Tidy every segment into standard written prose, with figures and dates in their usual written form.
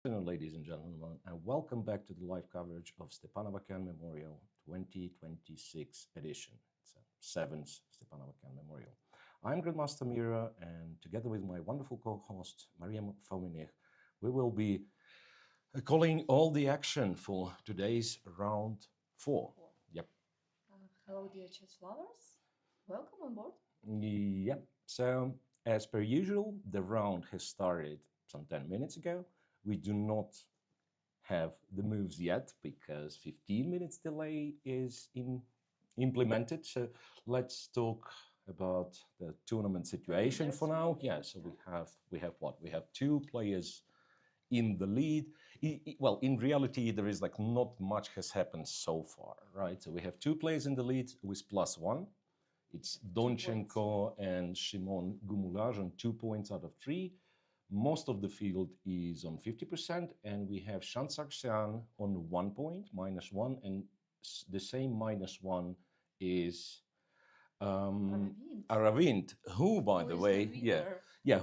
Afternoon, ladies and gentlemen, and welcome back to the live coverage of Stepan Avagyan Memorial 2026 edition. It's a seventh Stepan Avagyan Memorial. I'm Grandmaster Mira, and together with my wonderful co-host Maria Fominich, we will be calling all the action for today's round 4. Yep. Hello, dear chess lovers. Welcome on board. Yep. So, as per usual, the round has started some 10 minutes ago. We do not have the moves yet because 15 minutes delay is implemented. So let's talk about the tournament situation for now. Yeah, so we have what? We have two players in the lead. Well, in reality, there is like not much has happened so far, right? So we have two players in the lead with +1. It's Donchenko and Shimon Gumulaj on 2 points out of 3. Most of the field is on 50%, and we have Shansaxian on 1 point, -1, and the same -1 is Aravind, who, by the way,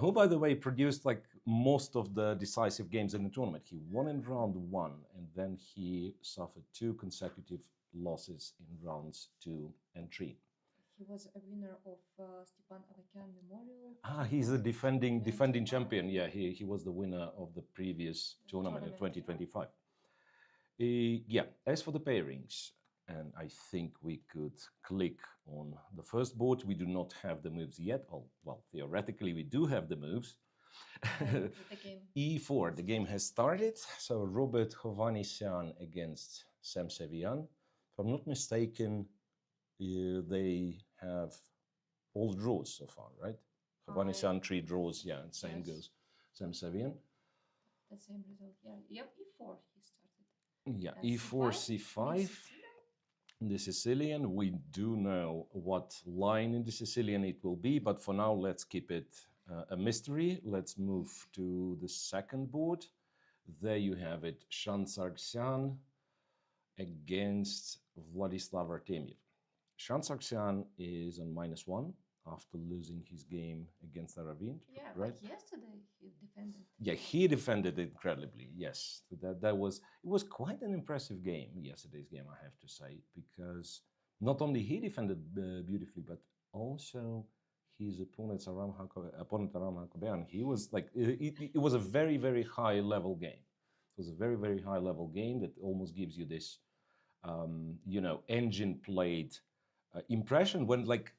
who, by the way, produced like most of the decisive games in the tournament. He won in round 1, and then he suffered 2 consecutive losses in rounds 2 and 3. He was a winner of Stepan Avagyan Memorial. He's the defending champion. Yeah, he was the winner of the previous tournament in 2025. Yeah, as for the pairings, and I think we could click on the first board. We do not have the moves yet. Oh, well, theoretically, we do have the moves. E4, the game has started. So Robert Hovhannisyan against Sam Sevian. If I'm not mistaken, they have all draws so far, right? Hovhannisyan 3 draws, yeah, and same goes Sam Sevian. The same result, yeah. Yep, E4 he started. Yeah, E4, C5. The Sicilian, we do know what line in the Sicilian it will be, but for now, let's keep it a mystery. Let's move to the second board. There you have it, Shansaxian against Vladislav Artemiev. Shansaxian is on -1 after losing his game against Aravind. Yeah, right? But yesterday he defended. Yeah, he defended incredibly. Yes, that was it was quite an impressive game. Yesterday's game, I have to say, because not only he defended beautifully, but also his opponent Aram Hakobian. He was like it was a very high level game. It was a very high level game that almost gives you this, engine played impression when like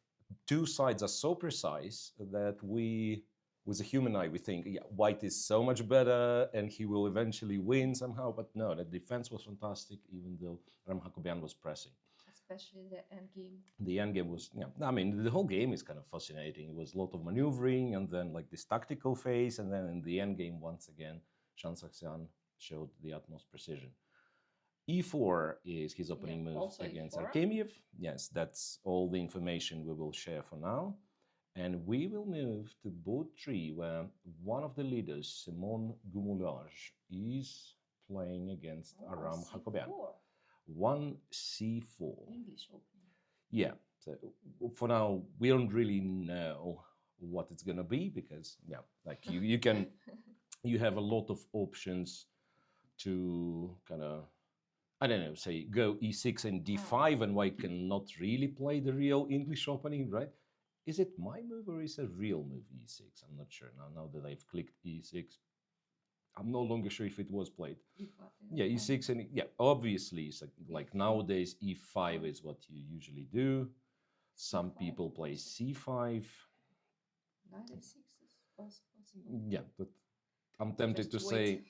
two sides are so precise that with a human eye, we think, yeah, white is so much better and he will eventually win somehow. But no, the defense was fantastic, even though Ram Hakobian was pressing. Especially the end game. The end game was, yeah, I mean, the whole game is kind of fascinating. It was a lot of maneuvering and then like this tactical phase. And then in the end game, once again, Shansaxian showed the utmost precision. E4 is his opening move against Artemiev. Yes, that's all the information we will share for now. And we will move to board 3, where one of the leaders, Simon Gumulaj, is playing against Aram Hakobian. 1 C4. English opening. Yeah, so for now, we don't really know what it's going to be because, yeah, like you can, you have a lot of options to kind of, I don't know, say go E6 and D5, and white cannot really play the real English opening, right? Is it my move or is it a real move E6? I'm not sure now that I've clicked E6. I'm no longer sure if it was played. E5, yeah, E6 and yeah, obviously, it's like nowadays E5 is what you usually do. Some people play C5. Knight F6 is also possible. Yeah, but I'm tempted to say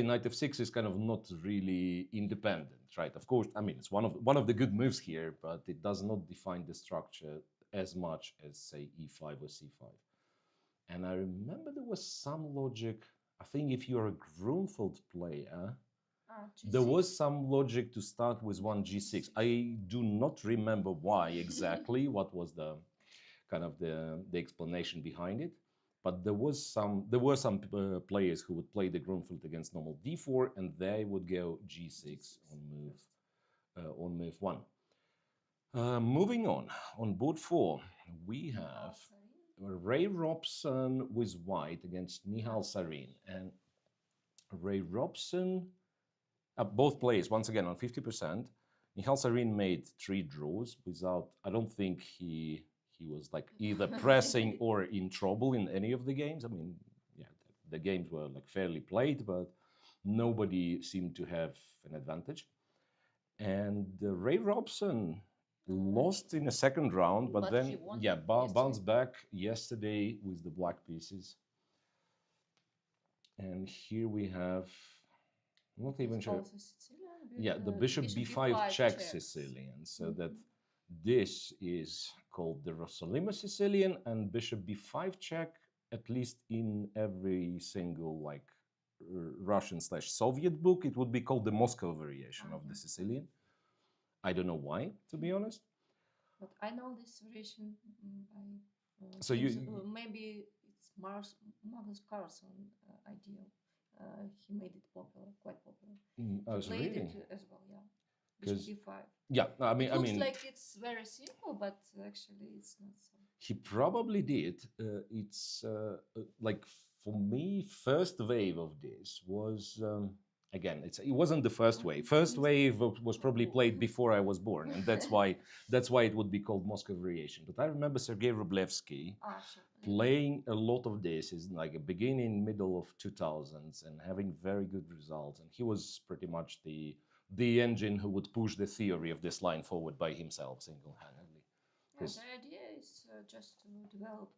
Knight F6 is kind of not really independent, right? Of course, I mean it's one of the good moves here, but it does not define the structure as much as say E5 or C5. And I remember there was some logic. I think if you're a Grunfeld player, there was some logic to start with 1 G6. I do not remember why exactly, what was the kind of the explanation behind it. But there were some players who would play the Grunfeld against normal D4, and they would go G6 on move 1. Moving on board 4, we have Ray Robson with white against Nihal Sarin. And Ray Robson, both plays once again on 50%. Michal Sarin made 3 draws without. I don't think he was like either pressing or in trouble in any of the games. I mean, yeah, the games were like fairly played, but nobody seemed to have an advantage. And Ray Robson lost in a second round, but But he then won yeah, yesterday. bounced back yesterday with the black pieces. And here we have not even It's sure. also Sicilian. Yeah, the bishop b5 check Sicilian. So that this is called the Rossolimo Sicilian, and bishop b5 check, at least in every single like Russian slash Soviet book, it would be called the Moscow variation of the Sicilian. I don't know why, to be honest. But I know this variation by So you maybe it's Magnus Carlsen idea. He made it popular, quite popular. He so played really? it as well, yeah. Bishop Because b5. yeah, I mean, It looks like it's very simple, but actually it's not so. he probably did. It's like for me, first wave of this was again. It wasn't the first wave. First wave was probably played before I was born, and that's why it would be called Moscow variation. But I remember Sergei Rublevsky Sure. playing a lot of this is like a beginning, middle of 2000s, and having very good results. And he was pretty much the engine who would push the theory of this line forward by himself single-handedly. Yeah, the idea is just to develop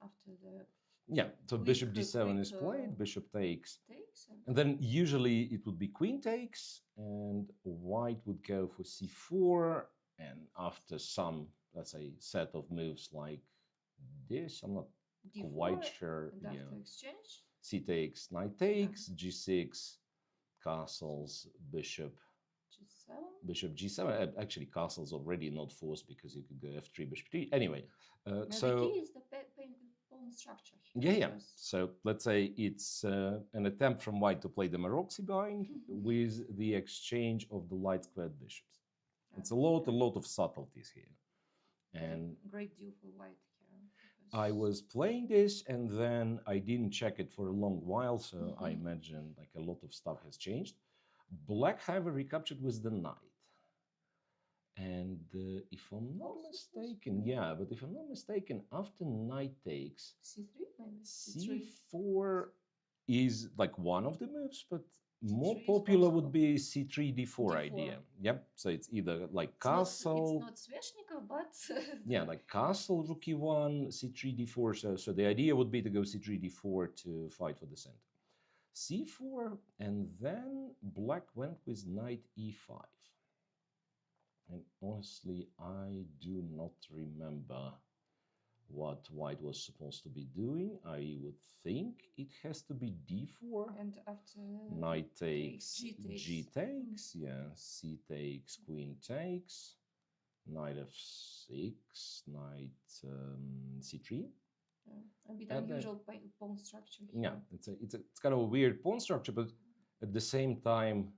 after the yeah, so bishop d7 is played, bishop takes, and then usually it would be queen takes, and white would go for c4, and after some, let's say, set of moves like this, I'm not D4, quite sure. And after exchange, c takes, knight takes, g6, castles, bishop, g7. Bishop g7. Actually, castle's already not forced because you could go f3, bishop 3. Anyway, so the key is the pawn structure. Yeah, yeah. So let's say it's an attempt from white to play the Maroczy bind with the exchange of the light squared bishops. It's a lot of subtleties here. And great deal for white here. I was playing this and then I didn't check it for a long while, so I imagine like a lot of stuff has changed. Black, however, recaptured with the knight. And if I'm not mistaken, yeah, but if I'm not mistaken, after knight takes, c3 maybe c4 is like one of the moves, but more popular would be c3 d4 idea. Yep. So it's either like castle. It's not Sveshnikov, but yeah, like castle, rook e1, c3 d4. So the idea would be to go c3 d4 to fight for the center. c4, and then black went with knight e5. And honestly, I do not remember what white was supposed to be doing. I would think it has to be d4. And after knight takes, g takes, yeah, c takes, queen takes, knight f6, knight c3. A bit unusual pawn structure here. Yeah, it's kind of a weird pawn structure, but at the same time,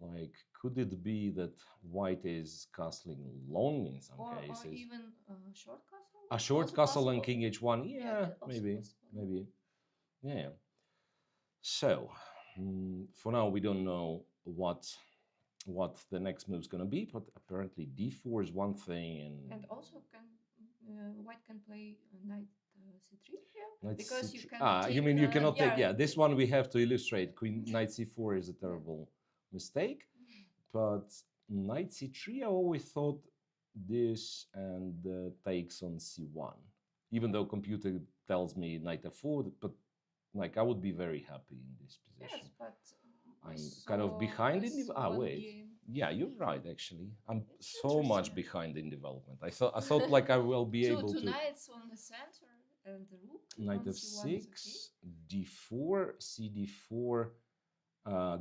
like, could it be that white is castling long in some cases? Or even short castle? A short castle and king h1? Yeah, maybe. Yeah. So, for now, we don't know what the next move is going to be, but apparently d4 is one thing, and also white can play knight c3 here knight because c3. you can. You mean you cannot take? Yeah, this one we have to illustrate. Queen knight c4 is a terrible mistake, but knight c3, I always thought this and takes on c1, even though computer tells me knight f4, but like I would be very happy in this position. Yes, but I'm kind of behind in the wait. Yeah, you're right. Actually, I'm so much behind in development. I thought like I will be able to. Two knights on the center and the rook. Knight f6, d4, cd4.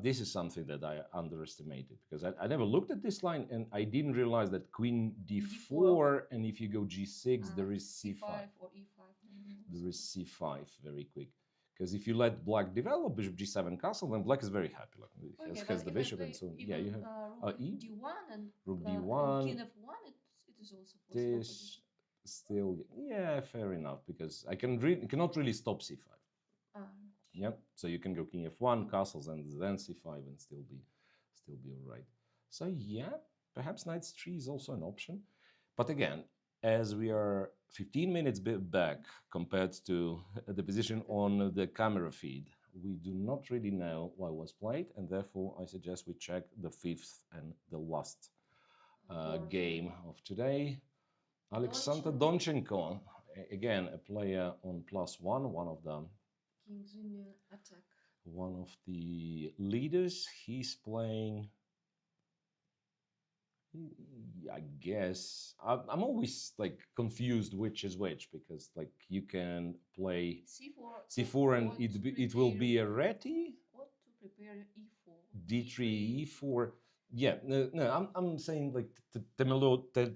This is something that I underestimated because I never looked at this line and I didn't realize that queen d4, and if you go g6, there is c5 or e5. There is c5 very quick. Because if you let black develop bishop g7 castle, then black is very happy. Like, has the bishop and so on. Yeah, you have e d1 and rook d1. King f1. It is also possible. This still, yeah, fair enough. Because I cannot really stop c5. Yep. So you can go king f1, castles, and then c5, and still be all right. So yeah, perhaps knight c3 is also an option. But again, as we are 15 minutes back compared to the position on the camera feed, we do not really know what was played, and therefore I suggest we check the fifth and the last game of today. Alexander Donchenko, again a player on +1, one of them. King Junior attack. One of the leaders. He's playing. I guess I'm always like confused which is which because like you can play c4 and it will be a reti. What to prepare e4? d3 e4. Yeah, no, I'm saying like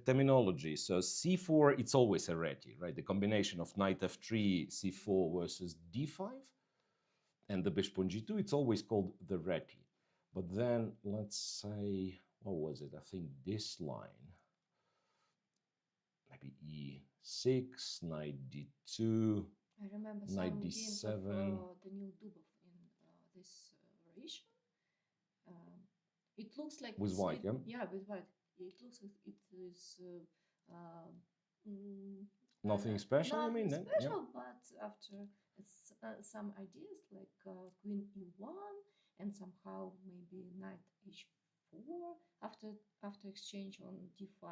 terminology. So c4 it's always a reti, right? The combination of knight f3, c4 versus d5, and the bishop on g2. It's always called the reti. But then let's say what was it? I think this line. Maybe e6, knight d2, I remember knight some d7. games of Daniil Dubov in this variation. It looks like with white, yeah? Yeah, with white. It looks like it is nothing special, you mean? Nothing special, but after some ideas like queen e1 and somehow maybe knight h4 after exchange on d5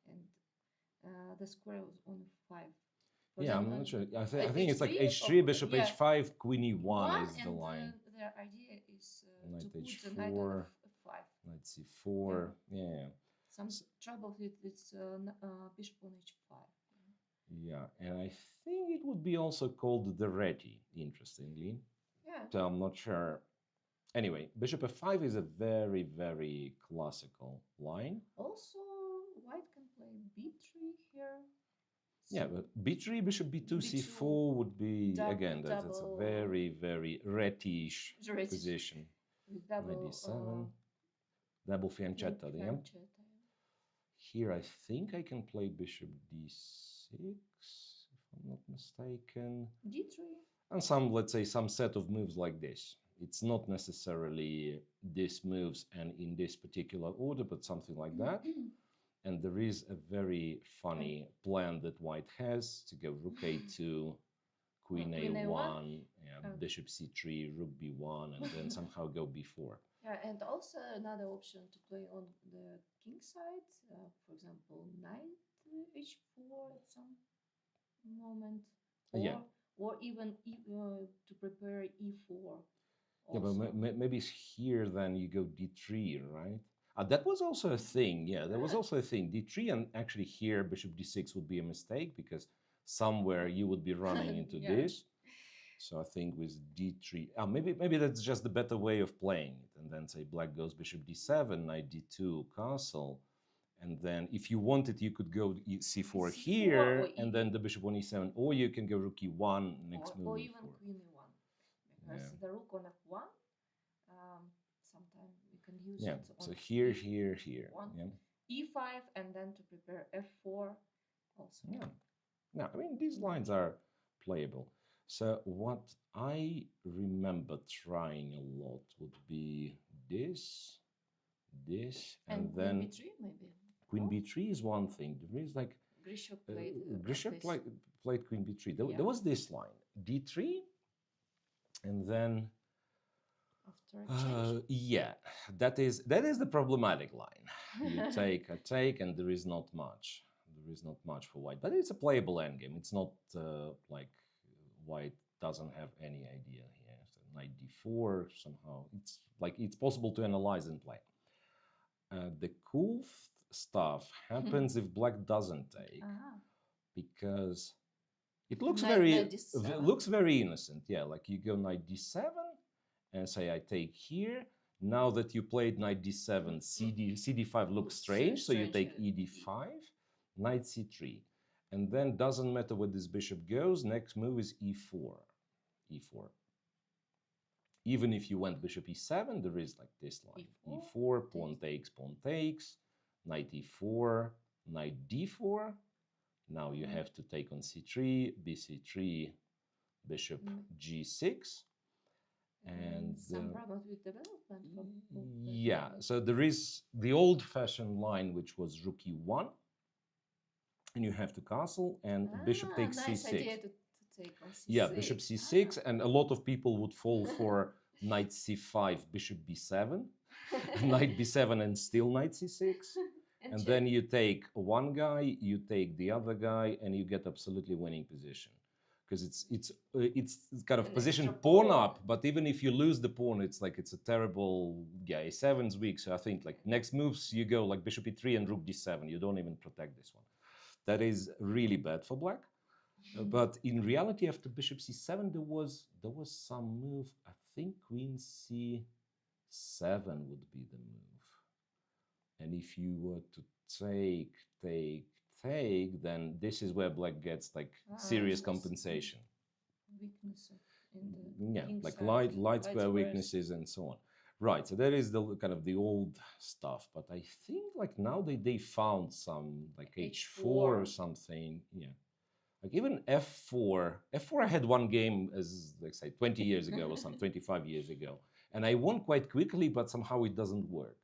and the square was on 5. Yeah, I'm not sure. I think it's like h3, bishop h5, queen e1 is the line. Their idea is knight to put h4, the knight on f5. Knight c4, yeah. Some trouble with this bishop on h5. Yeah, and I think it would be also called the reti, interestingly. Yeah. So I'm not sure. Anyway, bishop f5 is a very, very classical line. Also, white can play b3 here. Yeah, but b3, bishop b2, c4 would be, again, that's a very, very retish position. With Knight d7, double fiancetta, yeah? Here I think I can play bishop d6, if I'm not mistaken. d3. And some, let's say, some set of moves like this. It's not necessarily this moves and in this particular order, but something like that. And there is a very funny plan that white has to go rook a2, queen a1, yeah, bishop c3, rook b1, and then somehow go b4. Yeah, and also another option to play on the king side, for example, knight h4 at some moment, or even to prepare e4. Yeah, but maybe here then you go d3, right? That was also a thing. Yeah, there was also a thing. d3 and actually here bishop d6 would be a mistake because somewhere you would be running into this. So I think with d3, maybe that's just the better way of playing it. And then say black goes bishop d7, knight d2, castle. And then if you wanted, you could go c4 here, and then the bishop on e7, or you can go rook e1, next move or e4. even queen e1. Because the rook on f1, sometimes we can use it on so here, here, e5, and then to prepare f4 also. Yeah. Now, I mean, these lines are playable. So what I remember trying a lot would be this, and then queen b3 maybe. Queen b3 is one thing. There is like Grishuk played queen b3. There was this line d3, and then yeah, that is the problematic line. You take a take, and there is not much. There is not much for white, but it's a playable endgame. It's not like white doesn't have any idea here. So knight d4 somehow. It's like it's possible to analyze and play. The cool stuff happens if black doesn't take, because it looks very innocent. Yeah, like you go knight d7 and say I take here. Now that you played knight d7, cd5 looks strange, so you take ed5, knight c3. And then doesn't matter where this bishop goes, next move is e4. Even if you went bishop e7, there is like this line. e4, pawn takes, knight e4, knight d4. Now you have to take on c3, bc3, bishop g6. And some problems with development of yeah, so there is the old-fashioned line, which was rook e1, and you have to castle, and bishop takes nice c6. idea to take on c6. Yeah, bishop c6, and a lot of people would fall for knight c5, bishop b7, knight b7, and still knight c6. And then you take one guy, you take the other guy, and you get absolutely winning position. Because it's kind of an position pawn. pawn up, but even if you lose the pawn, it's like it's a terrible. Yeah, a7's weak, so I think like next moves you go like bishop e3 and rook d7. You don't even protect this one. That is really bad for black. But in reality, after bishop c7, there was some move. I think queen c7 would be the move. And if you were to take, then this is where black gets like serious compensation. Weakness in the Yeah, like side, light square weaknesses and so on. Right, so that is the kind of the old stuff. But I think like now they found some like h4 or something. Yeah. Like even f4 I had one game as like say 20 years ago or some 25 years ago, and I won quite quickly, but somehow it doesn't work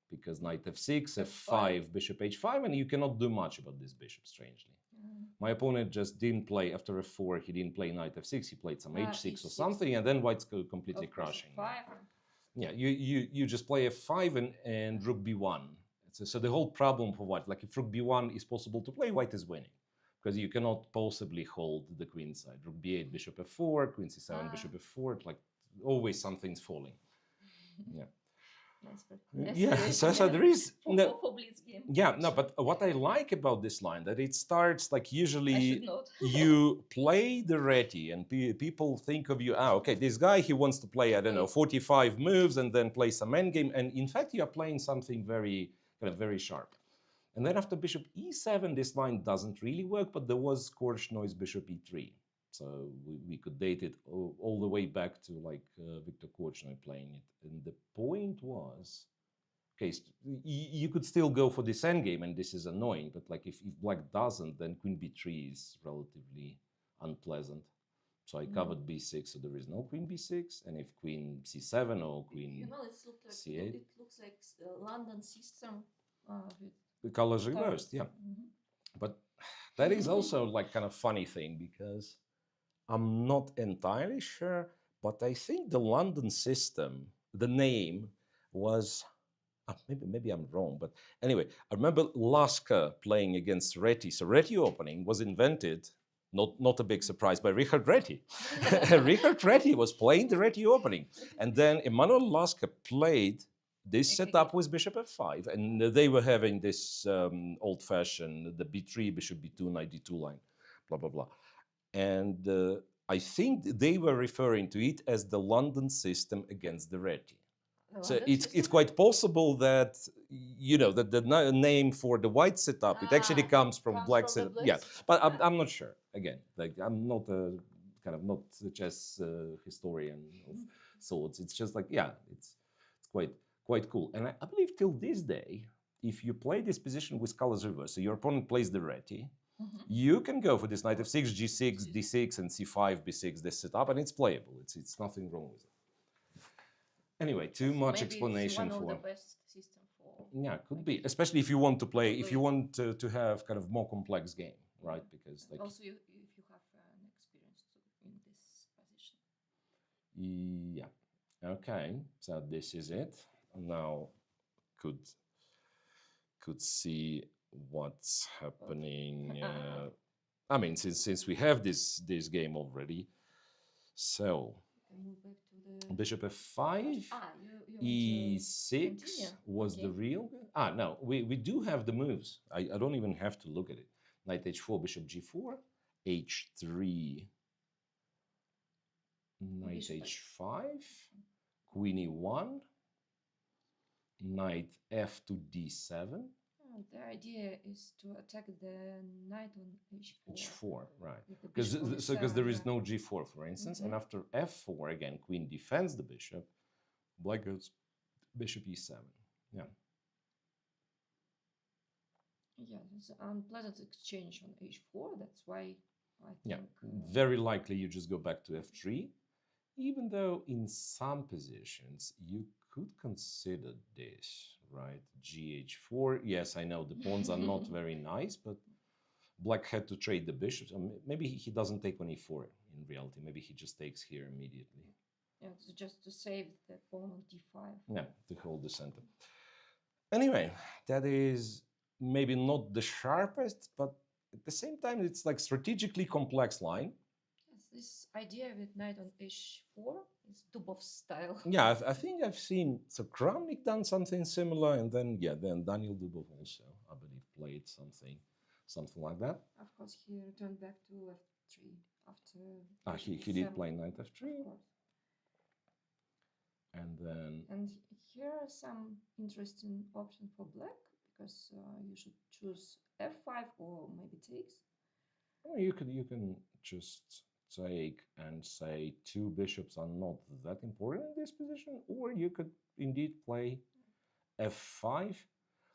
because knight f6, f5, bishop h5, and you cannot do much about this bishop, strangely. My opponent just didn't play after f4, he didn't play knight f6, he played some h6 or something, and then white's completely crushing. Yeah, you just play f5 and rook b1. So the whole problem for white, like if rook b1 is possible to play, white is winning. Because you cannot possibly hold the queen side. Rook b8, bishop f4, queen c7, bishop f4, like always something's falling. Yeah. Yeah, so there is no, yeah, no, but what I like about this line that it starts like usually you play the reti and people think of you, okay, this guy, he wants to play, I don't know, 45 moves and then play some endgame, and in fact you are playing something very kind of very sharp. And then after bishop e7, this line doesn't really work, but there was Korchnoy's bishop e3. So we could date it all the way back to like Viktor Korchnoy playing it. And the point was, okay, you could still go for this endgame, and this is annoying, but like if black doesn't, then queen b3 is relatively unpleasant. So I covered b6, so there is no queen b6, and if queen c7 or queen c8, it looks like London system with the colors reversed, yeah. But that is also like kind of funny thing because I'm not entirely sure, but I think the London system, the name was maybe I'm wrong, but anyway, I remember Lasker playing against Reti. So Reti opening was invented, not a big surprise, by Richard Reti. Richard Reti was playing the Reti opening, and then Emanuel Lasker played this setup with bishop f5, and they were having this old-fashioned the b3, bishop b2, knight d2 line, blah blah blah, and I think they were referring to it as the London system against the Reti. So it's quite possible that that the name for the white setup it actually comes from black setup. Yeah, but I'm not sure. Again, like I'm not a kind of not a chess historian of sorts. It's just like it's quite cool. And I believe till this day, if you play this position with colors reversed, so your opponent plays the Reti, you can go for this knight f6, g6, d6, and c5, b6, this setup, and it's playable. It's nothing wrong with it. Anyway, too much explanation it's one for of the best system for yeah, could be, especially if you want to play, if you want to have kind of more complex game, right? Because like also if you have an experience in this position. Yeah. Okay, so this is it. Now could see what's happening. I mean, since we have this game already, so bishop f5, e6 was the real. No, we do have the moves. I don't even have to look at it. Knight h4, bishop g4, h3, knight h5, queen e1, knight f to d7. The idea is to attack the knight on h4. h4, right? Because there is no g4, for instance, and after f4 again, queen defends the bishop. Black goes bishop e7. Yeah. Yeah, it's an unpleasant exchange on h4. That's why I think. Yeah, very likely you just go back to f3, even though in some positions you could consider this, right? GH4. Yes, I know the pawns are not very nice, but black had to trade the bishops. Maybe he doesn't take on e4 in reality. Maybe he just takes here immediately. Yeah, it's just to save the pawn on d5. Yeah, to hold the center. Anyway, that is maybe not the sharpest, but at the same time, it's like strategically complex line. Yes, this idea with knight on h4 is Dubov's style. Yeah, I think I've seen so Kramnik done something similar, and then then Daniel Dubov also, I believe, played something like that. Of course, he returned back to f3 after. He did play knight f3. Of course. And then. And here are some interesting options for black, because you should choose f5 or maybe takes. Well, you can just take and say two bishops are not that important in this position, or you could indeed play f5,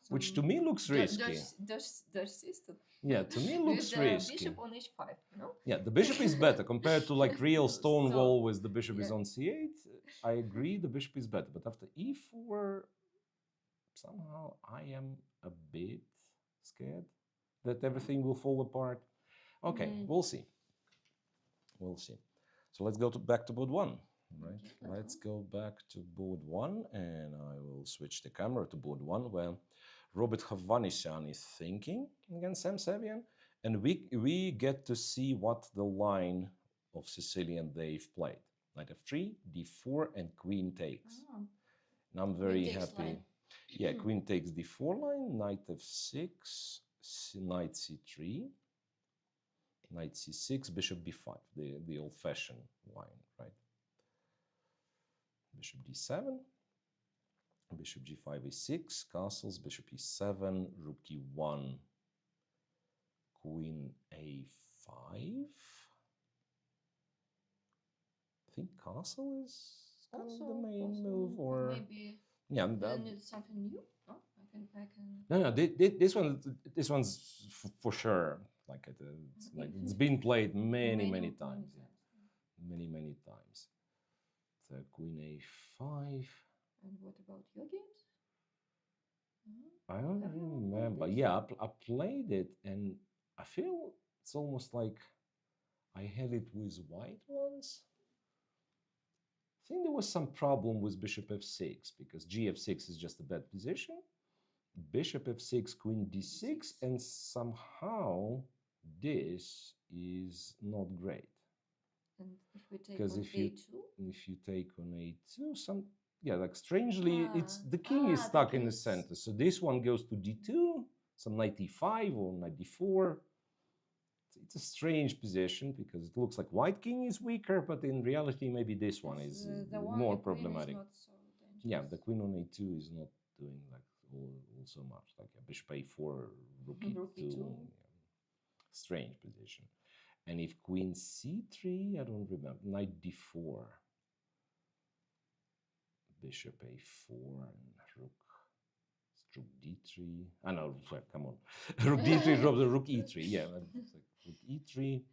which to me looks risky. Dutch system. Yeah, to me looks with risky. Bishop on h5, you know? Yeah, the bishop is better compared to like real Stonewall with the bishop is yeah. on c8. I agree, the bishop is better, but after e4, somehow I am a bit scared that everything will fall apart. Okay, we'll see. We'll see. So let's go back to board one, right? Okay, let's go back to board one, and I will switch the camera to board one, where Robert Havanisyan is thinking against Sam Savian, and we get to see what the line of Sicilian they've played. Knight f3, d4, and queen takes. Oh. And I'm very happy. Line. Yeah, queen takes d4 line, knight f6, knight c3, knight c6, bishop b5, the old-fashioned line, right? Bishop d7, bishop g5 e6, castles, bishop e7, rook e1, queen a5. I think castle is kind of the main move, or maybe yeah, need something new. No, I can. No, this one's for sure. Like it's been played many times. Yeah. Many times. So queen a5. And what about your games? I don't remember. Yeah, I played it, and I feel it's almost like I had it with white once. I think there was some problem with bishop f6 because gf6 is just a bad position. Bishop f6, queen d6, and somehow this is not great. And if we take on a2? If you take on a2, like strangely, it's the king is stuck in the center. So this one goes to d2, some knight e5 or knight d4. It's a strange position because it looks like white king is weaker, but in reality, maybe this one is more problematic. So yeah, the queen on a2 is not doing like all so much. Like a bishop a4, rook e2. Yeah. Strange position. And if queen c3, I don't remember. Knight d4. Bishop a4 and rook d3. Ah, no, come on. Rook d3 drops the rook e3. Yeah, it's like rook e3.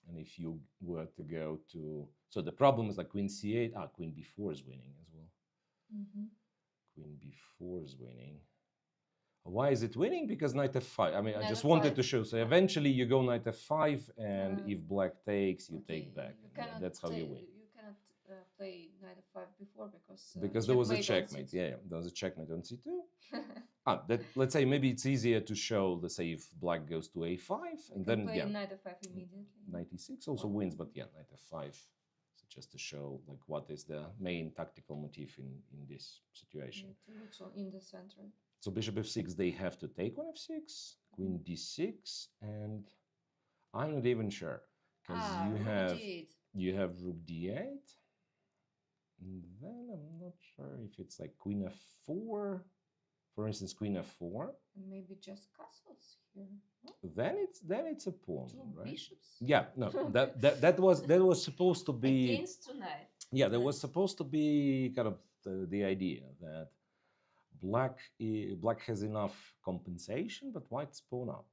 And if you were to go to... So the problem is like queen c8. Queen b4 is winning as well. Queen b4 is winning. Why is it winning? Because knight f5. I mean, I just wanted to show. So eventually you go knight f5, and if black takes, you take back. That's how you win. You cannot play knight f5 before because there was a checkmate. Yeah, there was a checkmate on c2. Let's say maybe it's easier to show. Let's say if black goes to a5, and then play knight f5 immediately. Knight e6 also wins, but yeah, knight f5. So just to show like what is the main tactical motif in this situation. Two rooks in the center. So bishop f6, they have to take on f6, queen d6, and I'm not even sure because you have rook d8, and then I'm not sure if it's like queen f4, for instance, queen f4. Maybe just castles here. No? Then it's a pawn, right? Bishops. Yeah, no, that was supposed to be against tonight. Yeah, there was supposed to be kind of the idea that black has enough compensation, but white's pawn up.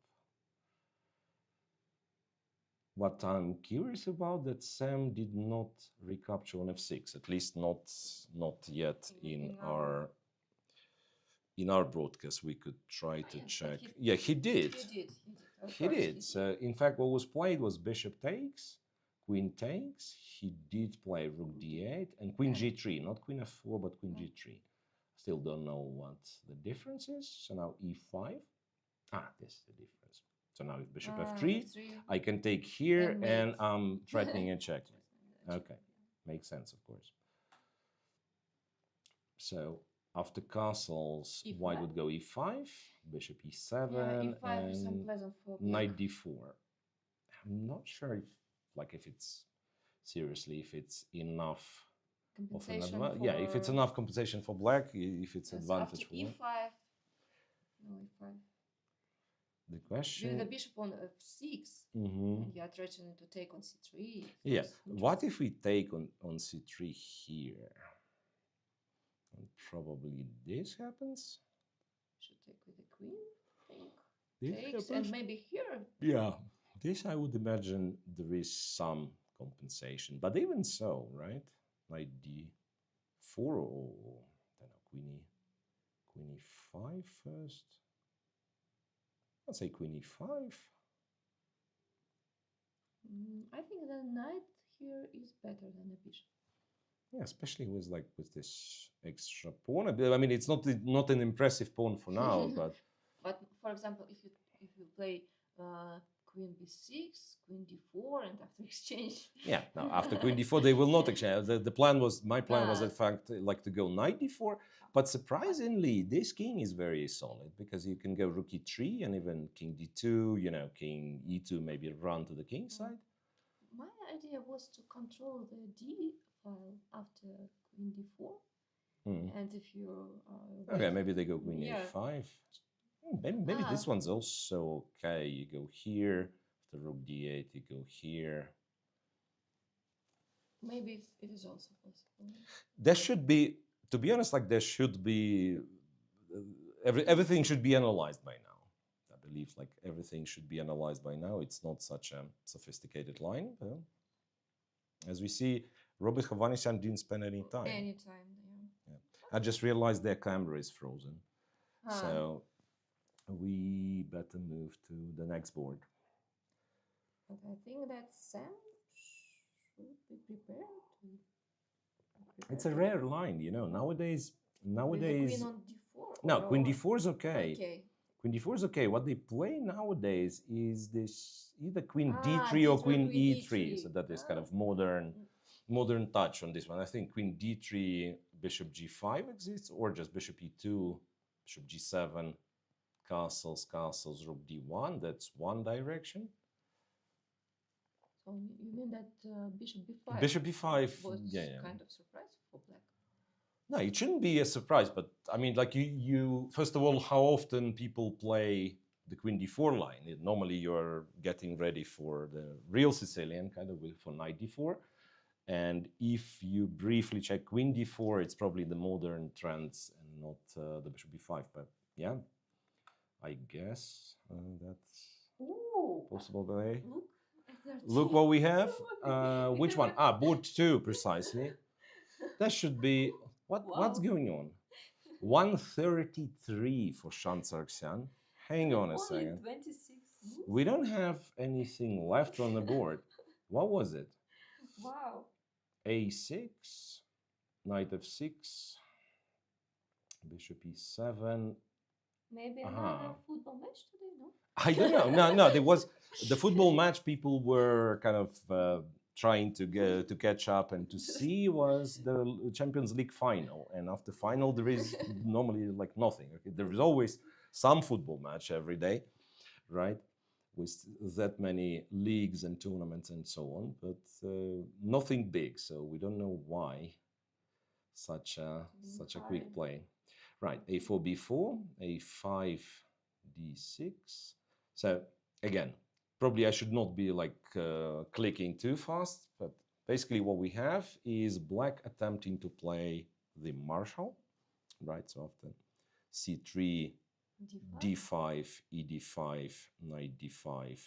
What I'm curious about that Sam did not recapture on f6, at least not yet in our broadcast. We could try to check. Yeah, he did. He did. So in fact, what was played was bishop takes, queen takes. He did play rook d8 and queen g3, not queen f4, but queen g3. Still don't know what the difference is. So now e5. This is the difference. So now if bishop f3, I can take here and I'm threatening a checkmate. Okay, makes sense, of course. So after castles, E5? White would go e5, bishop e7, yeah, e5 is unpleasant for knight d4. I'm not sure if it's seriously if it's enough of an advantage. Yeah, if it's enough compensation for black, if it's advantage for e5. No e5. The question. With the bishop on f6, and you are threatening to take on c3. Yeah. What if we take on c3 here? And probably this happens. Should take with the queen. This takes, and maybe here. Yeah. This I would imagine there is some compensation, but even so, right? Knight d4 or I don't know, queen e5 first. Let's say queen e5. I think the knight here is better than the bishop. Yeah, especially with this extra pawn. I mean, it's not an impressive pawn for now, but. But for example, if you play queen b6, queen d4, and after exchange. Yeah, no, after queen d4 they will not exchange. My plan was in fact like to go knight d4, but surprisingly this king is very solid because you can go rook e3 and even king d2. You know, king e2 maybe run to the king side. My idea was to control the d file after queen d4, and if you okay, maybe they go queen a5. Maybe this one's also okay. You go here, after rook d8, you go here. Maybe it is also possible. There should be, to be honest, like there should be, everything should be analyzed by now. I believe like everything should be analyzed by now. It's not such a sophisticated line. But as we see, Robert Hovhannisyan didn't spend any time. Yeah. I just realized their camera is frozen. So we better move to the next board. But I think that Sam should be prepared to. It's a rare line, you know. Nowadays. With the queen on d4. No, queen d4 is okay. Okay. Queen d4 is okay. What they play nowadays is this either queen d3 or queen e3. So that is kind of modern touch on this one. I think queen d3, bishop g5 exists, or just bishop e2, bishop g7. Castles, rook d1, that's one direction. So you mean that bishop b5? Bishop b5 was kind of surprise for black. No, it shouldn't be a surprise, but I mean, like you first of all, how often people play the queen d4 line? Normally you're getting ready for the real Sicilian, kind of for knight d4. And if you briefly check queen d4, it's probably the modern trends and not the bishop b5, but yeah. I guess that's possible way. Look what we have. Which one? Board 2, precisely. That should be... What's going on? 133 for Shan Sargsyan. Hang on a second. 26 moves? We don't have anything left on the board. What was it? Wow. A6, knight f6, bishop e7. Maybe another football match today, no? I don't know. No, there was the football match. People were kind of trying to catch up and to see was the Champions League final. And after final, there is normally like nothing. Okay? There is always some football match every day, right? With that many leagues and tournaments and so on, but nothing big. So we don't know why such a quick play. Right, a4, b4, a5, d6. So again, probably I should not be like clicking too fast, but basically what we have is black attempting to play the marshal, right? So after c3, d5, e d5, knight d5,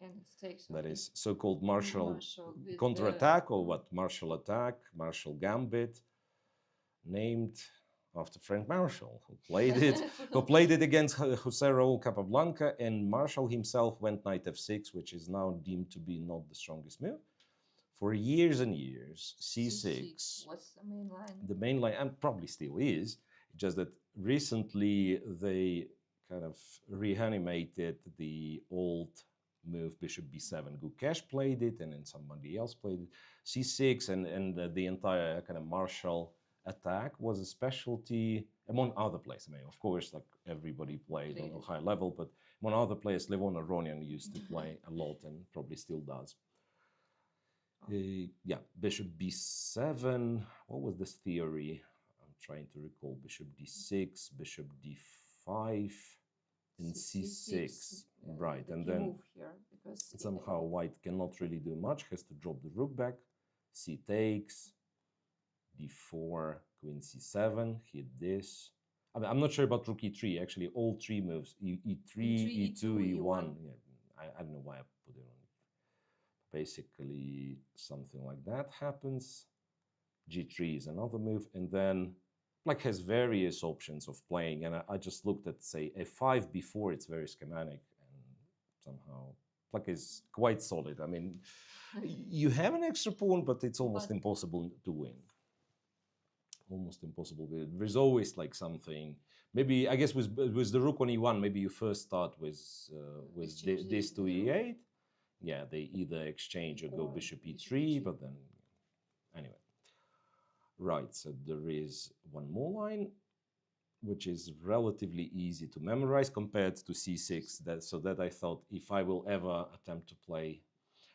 And it takes That okay. is so-called martial With counterattack, or what, martial attack, martial gambit, named after Frank Marshall, who played it, who played it against Jose Raul Capablanca, and Marshall himself went knight f6, which is now deemed to be not the strongest move. For years and years, c6 was the main line. The main line, and probably still is, just that recently they kind of reanimated the old move bishop b7. Gukesh played it, and then somebody else played it. c6 and the entire kind of martial attack was a specialty among other players. I mean, of course, like everybody played on a high level, but among other players, Levon Aronian used to play a lot and probably still does. Yeah, bishop b7. What was this theory? I'm trying to recall. Bishop d6, bishop d5, and c6. Right, and then move here because somehow white cannot really do much. Has to drop the rook back. C takes. d4, queen c7. Hit this. I mean, I'm not sure about rook e3. Actually, all three moves: e3, e2, e1. Yeah, I don't know why I put it on. Basically, something like that happens. G3 is another move, and then black has various options of playing. And I just looked at, say, a5 before. It's very schematic, and somehow black is quite solid. I mean, you have an extra pawn, but it's almost impossible to win. Almost impossible. There's always like something. Maybe I guess with the rook on e1, maybe you first start with this to e8. Yeah, they either exchange or go bishop e3, but then anyway. Right, so there is one more line, which is relatively easy to memorize compared to c6. So that I thought if I will ever attempt to play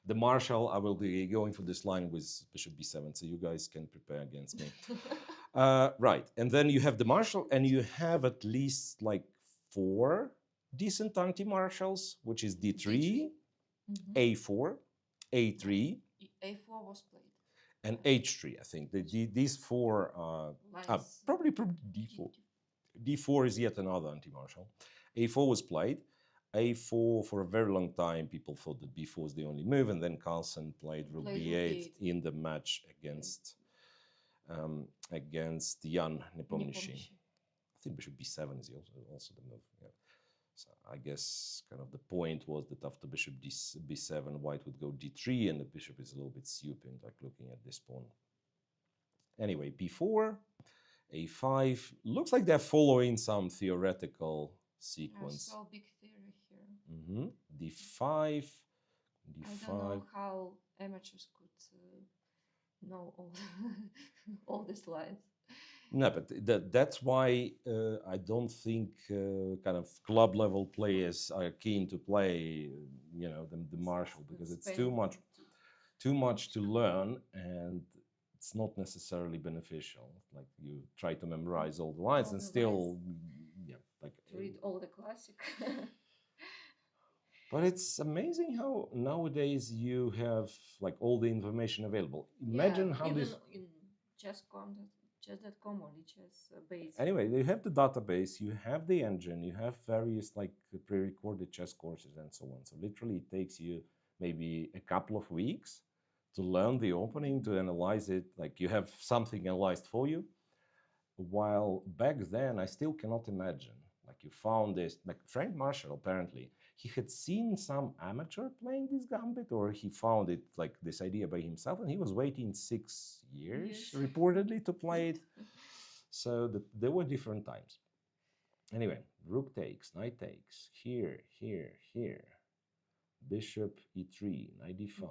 the marshal, I will be going for this line with bishop b7, so you guys can prepare against me. Right, and then you have the marshal, and you have at least like 4 decent anti-marshals, which is d3, a4, a3. A4 was played. And h3, I think. These 4 probably d4. D4 is yet another anti-marshal. A4 was played. A4 for a very long time, people thought that b4 was the only move, and then Carlsen played rook b8 in the match against Jan Nepomniachtchi. I think bishop b7 is also the move. Yeah. So I guess kind of the point was that after bishop b7, white would go d3, and the bishop is a little bit stupid, like looking at this pawn. Anyway, b4, a5. Looks like they're following some theoretical sequence. So big theory here. d5, d5. I don't know how amateurs could know all these lines. No, but that's why I don't think kind of club level players are keen to play, the marshal, because it's too much to learn, and it's not necessarily beneficial. Like you try to memorize all the lines and still, like read all the classic. But it's amazing how nowadays you have like all the information available. Imagine how even this in chess.com or the chess base. Anyway, you have the database, you have the engine, you have various like pre-recorded chess courses and so on. So literally it takes you maybe a couple of weeks to learn the opening, to analyze it. Like you have something analyzed for you. While back then, I still cannot imagine. Like you found this, like Frank Marshall, apparently, he had seen some amateur playing this gambit, or he found it like this idea by himself, and he was waiting 6 years reportedly to play it. So there were different times. Anyway, rook takes, knight takes, here, here, here. Bishop e3, knight d5.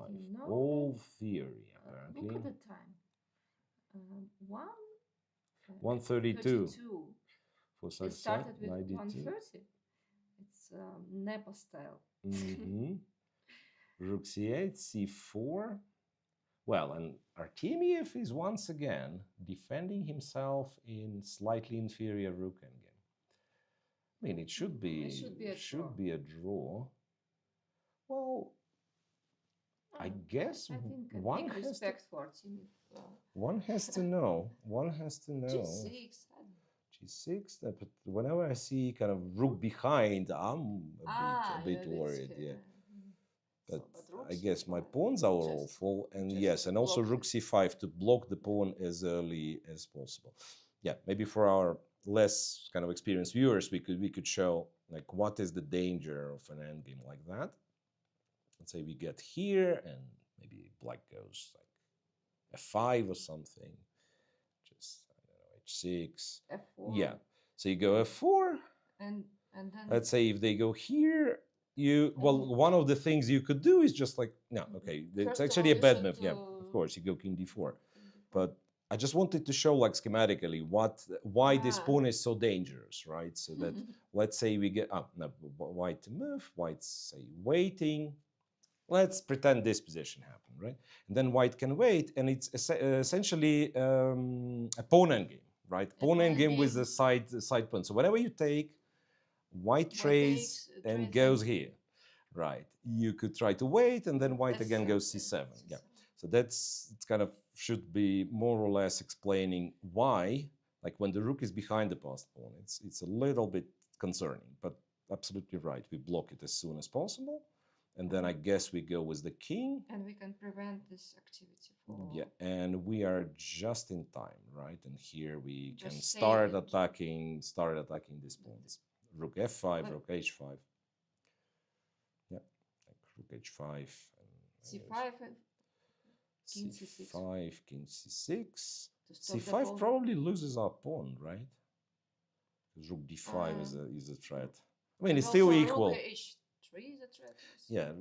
All theory, apparently. Look at the time. 1:32. For such started with 1:30. It's Nepo style. Rook c8, c4. Well, and Artemiev is once again defending himself in slightly inferior rook endgame. I mean, it should be a draw. Well, I guess one has to know. One has to know. G6. But whenever I see kind of rook behind, I'm a bit worried. Yeah. But I rooks guess my might pawns are all just full, and just yes, and also block rook it. c5 to block the pawn as early as possible. Yeah, maybe for our less kind of experienced viewers, we could show like what is the danger of an endgame like that. Let's say we get here, and maybe black goes like f5 or something. Just I don't know, h6. F4. Yeah. So you go f4. And then Let's say if they go here, well, one of the things you could do is just like no, okay, it's actually a bad move. Yeah, of course, you go king d4. But I just wanted to show like schematically why this pawn is so dangerous, right? So that let's say we get up, no, white to move, white's say waiting. Let's pretend this position happened, right? And then white can wait, and it's essentially a pawn endgame, right? Pawn endgame with the side pawn. So whenever you take, white trays and goes here, right? You could try to wait, and then white again goes c7. Yeah. So it's kind of should be more or less explaining why, like when the rook is behind the passed pawn, it's a little bit concerning, but absolutely right. We block it as soon as possible, and then I guess we go with the king. And we can prevent this activity for... Yeah, and we are just in time, right? And here we Just can save start it. attacking these pawns. Rook f5, But- rook h5. Yeah, like rook h5 and c5 and king c6. c5, king c6. To stop the c5 pawn. probably loses our pawn, right? Because rook d5 is a threat. I mean, it's And still also equal. rook h3 is a threat also. Yeah,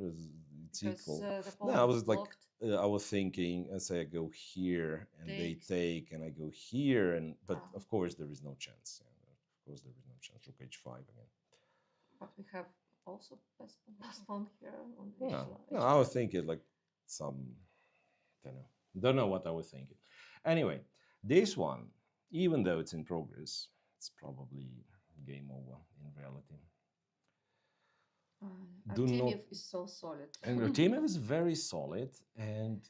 it's Because equal. the pawn No, I is was like, blocked. I was thinking, let's say I go here and they Takes. take, and I go here, and but Ah. of course there is no chance. Yeah, of course there is no chance. Rook h5 again. But we have also pass pawn here on No, I was thinking like some, don't know what I was thinking. Anyway, this one, even though it's in progress, it's probably game over in reality. Artemiev is so solid. And Artemiev is very solid, and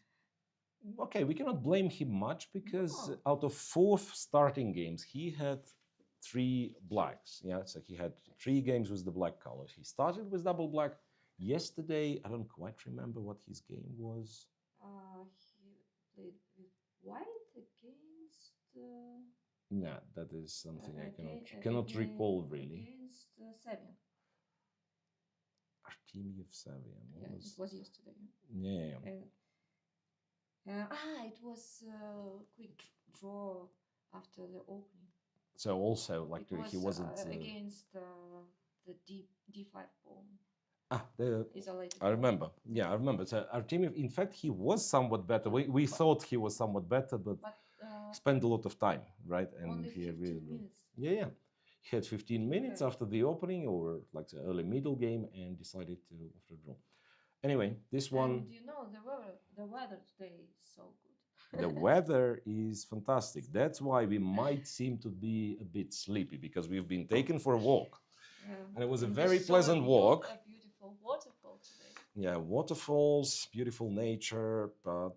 okay, we cannot blame him much because out of 4 starting games, he had 3 blacks. Yeah, so he had 3 games with the black colors. He started with double black. Yesterday, I don't quite remember what his game was. He played with white against... Nah, that is something I cannot recall really. Against Savian. Artemiev Savian. Yeah, it was yesterday. Yeah. It was quick draw after the opening. So also, like he wasn't against the d5 pawn. Isolated. I remember. Yeah, I remember. So Artemiev, in fact, he was somewhat better. We thought he was somewhat better, but spent a lot of time, right? And only he 15 really, minutes. yeah. He had 15 minutes after the opening, or like the early middle game, and decided to after draw. Anyway, this one. And you know the weather today is so good. The weather is fantastic. That's why we might seem to be a bit sleepy, because we've been taken for a walk. And it was a very pleasant walk. A beautiful waterfall today. Yeah, waterfalls, beautiful nature, but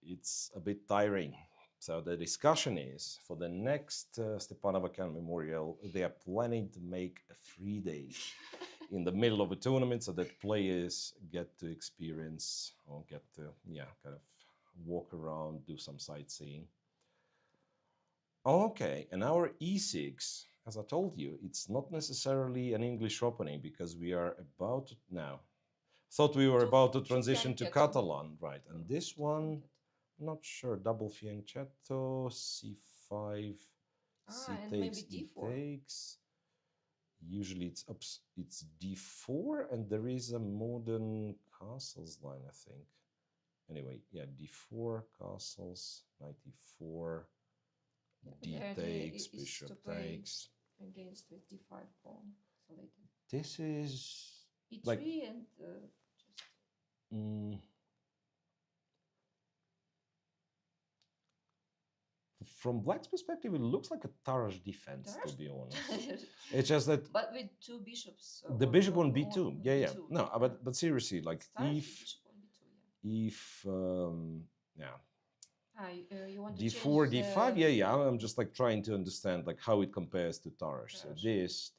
it's a bit tiring. So the discussion is for the next Stepan Avagyan Memorial, they are planning to make a 3 day in the middle of a tournament so that players get to experience or get to, kind of walk around, do some sightseeing. Okay, and our E6, as I told you, it's not necessarily an English opening because we are about now. Thought we were about to transition to Catalan, right? And this one, not sure. Double fianchetto, c5, c takes, d takes. Usually it's d4, and there is a modern castles line, I think. Anyway, yeah, d4 castles, knight e4. D takes, bishop takes. Against with d5 pawn. This is e3 like, and from black's perspective, it looks like a Tarrasch defense, to be honest. It's just that. But with 2 bishops. The bishop on b2. Yeah. No, but seriously, like if you want d4, d5, yeah. I'm just like trying to understand like how it compares to Tarrasch. So this,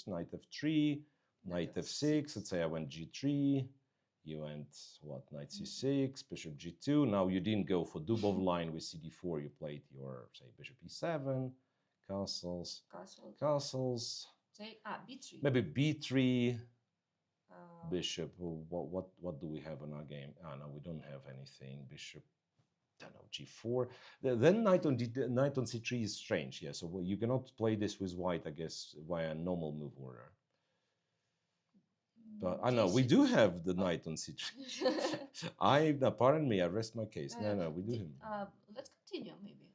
knight f3, knight f6. Let's say I went g3. You went, what, knight c6, bishop g2. Now you didn't go for Dubov line with cd4. You played your, say, bishop e7, castles, castles. Say, b3. Maybe b3, Uh, bishop. What do we have in our game? No, we don't have anything. Bishop, I don't know, g4. Then knight on c3 is strange. Yeah, so you cannot play this with white, I guess, via normal move order. But I know we do have the knight on c3. No, pardon me, I rest my case. No, we do have. Let's continue maybe.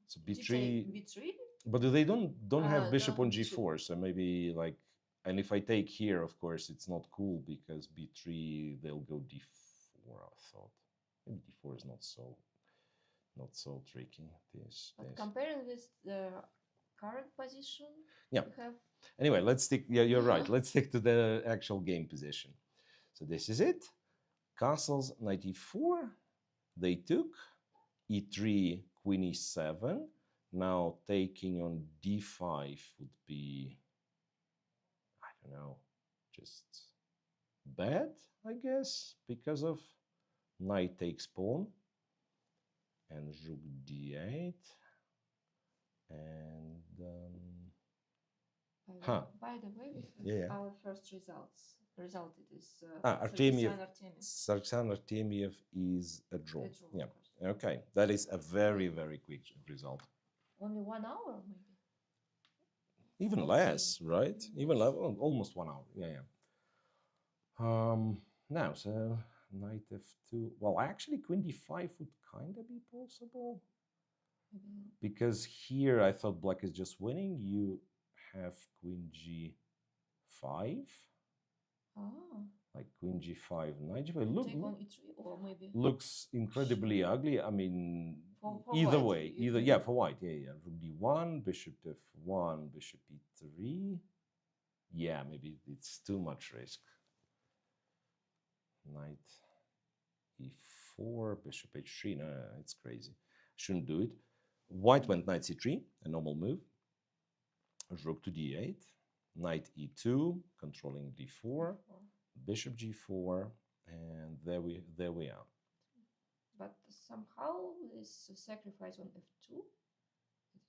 So b3. B3. But they don't have bishop on g4, so maybe like. And if I take here, of course, it's not cool because b3 they'll go d4. I thought maybe d4 is not so tricky. Comparing with the current position, yeah. we have. Anyway, let's stick. Yeah, you're right. Let's stick to the actual game position. So this is it. Castles knight e4. They took e3, queen e7. Now taking on d5 would be, I don't know, just bad, I guess, because of knight takes pawn and rook d8 and by the way, we have our first results. Result it is Sargsyan Artemiev is a draw. Yeah. Okay, that is a very quick result. Only 1 hour, maybe. Even less, right? Even almost 1 hour. Yeah. Now, so knight f2. Well, actually, queen d5 would kind of be possible. Because here I thought black is just winning. You have queen g5. Like queen g5, knight g5. Take on e3 or maybe. Looks incredibly ugly. I mean, either way. For white. Yeah. Rook d1, bishop f1, bishop e3. Yeah, maybe it's too much risk. Knight e4, bishop h3. No, it's crazy. Shouldn't do it. White went knight c3, a normal move. Rook to d8, knight e2, controlling d4, bishop g4, and there we are. But somehow this sacrifice on f2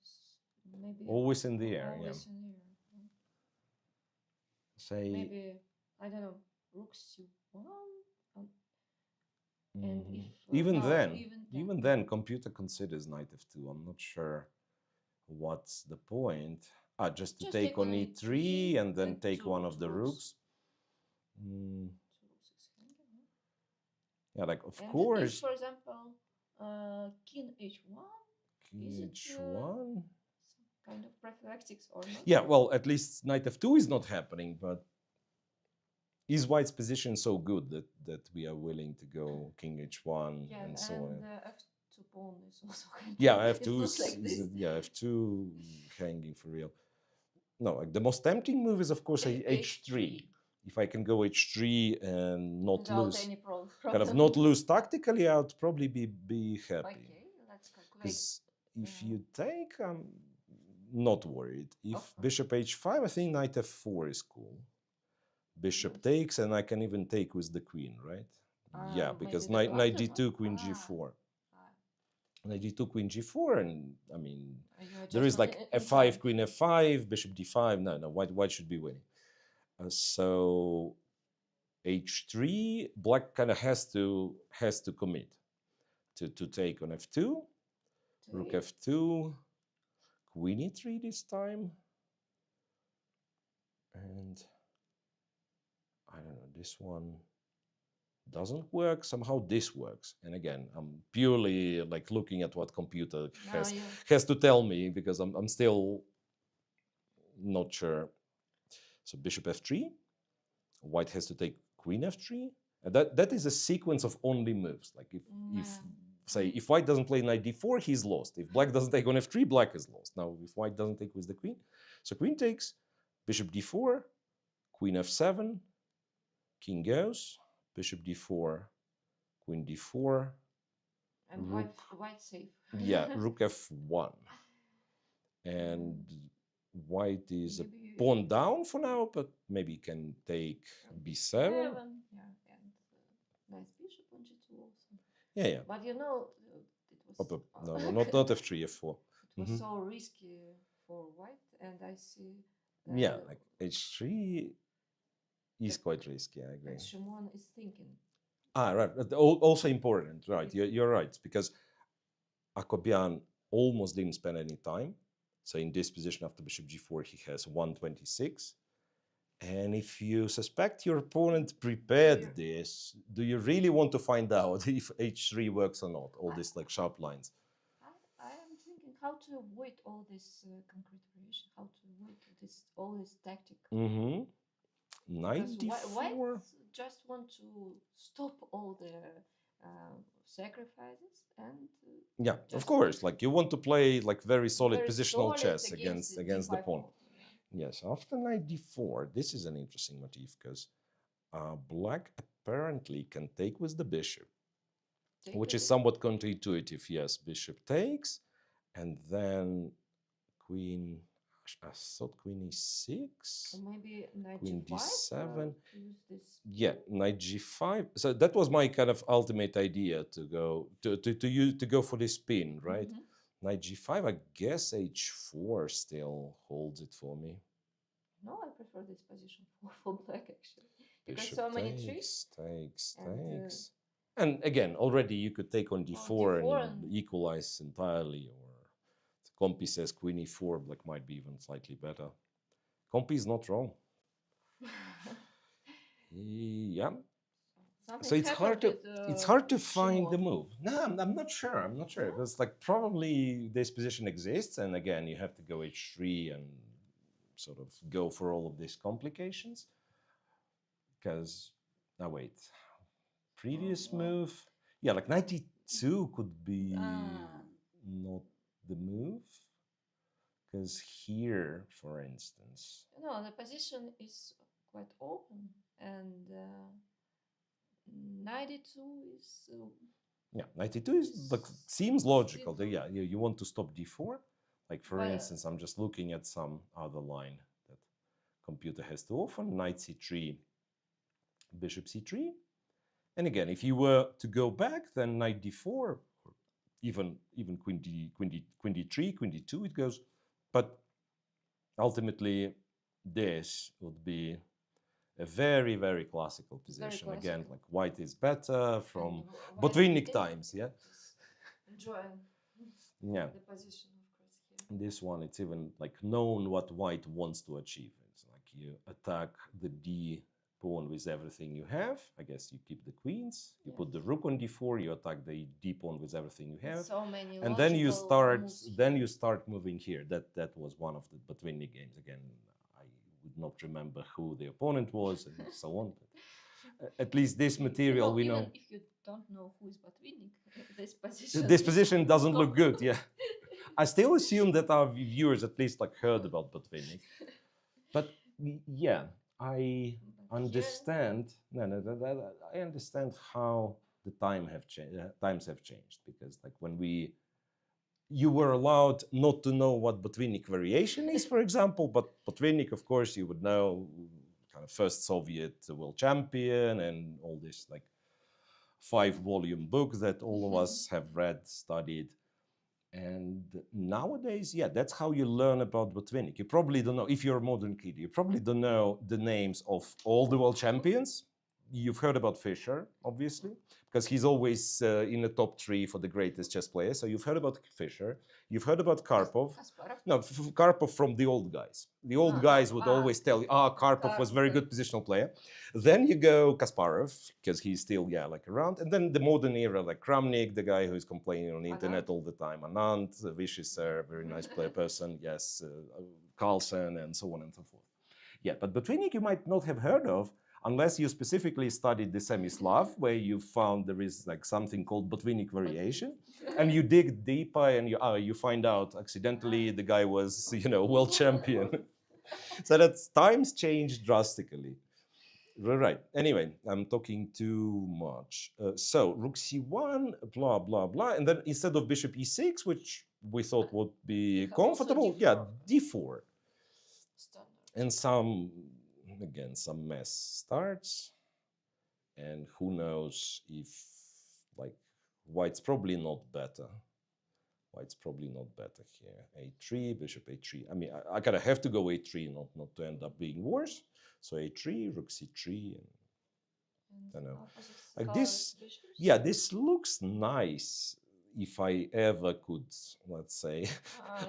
is maybe always in the air. Always in the air. Say maybe, I don't know, rook c1. And if even then, computer considers knight f2. I'm not sure what's the point. Just to take on e3 and then take one of the rooks. Yeah, like of course. If, for example, king h1. King h1. Some kind of prophylactics or not? Yeah, well, at least knight f2 is not happening, but is white's position so good that we are willing to go king h1 and so on? F2 pawn is also hanging. Yeah, f2 f2 hanging for real. No, like the most tempting move is of course h3. If I can go h3 and not lose, any problem. kind of not lose tactically, I'd probably be happy. Okay, let's calculate. Because if you take, I'm not worried. If bishop h5, I think knight f4 is cool. Bishop takes, and I can even take with the queen, right? Yeah, because knight d2, queen g4. Knight d2, queen g4, and I mean, there is like f5, queen f5, bishop d5. No, white should be winning. So h3, black kind of has to commit to take on f2, rook f2, queen e3 this time, and I don't know, this one doesn't work. Somehow this works. And again, I'm purely like looking at what computer has to tell me because I'm still not sure. So bishop f3, white has to take queen f3. And that is a sequence of only moves. Like if white doesn't play knight d4, he's lost. If black doesn't take on f3, black is lost. Now, if white doesn't take with the queen, so queen takes, bishop d4, queen f7, king goes, bishop d4, queen d4, and rook, white safe. Yeah, rook f1. And white is a pawn down for now, but maybe can take b7. Yeah, yeah. But you know, it was No, no, not f3, f4. it was Hmm. so risky for white, and I see Yeah, like h3 is that, quite risky. I agree. that Shimon is thinking. Ah, right. Also important, right? You're right because Akobian almost didn't spend any time. So in this position after bishop g4, he has 126. And if you suspect your opponent prepared this, do you really want to find out if h3 works or not? All these like sharp lines. I am thinking how to avoid all this concrete variation, how to avoid all this tactic. Mm-hmm. Because Knight white d4. just want to stop all the sacrifices and Yeah, of just course. Like you want to play like very solid very positional solid chess against the against the d5 pawn. pawn. Yeah. Yes, after knight d4, this is an interesting motif because black apparently can take with the bishop, Take which with is it. somewhat counterintuitive. Yes, bishop takes, and then queen. I thought queen e6, Or maybe knight queen g5 d7. to use this Yeah, pin. knight g5. So that was my kind of ultimate idea to go to go for this pin, right? Mm-hmm. Knight g5. I guess h4 still holds it for me. No, I prefer this position for black actually because Bishop so many tricks takes, takes, and takes. And again, already you could take on on d4 and d4 it would and equalize entirely. Or Compi says queen e4, black might be even slightly better. Compi is not wrong. Yeah. So something happened with it's hard to find the Shimon. move. No, I'm not sure. I'm not sure. No? Because like probably this position exists, and again you have to go h3 and sort of go for all of these complications. Because now wait, Oh, previous well. move, yeah, like 92 could be Ah, not the move. Because here, for instance, no, the position is quite open, and 92 yeah, 92 is like is seems logical. seems, Yeah, you want to stop d4. Like for but instance, I'm just looking at some other line that computer has to offer: knight c3, bishop c3. And again, if you were to go back, then knight d4, or even queen d3, queen d2, it goes. But ultimately, this would be a very, very classical very position. Again, classical. like white is better And from white Botvinnik didn't times, yeah? just enjoy Yeah. the position, of course, here. This one, it's even like known what white wants to achieve. It's like you attack the d pawn with everything you have. I guess you keep the queens. You put the Yes. rook on d4. You attack the d pawn with everything you have, So many and then you logical start. moves Then here. you start moving here. That was one of the Botvinnik games. Again, I would not remember who the opponent was and so on. But at least this You material know, we even know. if you don't know who is Botvinnik, this position This is position doesn't no. look good. Yeah, I still assume that our viewers at least like heard about Botvinnik. But yeah, I But here, understand. No, no, I understand how the times have changed because like when you were allowed not to know what Botvinnik variation is, for example, but Botvinnik, of course, you would know, kind of first Soviet world champion and all this like 5-volume book that all of us have read, studied. And nowadays, yeah, that's how you learn about Botvinnik. You probably don't know, if you're a modern kid, you probably don't know the names of all the world champions. You've heard about Fischer, obviously, because he's always in the top 3 for the greatest chess players. So you've heard about Fischer. You've heard about Karpov. Kasparov. No, Karpov from the old guys. The old No. guys would always tell you, Karpov was very The good positional player. Then you go Kasparov, because he's still, yeah, like around. And then the modern era, like Kramnik, the guy who's complaining on the internet Anand. all the time. Anand, vicious, very nice player person. Yes, Carlsen, and so on and so forth. Yeah, but Botvinnik you might not have heard of unless you specifically studied the Semi-Slav, where you found there is like something called Botvinnik variation, and you dig deeper and you find out accidentally the guy was world champion. So that times changed drastically. Right. Anyway, I'm talking too much. So rook c1, blah blah blah, and then instead of bishop e6, which we thought would You be have also comfortable, yeah, d4 d4, standard. and some again some mess starts, and who knows if like White's probably not better. White's probably not better here. A3, bishop a3. I mean, I kind of have to go a3, not to end up being worse. So a3, rook c3, and I don't know. Like this, yeah, this looks nice. If I ever could, let's say,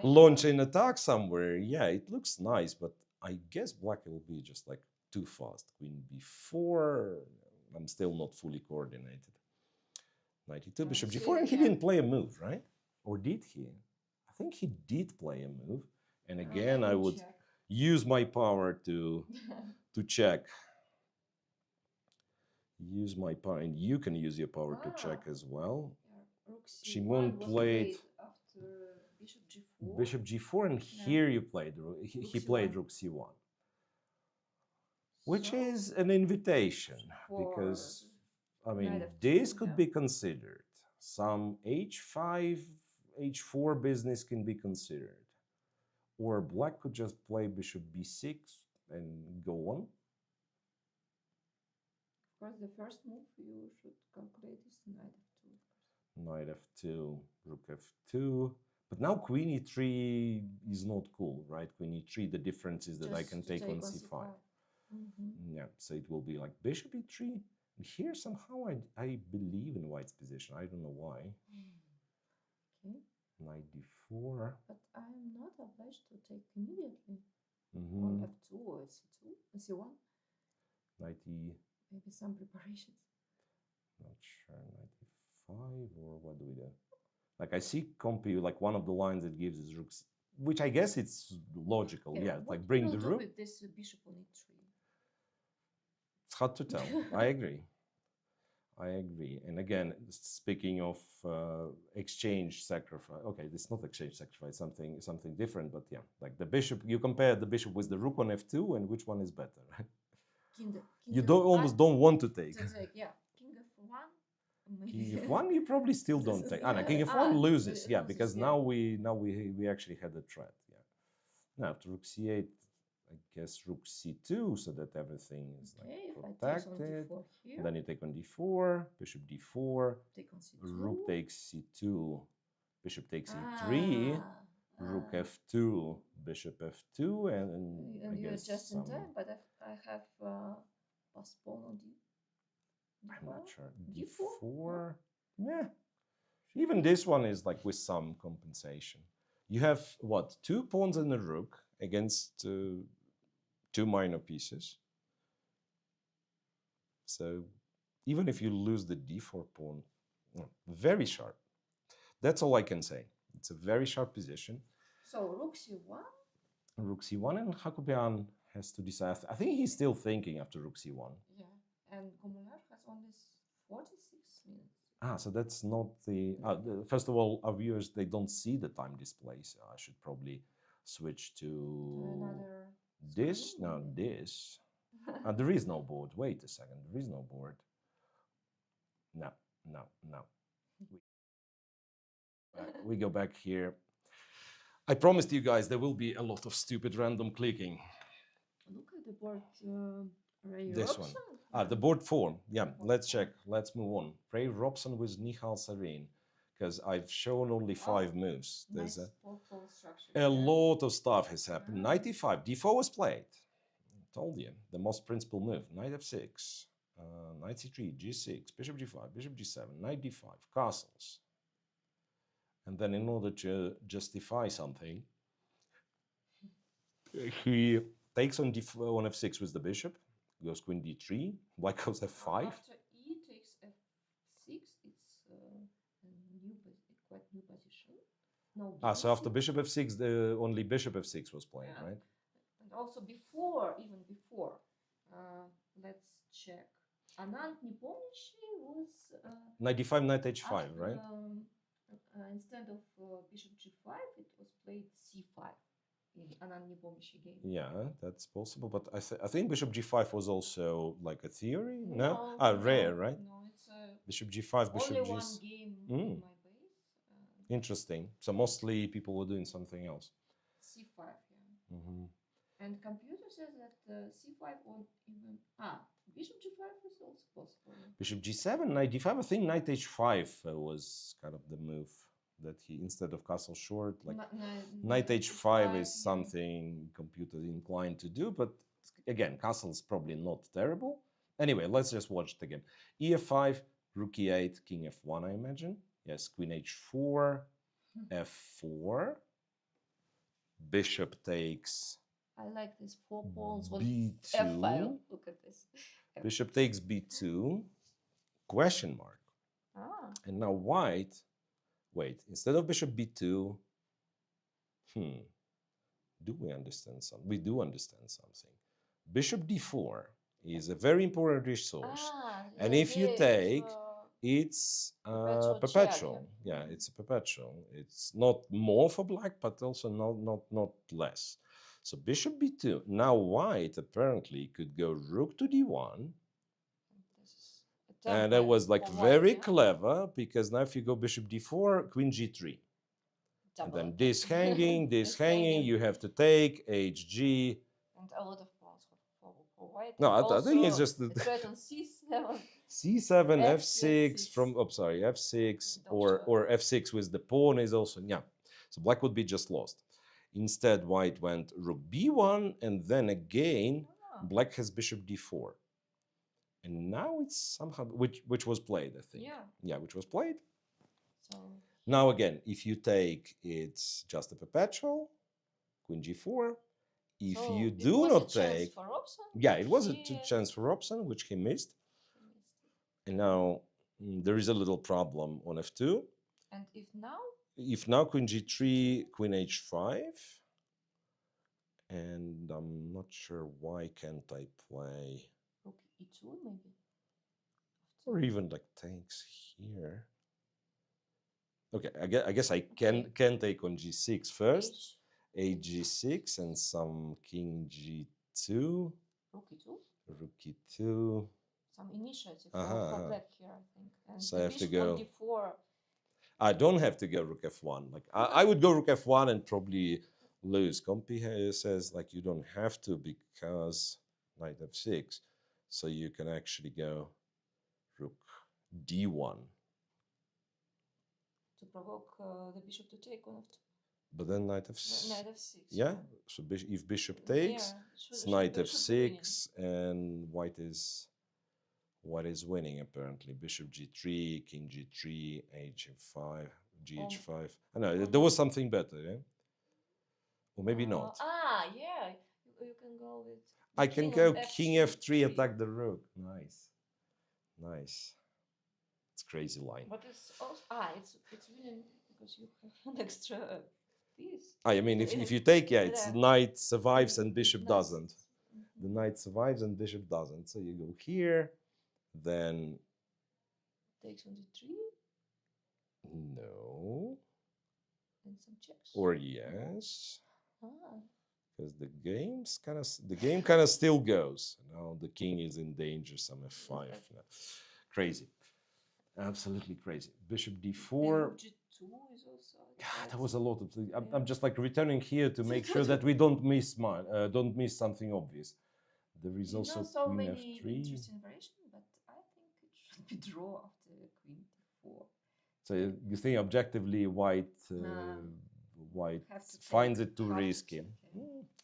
launch an attack somewhere, yeah, it looks nice. But I guess black will be just like too fast. Queen b4. I'm still not fully coordinated. 92, bishop g4, and he didn't play a move, right? Or did he? I think he did play a move. And again, I would use my power to to check. Use my power, and you can use your power to check as well. Shimon played after bishop g4. Bishop g4, and here you played. He played rook c1, which is an invitation because I mean this could be considered. Some h5, h4 business can be considered, or black could just play bishop b6 and go on. Of course, the first move you should calculate is knight f2. Knight f2, rook f2. But now queen e3 is not cool, right? Queen e3, the difference is that I can take on c5. Yeah, so it will be like bishop e3. And here somehow I believe in white's position. I don't know why. Okay. Knight d4. But I'm not obliged to take immediately. On f2 or c2, c1. Knight e. Maybe some preparations. Not sure. Knight e5, or what do we do? Like I see compu, like one of the lines it gives is rook, which I guess it's logical. Yeah, it's like bring the rook. With this bishop on e3? It's hard to tell. I agree. I agree. And again, speaking of exchange sacrifice, okay, this is not exchange sacrifice, something different, but yeah, like the bishop, you compare the bishop with the rook on f2, and which one is better, right? You almost don't want to take. Yeah, king f1. King f1, you probably still don't take. No, king f1 loses, yeah, because now we actually had a threat. Yeah. Now to rook c8, I guess rook c2, so that everything is like protected. Then you take on d4, bishop d4, rook takes c2, bishop takes e3, rook f2, bishop f2, and I guess you're just in time, but I have postponed on d. I'm not sure. d4, yeah. Even this one is like with some compensation. You have what, 2 pawns and a rook against 2 minor pieces. So even if you lose the d4 pawn, very sharp. That's all I can say. It's a very sharp position. So rook c1? Rook c1, and Hakobian has to decide. I think he's still thinking after rook c1. Yeah, and Gomular has only 46 minutes. So that's not the... first of all, our viewers, they don't see the time display, so I should probably switch to another this. Screen, no, this. There is no board. Wait a second. There is no board. No. We go back here. I promised you guys there will be a lot of stupid random clicking. Look at the board. Ray this Robson? one. The board 4. Yeah, let's check. Let's move on. Ray Robson with Nihal Sarin. Because I've shown only 5 moves. There's a lot of stuff has happened. Knight e5. d4 was played. Told you. The most principal move. Knight f6. Knight c3. g6. Bishop g5. Bishop g7. Knight d5. Castles. And then in order to justify something, he takes on f6 with the bishop. Goes queen d3. Black goes f5. After e takes f6, it's quite new position. No. So after bishop f6, only bishop f6 was played, right? And also even before, let's check. Anand Nepomniachtchi was knight d5, knight h5, right? Instead of bishop g5, it was played c5 in Anand Nepomniachtchi game. Yeah, that's possible, but I think bishop g5 was also like a theory. No, rare, right? No, it's bishop g5, bishop only one game in my base. Interesting. So mostly people were doing something else. c5, yeah. And computer says that c5 or even Bishop g5 is also possible. Bishop g7, knight d5. I think knight h5 was kind of the move that he, instead of castle short, like knight h5 is something computer inclined to do, but again, castle is probably not terrible. Anyway, let's just watch it again. E5, rook e8, king f1, I imagine. Yes, queen h4, f4, bishop takes. I like this 4 pawns on b2. f5. Look at this. Bishop takes b2, question mark. Ah. And now white, wait, instead of bishop b2, do we understand something? We do understand something. Bishop d4 is a very important resource. And if you take, it's perpetual. Yeah, it's a perpetual. It's not more for black, but also not less. So bishop b2. Now white apparently could go rook to d1. And that was like very clever, because now if you go bishop d4, queen g3. And then this hanging, this hanging, you have to take hg. And a lot of pawns for white. No, I think it's just the threat on c7. c7, f6 from, oh, sorry, f6 or f6 with the pawn is also, yeah. So black would be just lost. Instead, white went rook b1, and then again, black has bishop d4. And now it's somehow, which was played, I think. Yeah, which was played. So now again, if you take, it's just a perpetual, queen g4. If so you do not take, yeah, it was a chance for Robson, which he missed. And now there is a little problem on f2. And if now? If now queen g3, queen h5. And I'm not sure why can't I play rook e2 maybe, or even like takes here. Okay, I guess I can take on g6 first. H6 and some king g2. Rook e2. Rook e2. Some initiative for black here, I think. And so I have to go. d4. I don't have to go rook f1. Like I would go rook f1 and probably lose. Compi says like you don't have to, because knight f6, so you can actually go rook d1 to provoke the bishop to take on f2. But then knight f6. Knight f6. Yeah. So if bishop takes, it's knight f6, and white is winning apparently. Bishop g3, king g3, h5, gh5. I know there was something better, yeah. Or maybe not. Yeah. You can go with. I can go king f3, attack the rook. Nice, nice. It's crazy line. But it's also it's winning because you have an extra piece. I mean, if you take, yeah, it's knight survives and bishop doesn't. The knight survives and bishop doesn't. So you go here, then takes on d3. No. And some checks. Or yes. Because the game kind of still goes. Now the king is in danger. Some f5. No. Crazy. Absolutely crazy. Bishop d4. G2 is also. God, that was a lot of things. I'm just like returning here to make sure that we don't miss something obvious. There is also so queen many f3. Interesting variation, but I think it should be draw after queen d4. So you think objectively white finds it too risky?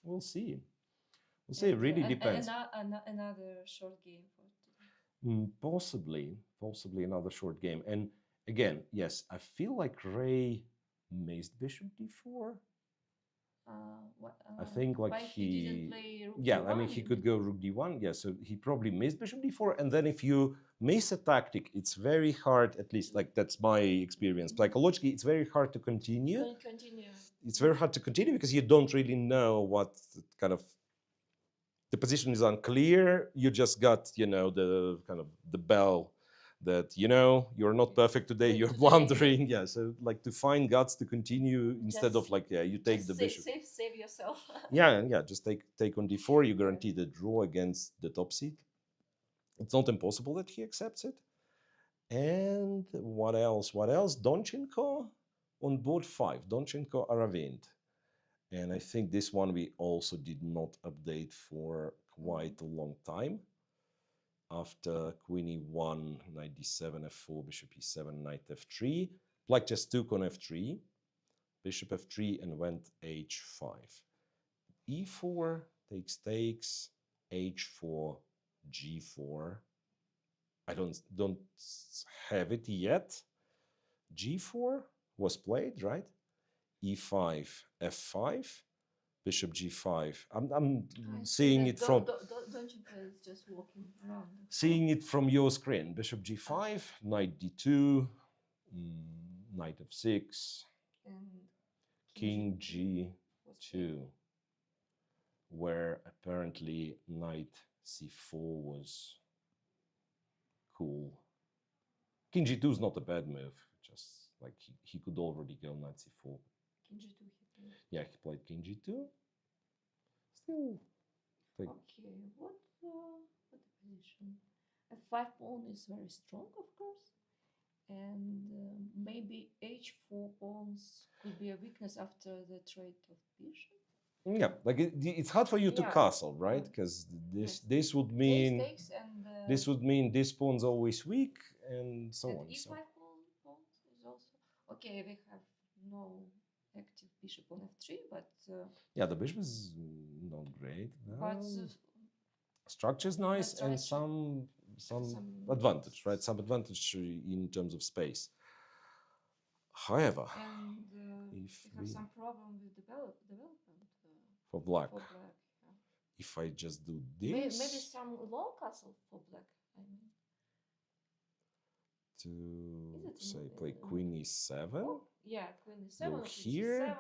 We'll see. We'll see. It really depends. Another short game for today. Possibly another short game. And again, yes, I feel like Ray missed bishop d4. I think like he didn't play rook d1. I mean he could go rook d1. Yeah, so he probably missed bishop d4. And then if you miss a tactic, it's very hard. At least like that's my experience. Psychologically, it's very hard to continue. It's very hard to continue because you don't really know what kind of. The position is unclear. You just got, the kind of the bell that, you're not perfect today. You're blundering. Yeah. So like to find guts to continue instead of like, you take the bishop. Save yourself. Yeah. Just take on d4. You guarantee the draw against the top seed. It's not impossible that he accepts it. And what else? Donchenko on board 5. Donchenko Aravind. And I think this one we also did not update for quite a long time. after queen e1, knight d7, f4, bishop e7, knight f3. Black just took on f3, bishop f3, and went h5. e4 takes, h4, g4. I don't have it yet. g4 was played, right? e5, f5, bishop g5. I'm seeing it from Don't you play? It's just walking around. seeing it from your screen. Bishop g5, knight d2, knight f6, And king g2, where apparently knight c4 was cool. King g2 is not a bad move. Just like he could already go knight c4. King g2 he played. Yeah, he played king g2. Still. Okay, what the position? F5 pawn is very strong, of course, and maybe h4 pawns could be a weakness after the trade of bishop. Yeah, like it's hard for you to castle, right? Because this would mean takes and this would mean this pawn's always weak and so on. e5 pawn is also okay. We have no active bishop on f3, but yeah, the bishop is not great. but structure's nice and structure. some advantage, right? Some advantage in terms of space. However, and if we have some problem with development for black. Yeah. If I just do this, maybe some long castle for black. I mean, to say play queen e7. Oh, yeah, queen e7. Go here.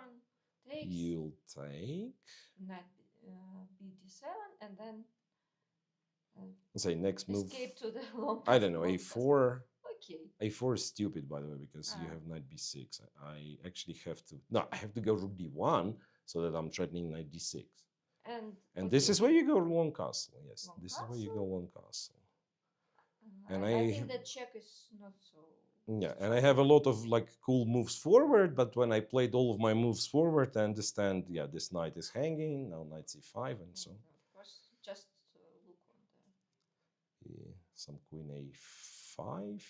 Takes. You'll take Knight b d7, and then say next move. Escape to the long. I don't know, a4. Okay. a4 is stupid, by the way, because you have knight b6. I actually have to. No, I have to go rook d1 so that I'm threatening knight d6. And this is where you go long castle. Yes, this is where you go long castle. And I think that check is not so. Yeah, and I have a lot of like cool moves forward, but when I played all of my moves forward, I understand, yeah, this knight is hanging, now knight c5 and so. Of course, just look on the. Yeah, some queen a5.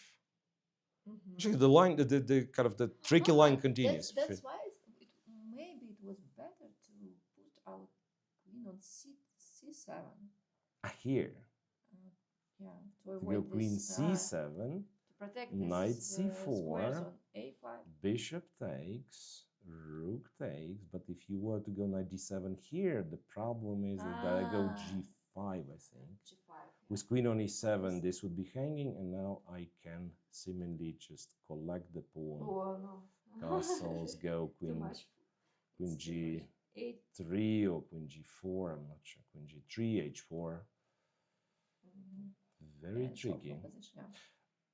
Actually, the line, the kind of the tricky line continues. That's why maybe it was better to put our queen on c7. Here. Yeah, to avoid go queen c7. to protect knight this, c4, on a5. Bishop takes, rook takes, but if you were to go knight d7 here, the problem is that I go g5, I think. G5. Yeah. With queen on e7, this would be hanging, and now I can seemingly just collect the pawn. Oh, no. Castles go queen g3 or queen g4, I'm not sure. Queen g3, h4. Very tricky.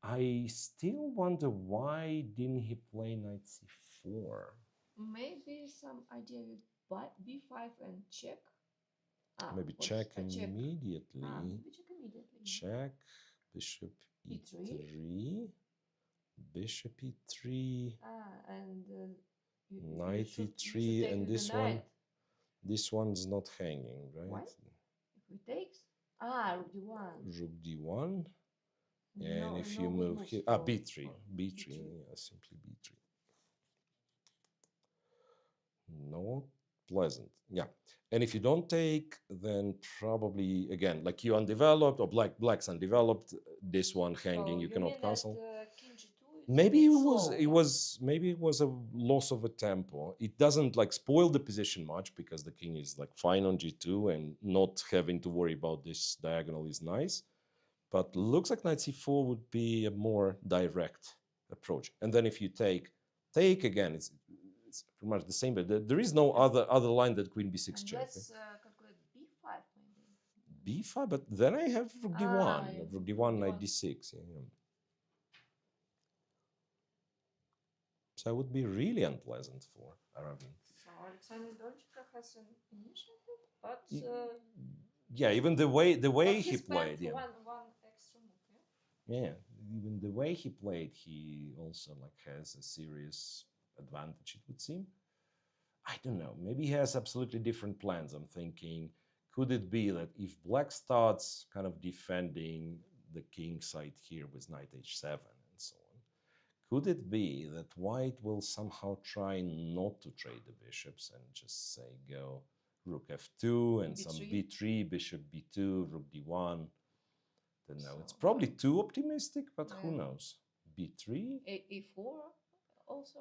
I still wonder why didn't he play knight c4? Maybe some idea with b5 and check. Maybe check immediately. Maybe check immediately. Check. Bishop e3. Bishop e3. And knight e3, and this one. This one's not hanging, right? Why? If we takes. Rook d1. Rook d1. And if you move here, b3, b3, yeah, simply b3. Not pleasant, yeah. And if you don't take, then probably again, like you undeveloped or black's undeveloped, this one hanging, you cannot castle. Maybe it was a loss of a tempo. It doesn't like spoil the position much because the king is like fine on g2 and not having to worry about this diagonal is nice. But looks like knight c4 would be a more direct approach. And then if you take again, it's pretty much the same. But there is no other line that queen b6 check. Let's calculate b5 maybe. b5, but then I have rook d1, rook d1, knight d6. Yeah. So it would be really unpleasant for Aravian. So Alexander Donchika has an initiative, but yeah, even the way he played, yeah. One extra move, yeah, even the way he played, he also like has a serious advantage, it would seem. I don't know. Maybe he has absolutely different plans. I'm thinking, could it be that if black starts kind of defending the king side here with knight h7 and so on. Could it be that white will somehow try not to trade the bishops and just say go rook f2 and some b3, bishop b2, rook d1? Don't know. It's probably too optimistic, but who knows? b3, a4 also.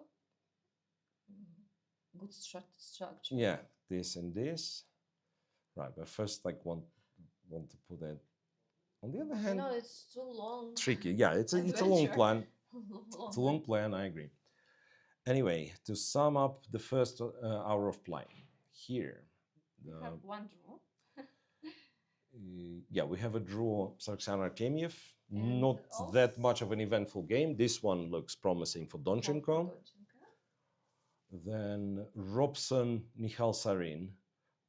Good structure. Yeah, this and this. Right, but first, like, want to put it. On the other hand, it's too long. Tricky. Yeah, it's a long plan. It's a long plan. I agree. Anyway, to sum up the first hour of play, here. We have one draw. Yeah, we have a draw, Sargsyan Artemiev. Not that much of an eventful game. This one looks promising for Donchenko. Then Robson, Michal Sarin,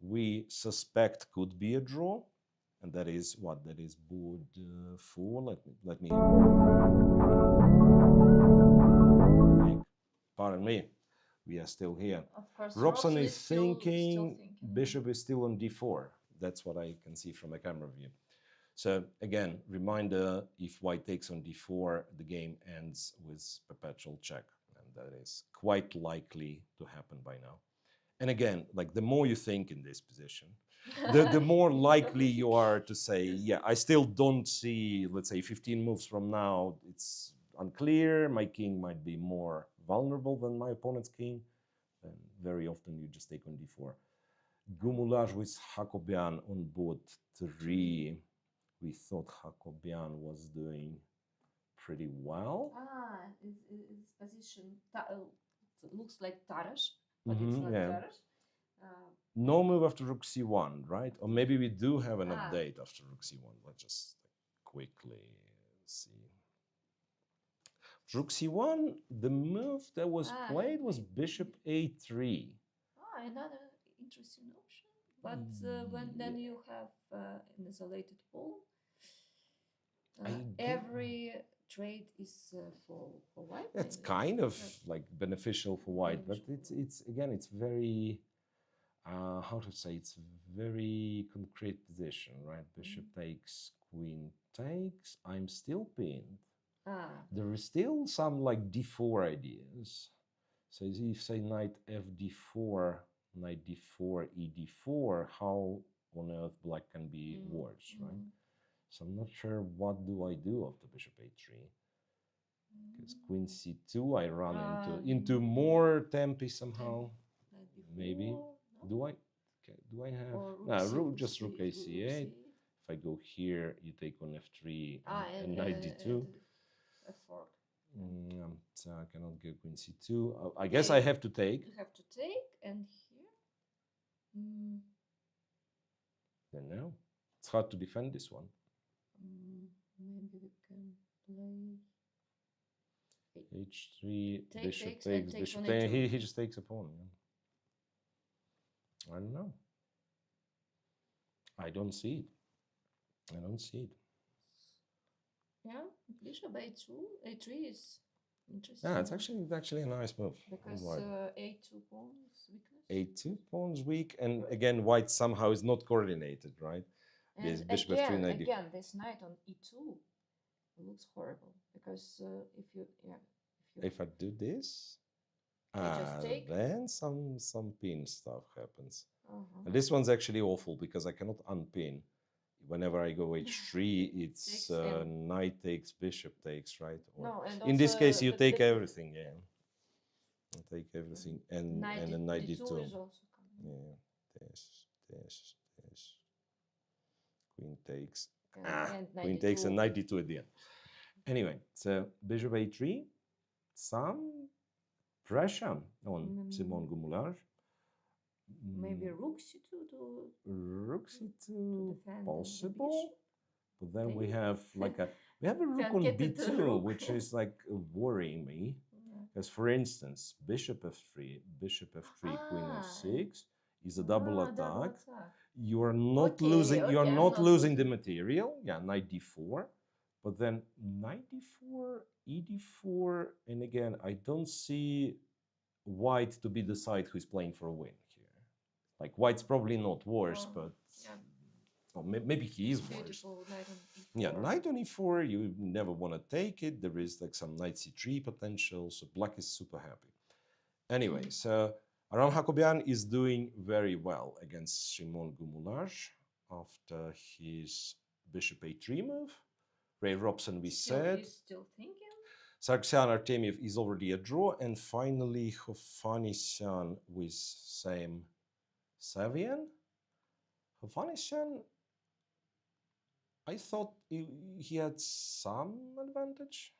we suspect could be a draw. And that is what? That is board 4. Let me. Pardon me. We are still here. Of course, Robson is thinking bishop is still on d4. That's what I can see from a camera view. So again, reminder, if white takes on d4, the game ends with perpetual check. And that is quite likely to happen by now. And again, like the more you think in this position, the more likely you are to say, yeah, I still don't see, let's say 15 moves from now, it's unclear, my king might be more vulnerable than my opponent's king, and very often you just take on d4. Gumulaj with Hakobian on board 3. We thought Hakobian was doing pretty well. His position looks like Tarash, but it's not Tarash. No move after rook c1, right? Or maybe we do have an update after rook c1. Let's just quickly see. Rook c1, the move that was played was bishop a3. Another interesting option. But then you have an isolated pawn. Every trade is for white. It's kind of like beneficial for white, but it's again, it's very how to say, it's very concrete position, right? Bishop takes, queen takes. I'm still pinned. There is still some like d4 ideas. So if say knight fd4, knight d4, ed4, how on earth black can be worse, right? So I'm not sure what do I do after bishop a3. Because queen c2, I run into more tempi somehow. Maybe. Do I have just rook ac8? If I go here, you take on f3 and knight d2. So I cannot go queen c2. I guess I have to take. You have to take, and here. Don't know. It's hard to defend this one. Maybe we can play h3, bishop takes, bishop takes. He just takes a pawn. Yeah. I don't know. I don't see it. I don't see it. Yeah, bishop a2, a3 is interesting. Yeah, it's actually a nice move. Because a2 pawn is weakness. A2 pawn's weak, and again, white somehow is not coordinated, right? And bishop again, f3, again, this knight on e2 looks horrible because if I do this, then some pin stuff happens. And this one's actually awful because I cannot unpin. Whenever I go h3, it's knight takes, bishop takes, right? Or in this case, you take everything, yeah. You take everything, and then knight d2. Is also coming. Yeah, this. Queen takes. Queen takes and knight d2 at the end. Anyway, so bishop a3, some pressure on Simon Gumulaj. Maybe rook c2 rook c2 possible, but then we have like a rook on b2, which is like worrying me. Because for instance, bishop f3, queen f6 is a double attack. You are not losing. You are not losing the material. Yeah, knight d4, but then knight d4, ed4, and again, I don't see white to be the side who's playing for a win here. Like white's probably not worse, but Well, maybe he is worse. Beautiful knight on e4. Yeah, knight on e4, you never want to take it. There is like some knight c3 potential, so black is super happy. Anyway, so Aram Hakobian is doing very well against Shimon Gumulaj after his bishop a3 move. Ray Robson, we said. He's still thinking. Sargsyan Artemiev is already a draw, and finally Hovanesyan with same Savian. Hovanesyan, I thought he had some advantage.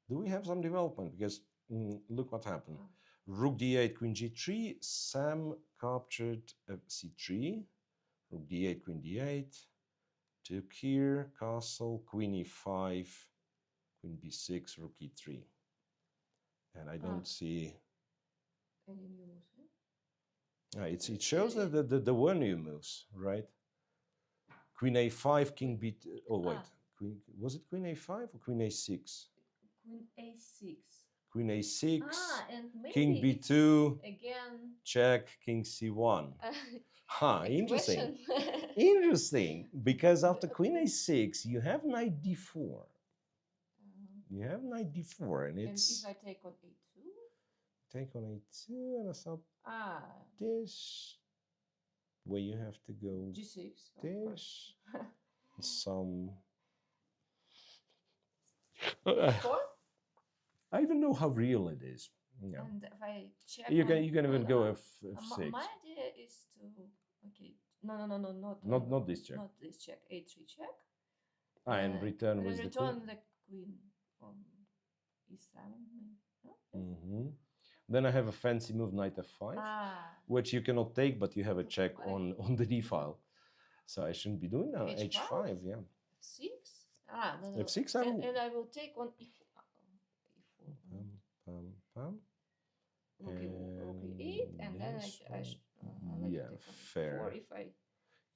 Do we have some development? Because look what happened. Rook d8, queen g3, Sam captured c3, rook d8, queen d8, took here, castle, queen e5, queen b6, rook e3. And I don't see... Any new moves? It shows that there were new moves, right? Queen a5, king b... Oh, wait. Queen, was it queen a5 or queen a6? Queen a6. Queen a6, and maybe king b2, again, check, king c1. Interesting. question. Interesting, because after queen a6, you have knight d4. You have knight d4, and it's... And if I take on a2? Take on a2, and I thought this, where you have to go g6. this, some... I don't know how real it is. Yeah. And if I check, you can even go f6. My idea is to not this check. Not this check. A3 check. And return with the queen. The queen on e7. Then I have a fancy move, knight f5, which you cannot take, but you have a check on the d file. So I shouldn't be doing that. H5, yeah. F6? F6, and I will take on e4. Rook e8, and then fair. If I...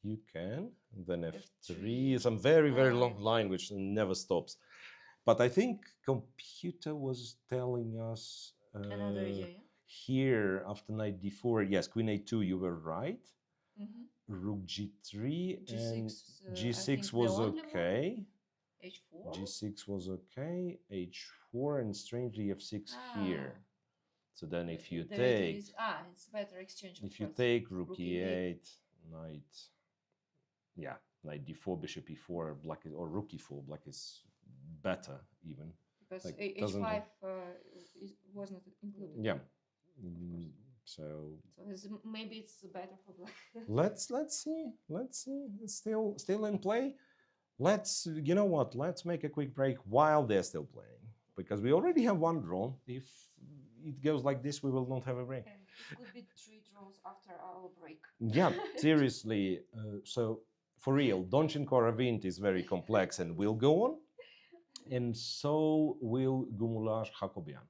You can. Then f3 is a very, very long line, which never stops. But I think computer was telling us another idea, here after knight d4. Yes, queen a2, you were right. Rook g3 and g6 was okay. h4. G6 was okay. h4 and strangely f6 here. So then if you take... it's better exchange. If you take rook e8, knight... Yeah, knight d4, bishop e4, black is, or rook e4, black is better even. Because like h5 was not included. Yeah. So maybe it's better for black. let's see. It's still in play. You know what? Let's make a quick break while they're still playing, because we already have one draw. If it goes like this, we will not have a break. And it could be 3 draws after our break. Yeah, seriously. So for real, Donchenko Ravint is very complex and will go on, and so will Gumulaj Hakobian.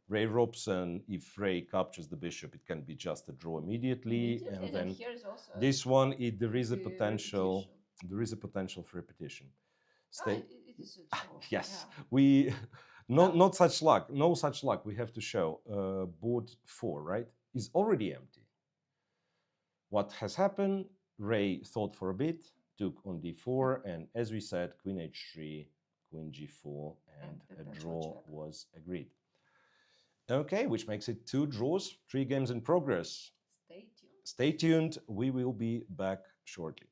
Ray Robson, if Ray captures the bishop, it can be just a draw immediately, and then this one, there is a potential. There is a potential for repetition. It is a draw. Yes, we not such luck. No such luck. We have to show board 4, right, is already empty. What has happened? Ray thought for a bit, took on d4, and as we said, queen h3, queen g4, and a draw was agreed. Okay, which makes it 2 draws, 3 games in progress. Stay tuned. Stay tuned. We will be back shortly.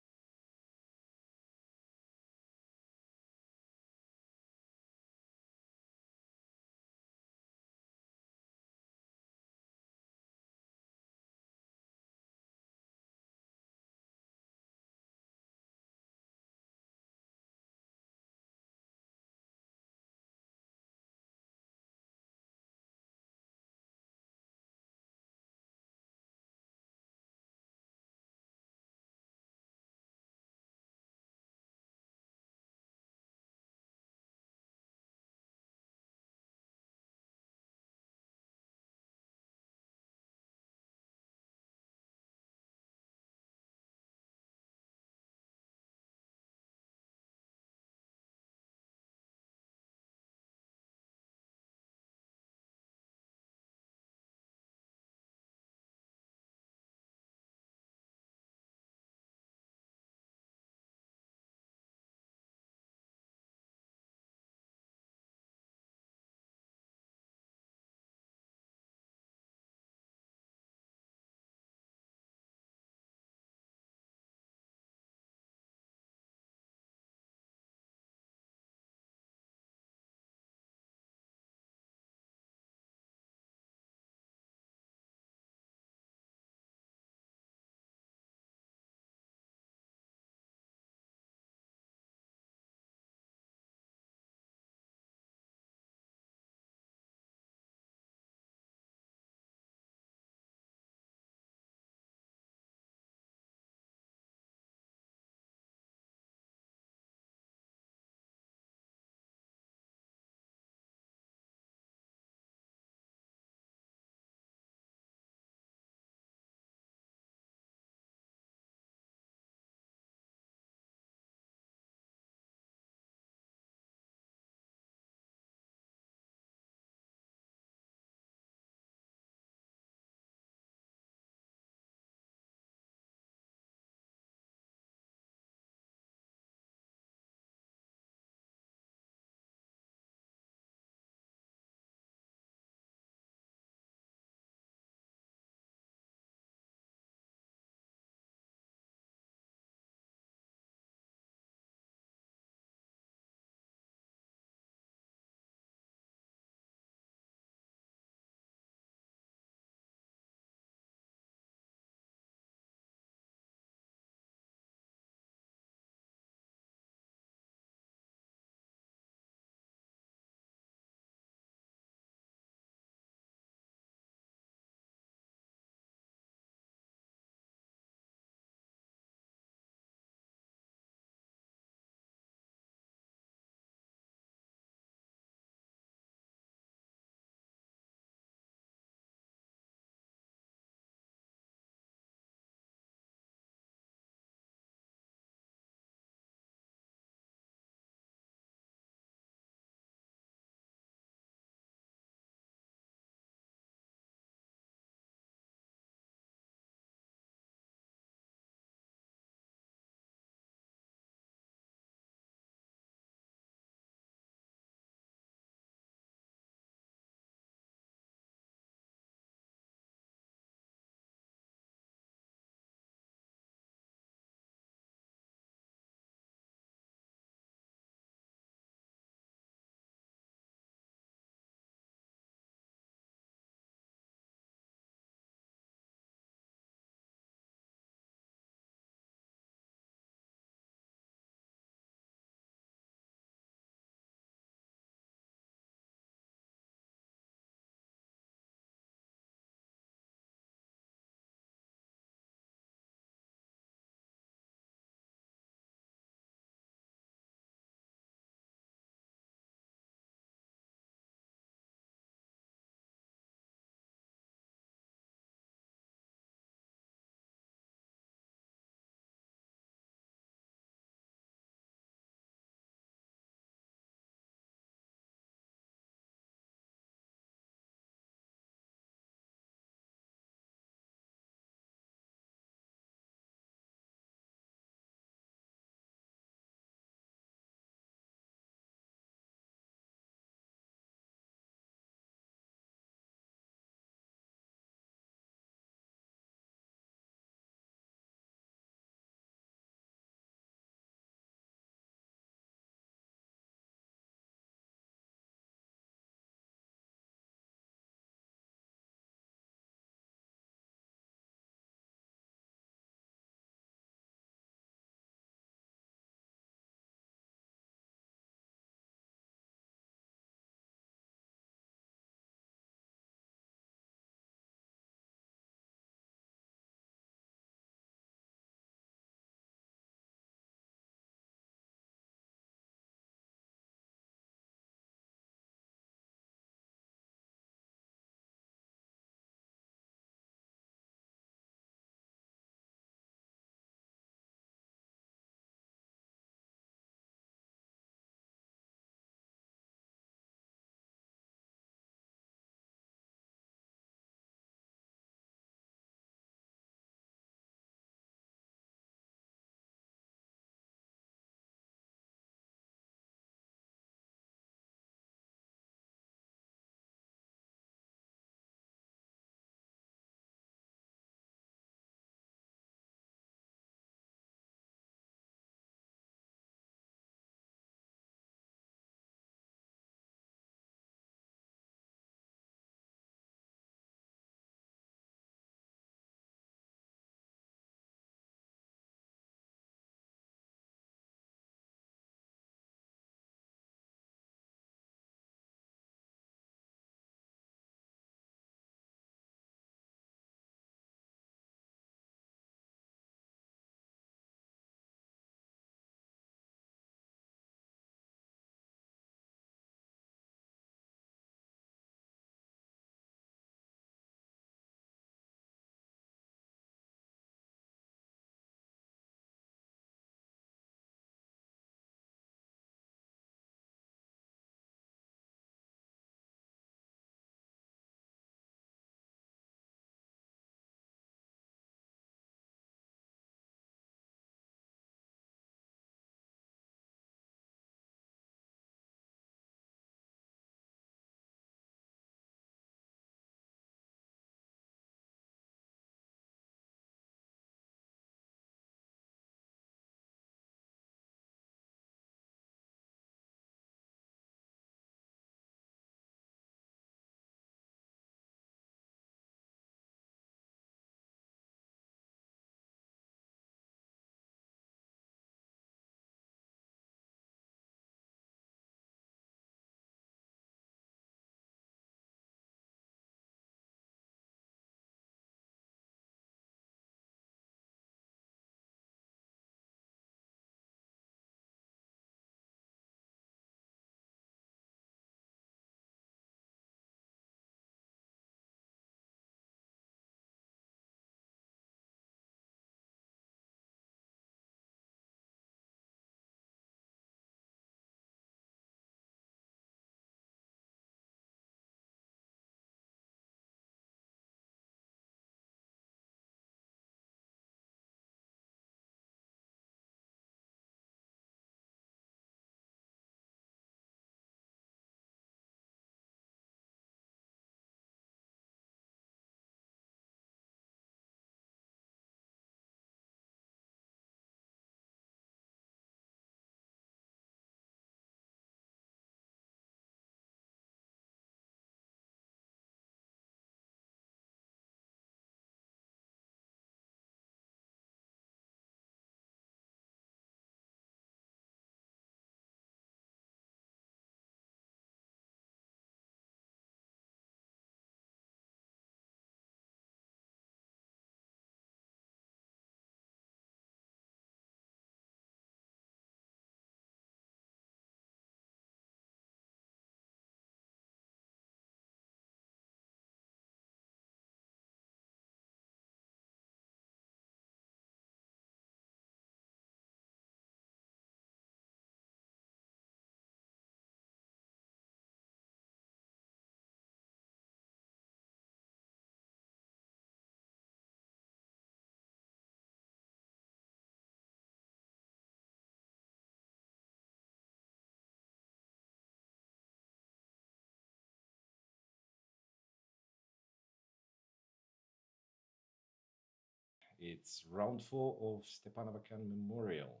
It's round 4 of Stepan Avagyan Memorial,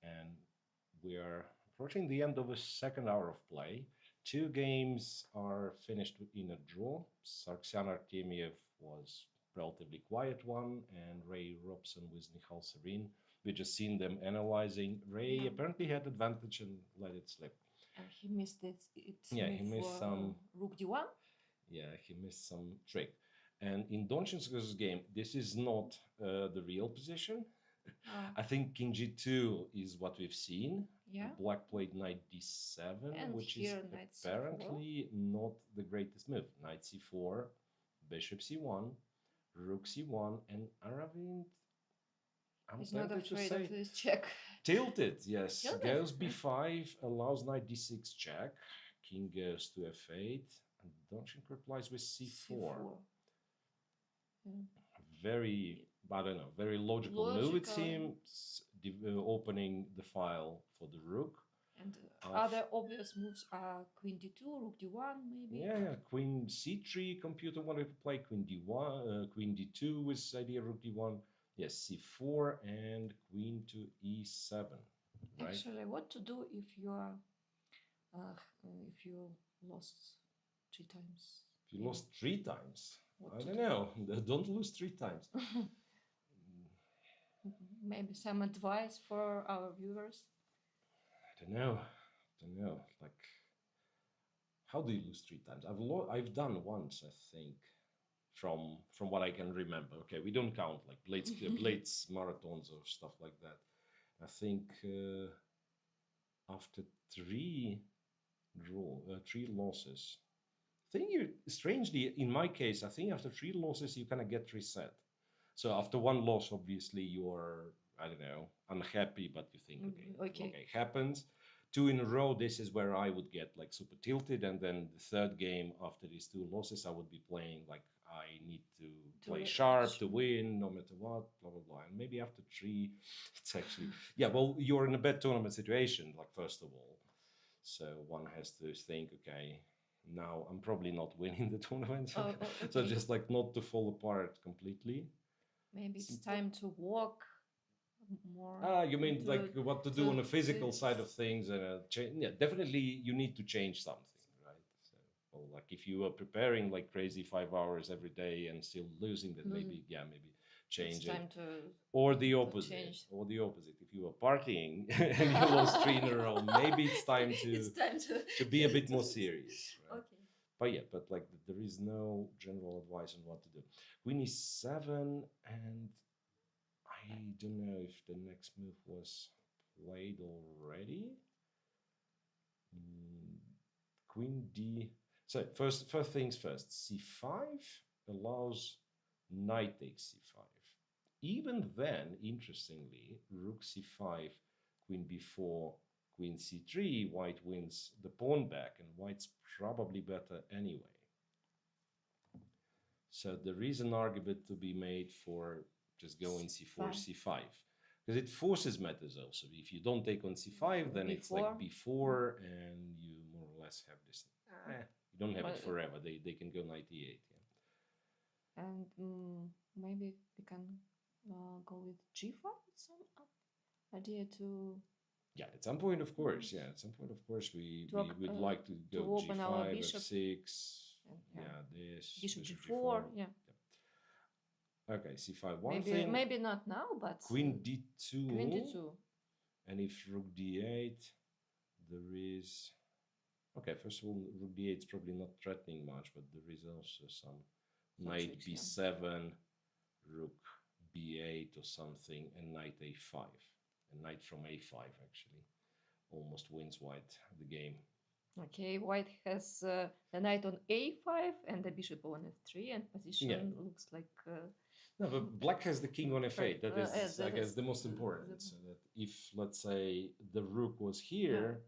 and we are approaching the end of the second hour of play. Two games are finished in a draw. Sargsyan Artemiev was relatively quiet one, and Ray Robson with Nihal Serin. We just seen them analyzing. Ray apparently had advantage and let it slip. And he missed it. Yeah, he missed some. Rook d1. Yeah, he missed some trick. And in Donchinsko's game, this is not the real position. I think King G2 is what we've seen. Yeah. Black played Knight D7, And which is here Knight C4. apparently not the greatest move. Knight C4, Bishop C1, Rook C1, and Aravind. He's not afraid of this check. Tilted, yes. Tilted? Goes B5, allows Knight D6 check. King goes to F8, and Donchenko replies with C4. Very, I don't know, very logical move, it seems, opening the file for the rook. And other obvious moves are Queen D2, Rook D1, maybe. Yeah, Queen C3. Computer wanted to play Queen D1, Queen D2 with idea Rook D1. Yes, C4 and Queen to E7. Right? Actually, what to do if you are if you lost 3 times? If you lost 3 times, I don't know. Don't lose 3 times. Maybe some advice for our viewers. I don't know. Like, how do you lose 3 times? I've done once, I think, from what I can remember. Okay, we don't count like blitz marathons or stuff like that. I think after 3 losses, I think you strangely, in my case, I think after 3 losses you kind of get reset. So after 1 loss, obviously you're, I don't know, unhappy, but you think, okay, happens. 2 in a row, this is where I would get like super tilted, and then the third game after these 2 losses, I would be playing like I need to play sharp to win, no matter what, blah blah blah. And maybe after 3, it's actually well, you're in a bad tournament situation, like first of all, so one has to think, okay, now I'm probably not winning the tournament, so just like not to fall apart completely. Maybe it's time to walk more. You mean like what to do on the physical side of things, and yeah, definitely you need to change something, right? So, well, like if you are preparing like crazy 5 hours every day and still losing, then maybe change it's time it. To or the opposite. Or the opposite. If you are partying and you lost 3 in a row, maybe it's time to be a bit more serious. Right? Okay. But yeah, but like there is no general advice on what to do. Queen E7, and I don't know if the next move was played already. Queen D. So first things first. C5 allows knight takes C5. Even then, interestingly, Rook C5, Queen B4, Queen C3, White wins the pawn back, and White's probably better anyway. So there is an argument to be made for just going C4, C5. Because it forces matters also. If you don't take on C5, then it's like B4, and you more or less have this. You don't have it forever. They can go knight E8. Yeah. And maybe we can go with G5. Some idea to. Yeah, at some point, of course. Yeah, at some point, of course, we would like to go open G5, our bishop. F6. This bishop G4. Yeah. Okay, C5. One thing. Maybe not now, but Queen D2. Queen D2. And if Rook D8, there is. Okay, first of all, Rook D8 is probably not threatening much, but there is also some Knight B7, Rook B8 or something, and Knight A5. And Knight from A5 actually almost wins White the game. Okay, White has the Knight on A5 and the Bishop on F3, and position looks like. No, but Black has the King on F8. That is, I guess, the most important. So that if, let's say, the Rook was here,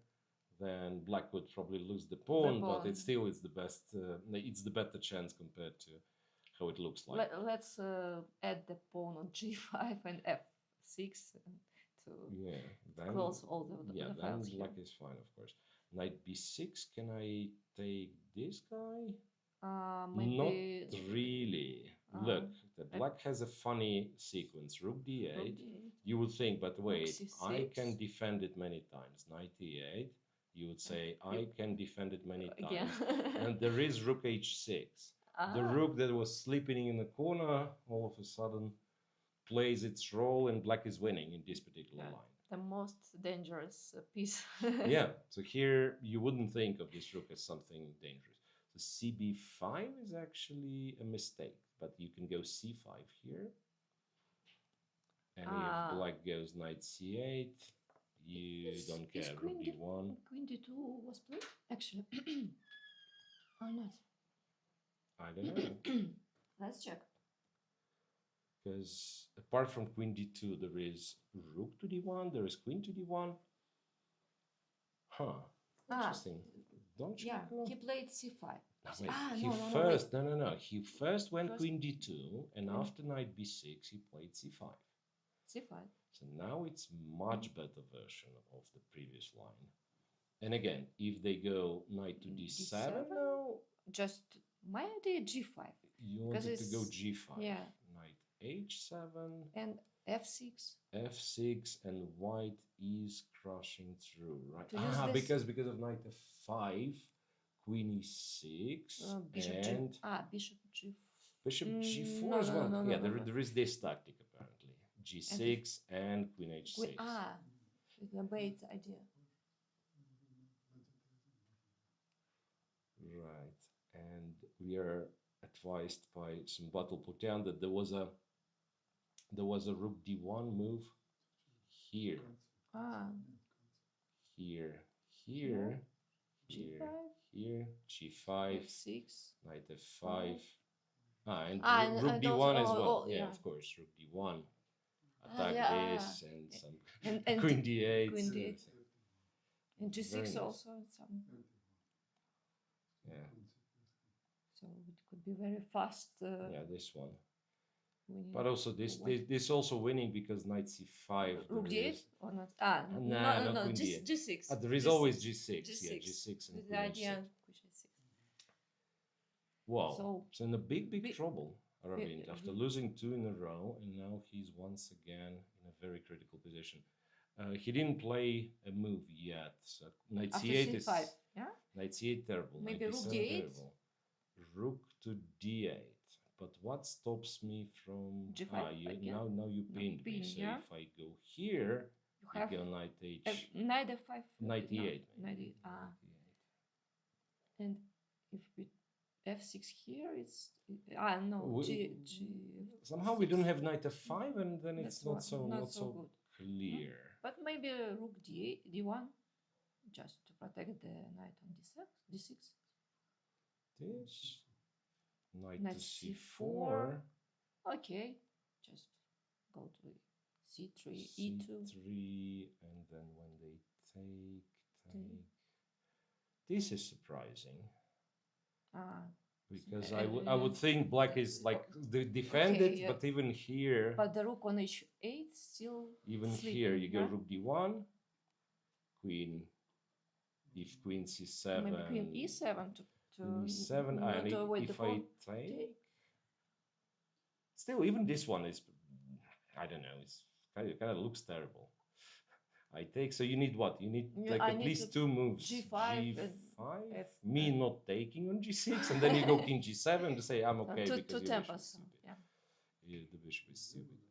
then Black would probably lose the pawn, but it's still the best. It's the better chance compared to how it looks like. Let's add the pawn on G5 and F6 to close all the then files Black here. is fine, of course. Knight B6. Can I take this guy? Maybe not really. Look, the black has a funny sequence. Rook d8. Rook d8. You would think, but wait, I C6. can defend it many times. Knight e8. You would say, I can defend it many Again. times. And there is rook h6. The Ah. rook that was sleeping in the corner all of a sudden plays its role, and black is winning in this particular Yeah, line. the most dangerous piece. Yeah, so here you wouldn't think of this rook as something dangerous. So cb5 is actually a mistake, but you can go c5 here. And if black goes knight c8, you don't care. Rook d1. Queen d2 was played, actually. Or not? I don't know. Let's check. Because apart from queen d2, there is rook to d1, there is queen to d1. Huh. Interesting. Don't you? Yeah, he played c5. Wait, no, first, no. He first went First- queen d2, and after knight b6, he played c5. C5. So now it's much better version of the previous line. And again, if they go knight to d7 now, just my idea g5. you wanted to go g5. Yeah. Knight h7 and f6. f6, and white is crushing through, right? To use this- because of knight f5, queen e6, bishop and bishop g. bishop g4 no, as well. no, Yeah, no. there is this tactic apparently. g6 and queen h6. It's a bait idea. Right, and we are advised by some battle Pluton that there was a rook d1 move here, here, here, G5, here, g5, f6, knight f5, and rook and d1 as also, well. Yeah, of course, rook d1. Attack this and some and queen d8. Queen d8. And g6 Very nice. also some. Yeah. So it could be very fast. Yeah, this one. Winning. But also this also winning because knight c5. Rook d8 or not? No, queen d8. G6. There is always g6. Yeah, g6 and queen h6. Wow. So in a big trouble, Aravind, after losing 2 in a row, and now he's once again in a very critical position. He didn't play a move yet. So knight c8 is knight c8 terrible. Maybe knight rook d7 d8. terrible. Rook to d8. But what stops me from G5 now you pinned me. So if I go here, you go knight h. Knight f5. Knight e8. Knight e8. And if we f6 here, it's no g. Somehow we don't have knight f5, and then it's not so good. clear. But maybe rook d8, d1, just to protect the knight on d6. This knight to c4. Okay, just go to c3, e2. C3, and then when they take. This is surprising. Because I would think black is like defended, but even here. But the rook on h8 still. Even here, you go rook d1, queen. If queen c7. Maybe queen e7 to queen e7, and if I take. Still, even this one is, I don't know, it's kind of looks terrible. I take, so you need what? You need like at least 2 moves. G5. Me not taking on g6, and then you go king g7 to say I'm okay because your bishop is stupid. Yeah, the bishop is stupid.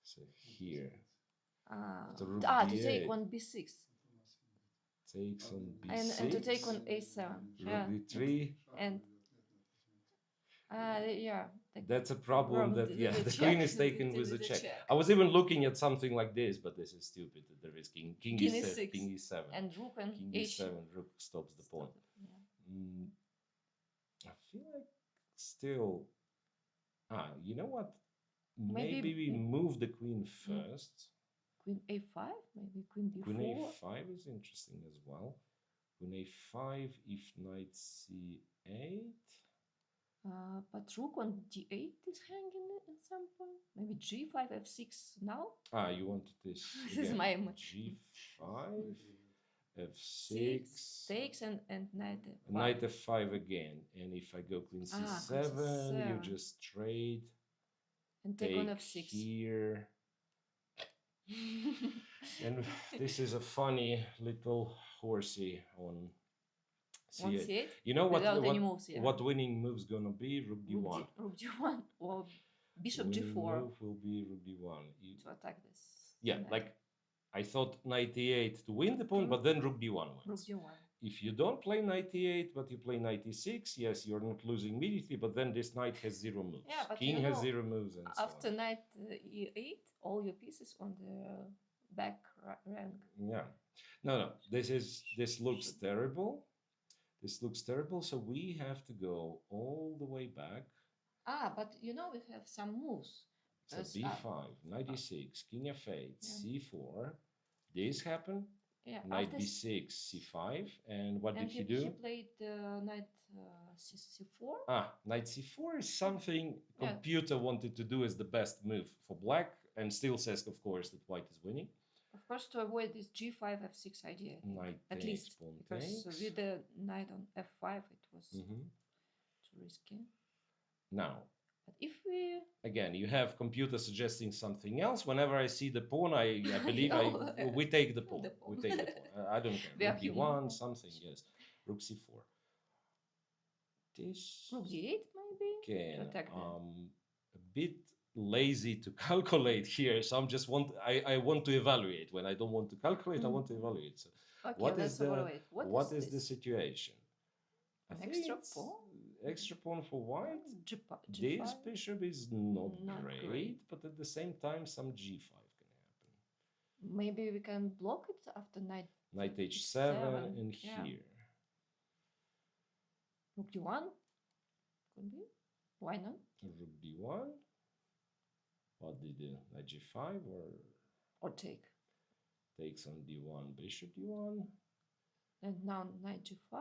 So here. To take on b6. Takes on b6. And to take on a7. Rook d3. And that's a problem that the queen is taken with the check. I was even looking at something like this, but this is stupid. There is king e7, king e7, and rook and king e7. Rook stops the pawn. I feel like still. You know what? Maybe we move the queen first. Queen a5, maybe queen d4. Queen a5 is interesting as well. Queen a5 if knight c8. But rook on d8 is hanging at some point. Maybe g5, f6 now. You wanted this. This is my g5. f6, takes and knight f5. knight f5 again. And if I go queen c7, queen you c7. just trade, And take on take f6. here. And this is a funny little horsey on On c8. c8? You know Without any moves, yeah. what winning move's gonna be? Rook d1. Rook d1 or bishop winning g4. move will be rook d1. To attack this. Yeah, knight. like I thought knight e8 to win the pawn, but then rook d1 wins. Rook d1. If you don't play knight e8, but you play knight e6, yes, you're not losing immediately, but then this knight has 0 moves. Yeah, but King you has know, 0 moves, and so after on. knight e8, all your pieces on the back rank. Yeah. No. This looks terrible. This looks terrible, so we have to go all the way back. But you know we have some moves. So b5, knight e6, king f8, c4. This happened. Yeah, knight b6, c5, and what did he do? He played knight c4. Knight c4 is something computer wanted to do as the best move for black, and still says, of course, that white is winning. Of course, to avoid this g5 f6 idea, knight at least because with the knight on f5 it was too risky. Now, but if we again, you have computer suggesting something else. Whenever I see the pawn, I believe we take the pawn. We take the pawn. I don't care. Rook d1, something, yes. Rook c4. This rook d8 maybe can a bit lazy to calculate here, so I want to evaluate. When I don't want to calculate, I want to evaluate. So okay, what is the situation? An extra pawn? Extra pawn for white. This bishop is not great, but at the same time, some g5 can happen. Maybe we can block it after knight h7 and here. Rook d1 could be. Why not? Rook d1. What did the knight g5 or take? Takes on d1, bishop d1. And now knight g5.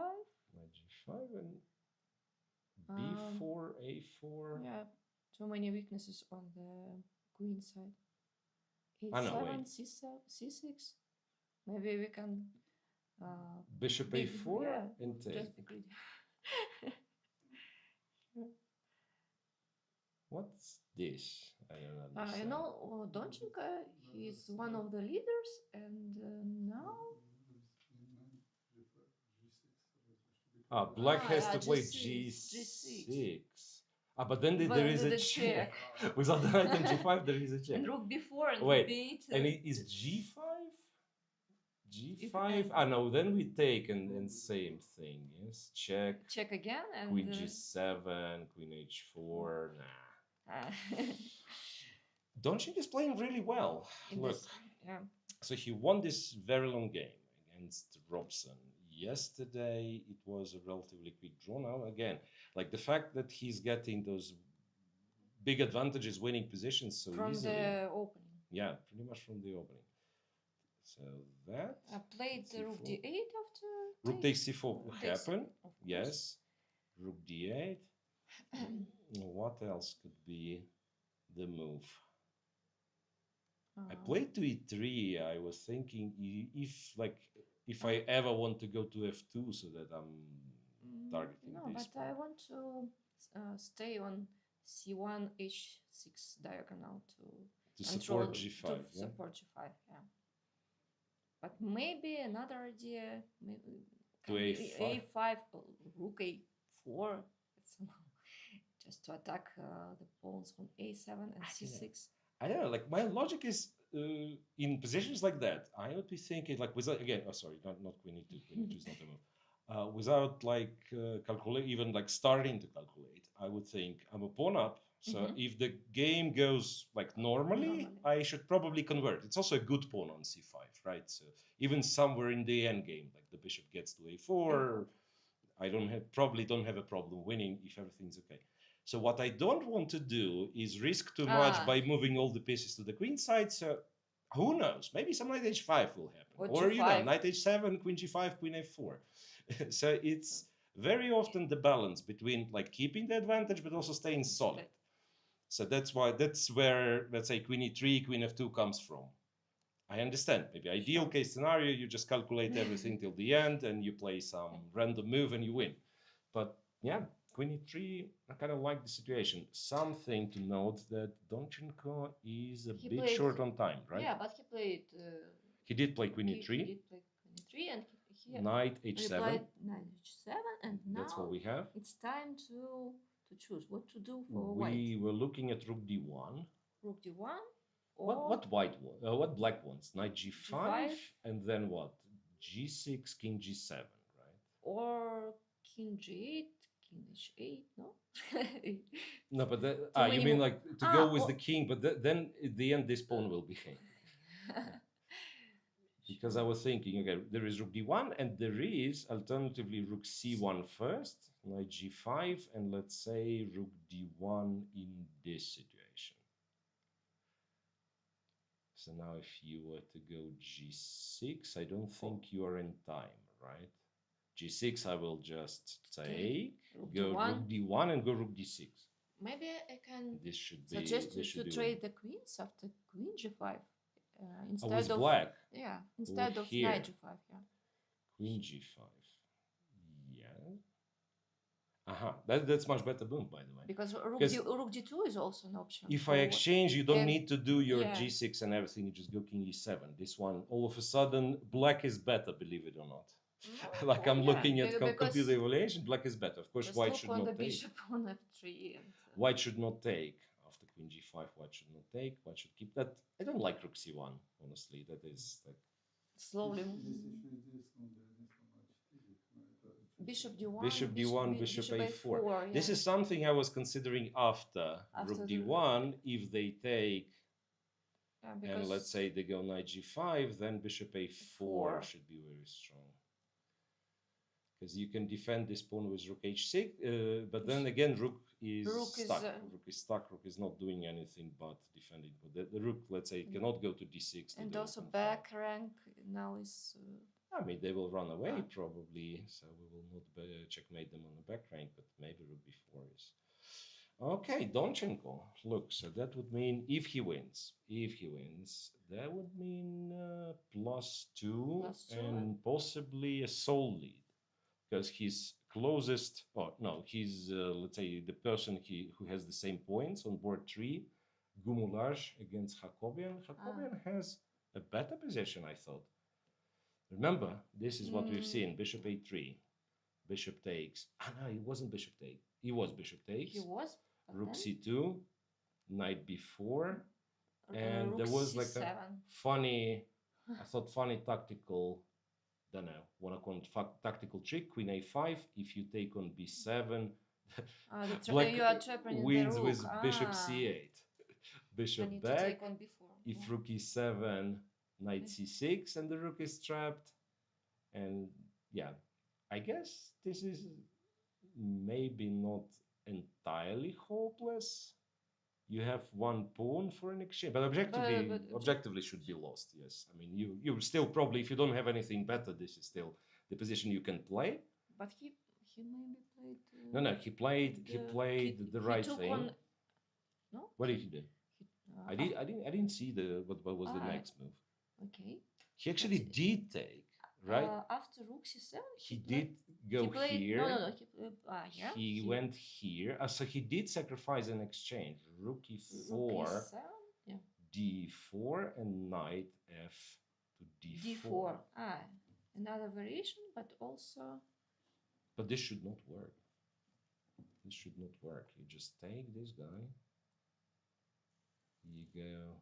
Knight g5 and b4, a4. Yeah, too many weaknesses on the queen side. a7, c6. Maybe we can. Bishop a4 and take. Just be greedy. What's this? I don't understand. You know, Donchenko, he's one of the leaders, and now. Black has to play g6. But then there is a check. Without the knight and g5, there is a check. And rook b4 and wait, b8. And is g5? G5? No, then we take and same thing. Yes, check. Check again and queen g7, queen h4. Nah. Doncic is playing really well. Look. So he won this very long game against Robson. Yesterday it was a relatively quick draw. Now again, like the fact that he's getting those big advantages, winning positions so from easily. From the opening. Yeah, pretty much from the opening. So that. I played the rook d8 after. Rook takes c4 happen. Yes. Rook d8. What else could be the move? I played to e3. I was thinking if I ever want to go to f2 so that I'm targeting this. But I want to stay on c1 h6 diagonal to support g5. To support g5, yeah. But maybe another idea to a5. a5, rook a4, just to attack the pawns on a7 and c6. I don't know, like my logic is in positions like that, I would be thinking like without again. Oh, sorry, not queen e2. Queen e2 is not a move. Without like calculate, even like starting to calculate, I would think I'm a pawn up. So if the game goes like normally, I should probably convert. It's also a good pawn on c5, right? So even somewhere in the end game, like the bishop gets to a4, I probably don't have a problem winning if everything's okay. So what I don't want to do is risk too much by moving all the pieces to the queen side. So who knows? Maybe some knight h5 will happen. Or you know, knight h7, queen g5, queen f4. So it's very often the balance between like keeping the advantage but also staying solid. So that's where, let's say, queen e3, queen f2 comes from. I understand. Maybe ideal case scenario, you just calculate everything till the end and you play some random move and you win. But yeah, Queen e3, I kind of like the situation. Something to note that Donchenko is a He bit played- short on time, right? Yeah, but he played. He did play Queen He e3, did play Queen e3, and he Knight h7. replied Knight h7, and That's now what we have. it's time to choose what to do for We white. were looking at Rook d1. Rook d1, or What black wants? Knight g5, G5. and then what? G6, King g7, right? or King g8, King h8. No. No, but that, Too you many mean mo- like to go with the king, but then at the end this pawn will be king. Because I was thinking, okay, there is Rook d1, and there is alternatively Rook c1 first, Knight g5, and let's say Rook d1 in this situation. So now if you were to go g6, I don't think you are in time, right? g6 I will just take, go Rook d1 and go Rook d6. Maybe I can This should be suggest this you should to be trade the queens after Queen g5 instead with of black. Yeah, instead of here. Knight g5. Yeah. Queen g5. Yeah. That's much better move, by the way. Because Rook, Because Rook d2 is also an option. if I exchange, you don't and- need to do your yeah. g6 and everything. You just go King e7. This one, all of a sudden, black is better. Believe it or not. No, Like I'm yeah, looking at because- computer evaluation, black is better. Of course, Just white look should on the not take. bishop on f3 and White should not take after Queen g5. White should not take. White should keep that. I don't like Rook c1. Honestly, that is like slowly. Bishop d1, Bishop d1, Bishop a4. Yeah. This is something I was considering after Rook d1. If they take, and let's say they go Knight g5, then Bishop a4 should be very strong. Because you can defend this pawn with Rook h6, but then again, Rook is stuck. Rook is stuck. Rook is not doing anything but defending. But the Rook, let's say, cannot go to d6. And also back rank now is... I mean, they will run away probably, so we will not checkmate them on the back rank, but maybe Rook b4 is. Okay, Donchenko. Look, so that would mean if he wins, that would mean +2 and possibly a sole lead. Because his closest, he's, let's say, the person who has the same points on board 3, Gumulaj against Hakobian. Hakobian has a better position, I thought. Remember, this is what we've seen. Bishop a3. Bishop takes. No, it wasn't bishop take. He was bishop takes. He was. Rook c2. Knight b4. And there was like a funny, I thought funny tactical, don't know, want to call it tactical trick. Queen a5. If you take on b7, black wins with bishop c8. Bishop back. If rook e7, knight c6, and the rook is trapped. And yeah, I guess this is maybe not entirely hopeless. You have one pawn for an exchange, but objectively should be lost. Yes, I mean you still probably, if you don't have anything better, this is still the position you can play. But he maybe played. No, he played the right thing. No. What did he do? I didn't see what was the next move. Okay. He actually did take. Right? After rook c7, he did go here. No. He went here. So he did sacrifice an exchange. Rook e4, d4, and knight f to d4. Another variation, but also... But this should not work. This should not work. You just take this guy. You go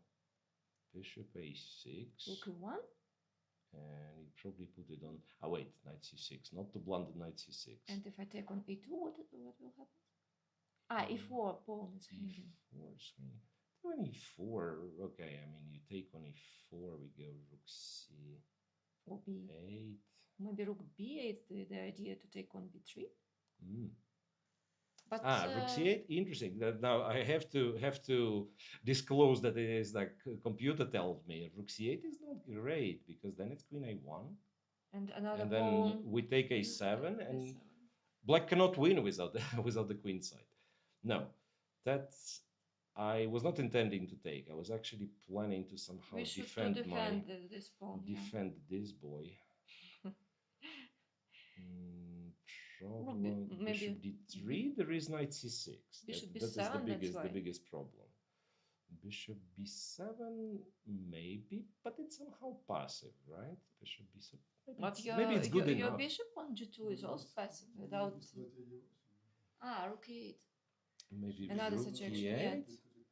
bishop a6. Rook e1. And you probably put it on. Wait, knight c6, not to blunder knight c6. And if I take on e2, what will happen? E4 pawn is hanging. E4 is hanging. On e4, okay. I mean, you take on e4, we go rook c. Or b8. Maybe rook b8. The idea to take on b3. But rook c8, interesting. Now I have to disclose that it is like computer tells me rook c8 is not great because then it's queen a1, and another and then pawn. We take a7, and black cannot win without the queen side. No, that's I was not intending to take. I was actually planning to somehow We should to defend my defend this pawn. defend this boy. Rook Problem maybe bishop d3. There is knight c6. Bishop That is b7. That's why. the biggest problem. Bishop b7 maybe, but it's somehow passive, right? Bishop b7. But Maybe it's good your enough. bishop on g2 is also passive without. Rook e8. Maybe Another rook suggestion, e8 yeah,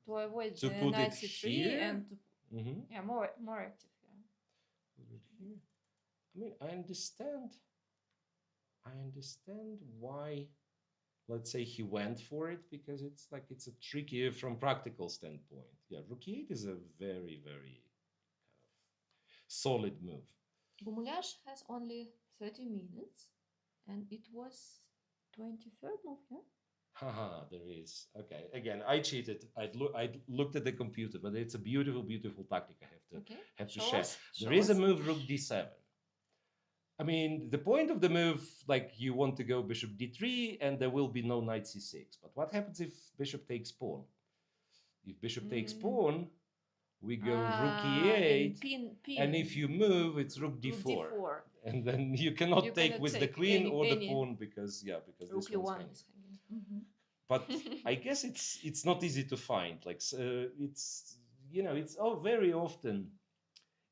to avoid to the put knight it c3 here. and to, yeah, more active. Yeah. Put it here. I mean, I understand why, let's say, he went for it, because it's like it's a tricky from practical standpoint. Yeah, rook e8 is a very, very kind of solid move. Gumulyash has only 30 minutes, and it was 23rd move, yeah? Haha, there is. Okay, again, I cheated. I looked at the computer, but it's a beautiful, beautiful tactic. I have to share. There is a move rook d7. I mean, the point of the move, like you want to go bishop d3, and there will be no knight c6. But what happens if bishop takes pawn? If bishop takes pawn, we go rook e8, and if you move, it's rook d4. And then you cannot take with the queen or the pawn, because this one's hanging. But I guess it's not easy to find. Like it's it's very often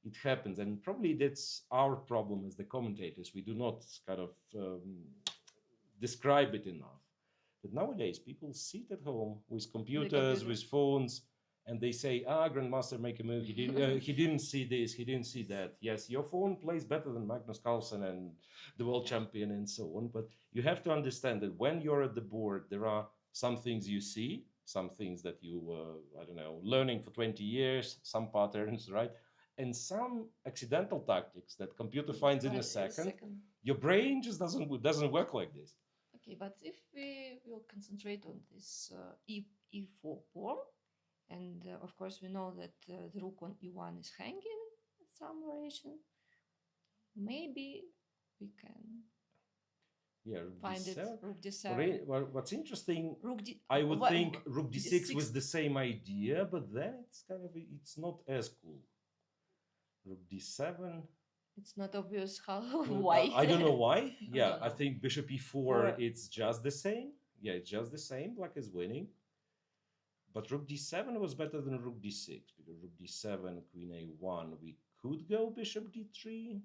it happens, and probably that's our problem as the commentators. We do not kind of describe it enough. But nowadays, people sit at home with computers, with phones, and they say, grandmaster, make a move. He didn't see this, he didn't see that. Yes, your phone plays better than Magnus Carlsen and the world champion and so on. But you have to understand that when you're at the board, there are some things you see, some things that you, I don't know, learning for 20 years, some patterns, right? And some accidental tactics that computer finds in a second. Your brain just doesn't work like this. Okay, but if we will concentrate on this e4 pawn, and of course we know that the rook on e1 is hanging in some variation, maybe we can find it rook d7. What's interesting, I would think rook d6 was the same idea, but then it's not as cool. Rook d7. It's not obvious how why. I don't know why. Yeah, I think bishop e4, it's just the same. Yeah, it's just the same, black is winning. But rook d7 was better than rook d6, because rook d7, queen a1, we could go bishop d3.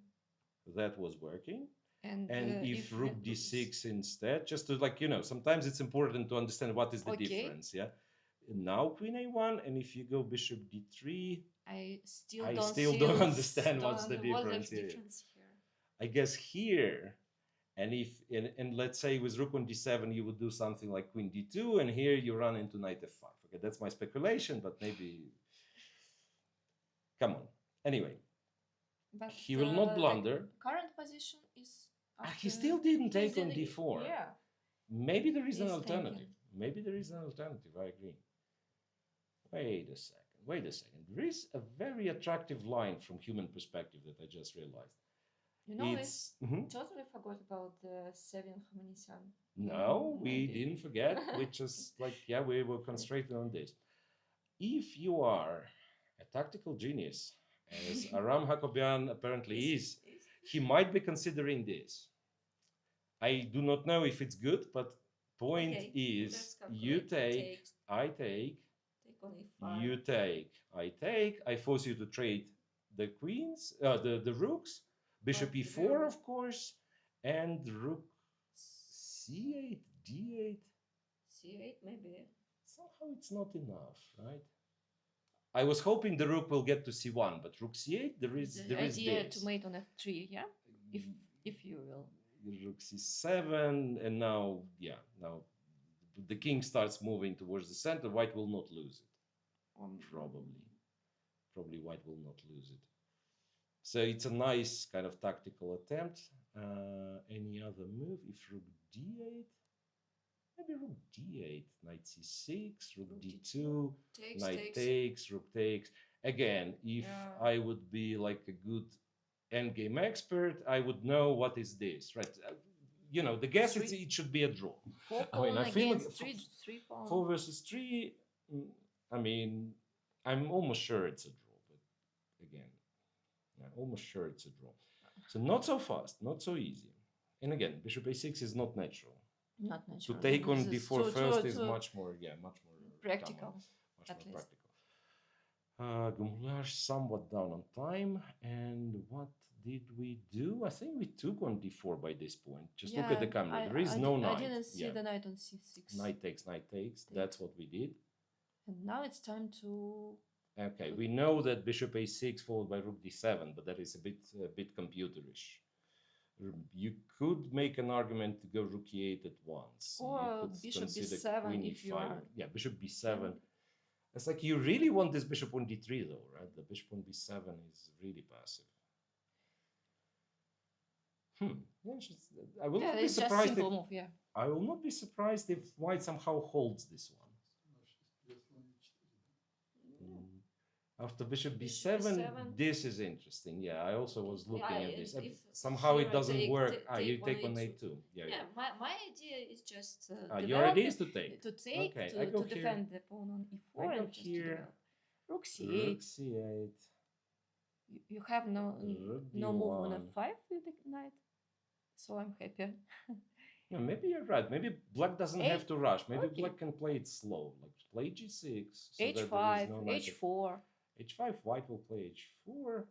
That was working. And if rook d6 instead, just to sometimes it's important to understand what is the difference. Yeah. And now queen a1, and if you go bishop d3, I still don't understand what's the difference here. I guess here, and let's say with rook on d7, you would do something like queen d2, and here you run into knight f5. Okay, that's my speculation, but maybe. Come on. Anyway, but he will not blunder. Current position is. He still didn't take on d4. Yeah. Maybe there is an alternative. Maybe there is an alternative. I agree. Wait a second. There is a very attractive line from human perspective that I just realized. It's totally forgot about the Sevian Khamenesyan. No, we didn't forget. We just we were concentrating on this. If you are a tactical genius, as Aram Hakobian apparently is, he might be considering this. I do not know if it's good, but point is, you take, I take, you take, I take, I force you to trade the queens, the rooks, bishop e4, of course, and rook c8, d8. c8 maybe. Somehow it's not enough, right? I was hoping the rook will get to c1, but rook c8, there is idea to mate on f3, yeah? If you will. Rook c7, and now the king starts moving towards the center. White will not lose it. Probably white will not lose it. So it's a nice kind of tactical attempt. Any other move? If rook d8, maybe rook d8, knight c6, rook d2, knight takes, rook takes. Again, if I would be like a good endgame expert, I would know what is this, right? The guess it should be a draw. I feel like 3 4 versus 3. I mean, I'm almost sure it's a draw, but again, I'm almost sure it's a draw. So not so fast, not so easy. And again, bishop a6 is not natural. Not To natural. take on This is d4 first is much more, yeah, much more common, practical, much at more least. practical. Goulash somewhat down on time. And what did we do? I think we took on d4 by this point. Just look at the camera. There is no knight. I didn't see the knight on c6. Knight takes, knight takes. That's what we did. And now it's time to. Okay, we know that bishop a6 followed by rook d7, but that is a bit computerish. You could make an argument to go rook e8 at once. Or you could bishop consider b7 queen if you e5. are. Yeah, bishop b7. It's like you really want this bishop on d3 though, right? The bishop on b7 is really passive. I will not be surprised. Simple move, yeah. I will not be surprised if white somehow holds this one. After bishop b7, this is interesting. Yeah, I also was looking at this. Somehow it doesn't work. You take on a2. Yeah, my idea is just your idea is to take. Okay, I go to defend the pawn on e4 and just to develop. Rook c8. Rook c8. You have no move on f5 with the knight, so I'm happy. Yeah, maybe you're right. Maybe black doesn't have to rush. Maybe black can play it slow, like play g6. So h5, no h4. h5, white will play h4.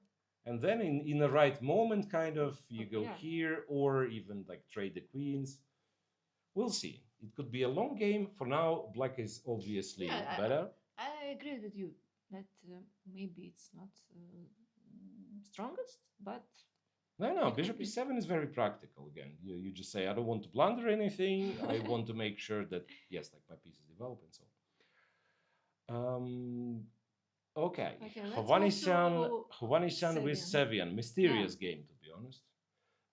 And then in the right moment, kind of, you go here, or even like trade the queens. We'll see. It could be a long game. For now, black is obviously better. I agree with you that maybe it's not strongest, but no, bishop e7 is very practical. Again, you just say, I don't want to blunder anything. I want to make sure that, yes, like my pieces develop and so on. Okay, Hovhannisyan with Sevian. Mysterious game, to be honest.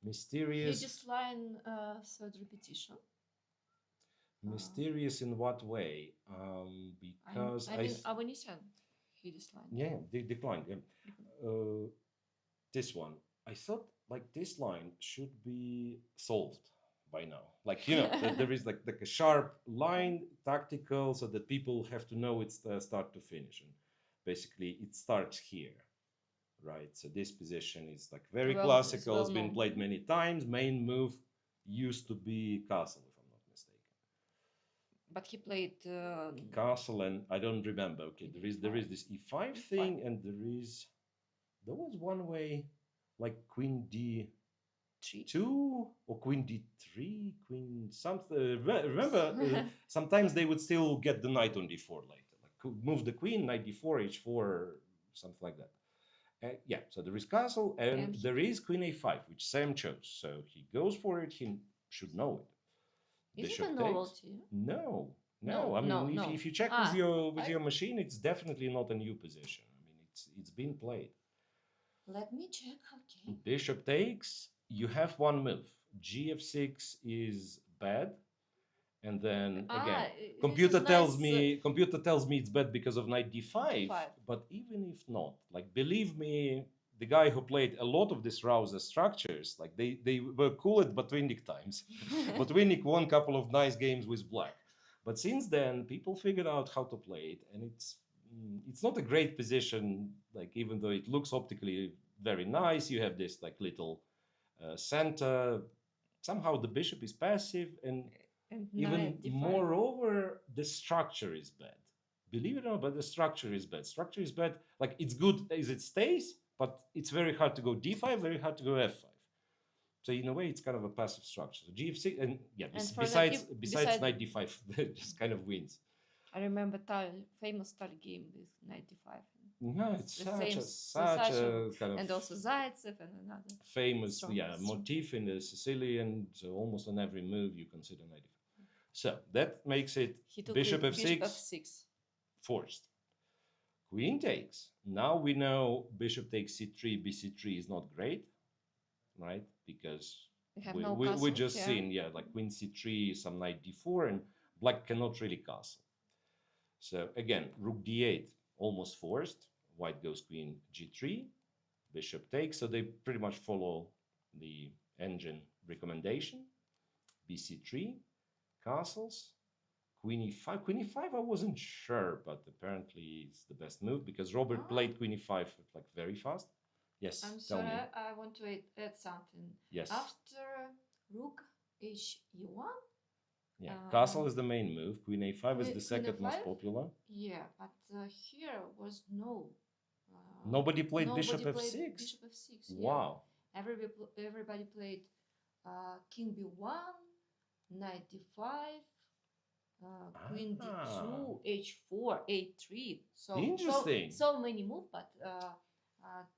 Mysterious. He line third repetition. Mysterious in what way? Because I mean, Avagyan, he declined. Yeah, they declined. Yeah. This one, I thought like this line should be solved by now. Like, you know, that there is like a sharp line, tactical, so that people have to know it's start to finish. And basically, it starts here, right? So this position is like very classical. It's been played many times. Main move used to be castle, if I'm not mistaken. But he played castle, and I don't remember. Okay, there is this e5 thing, and there was one way, like queen d2 or queen d3, queen something. Remember, sometimes they would still get the knight on d4 later, like move the queen, knight d4, h4, something like that. Yeah, so there is castle, and there is queen a5, which Sam chose. So he goes for it. He should know it. Is it a novelty? No. I mean, if you check with your machine, it's definitely not a new position. I mean, it's been played. Let me check. Okay. Bishop takes. You have one move. Gf6 is bad, and then again, computer tells me it's bad because of knight d5. But even if not, like believe me, the guy who played a lot of these Rouser structures, like they were cool at Botvinnik times. Botvinnik won a couple of nice games with black. But since then, people figured out how to play it, and it's not a great position. Like even though it looks optically very nice, you have this like little center. Somehow the bishop is passive, and even moreover, the structure is bad. Believe it or not, but the structure is bad. Structure is bad. Like it's good as it stays, but it's very hard to go d5, very hard to go f5. So in a way, it's kind of a passive structure. So gf6, and yeah, besides knight d5, just kind of wins. I remember famous Tali game with knight d5. No, it's such a kind of, and also Zaitsev and another famous motif in the Sicilian. So almost on every move you consider knight d5. So that makes it bishop f6 forced. Queen takes. Now we know bishop takes c3, bc3 is not great, right? Because we just seen, like queen c3, some knight d4, and black cannot really castle. So again, rook d8, almost forced. White goes queen g3, bishop takes. So they pretty much follow the engine recommendation. bc3, castles, Queen e5. Queen e5, I wasn't sure, but apparently it's the best move because Robert played Queen e5 like very fast. Yes, I'm tell sorry, me. I want to add something. Yes. After rook h e1. Yeah, castle is the main move. Queen a5 is the second most popular. Yeah, but here was no. Nobody played bishop f6. Bishop f6. Wow. Yeah. Everybody played king b1, knight d5, queen d2, h4, a3. So interesting. So many moves, but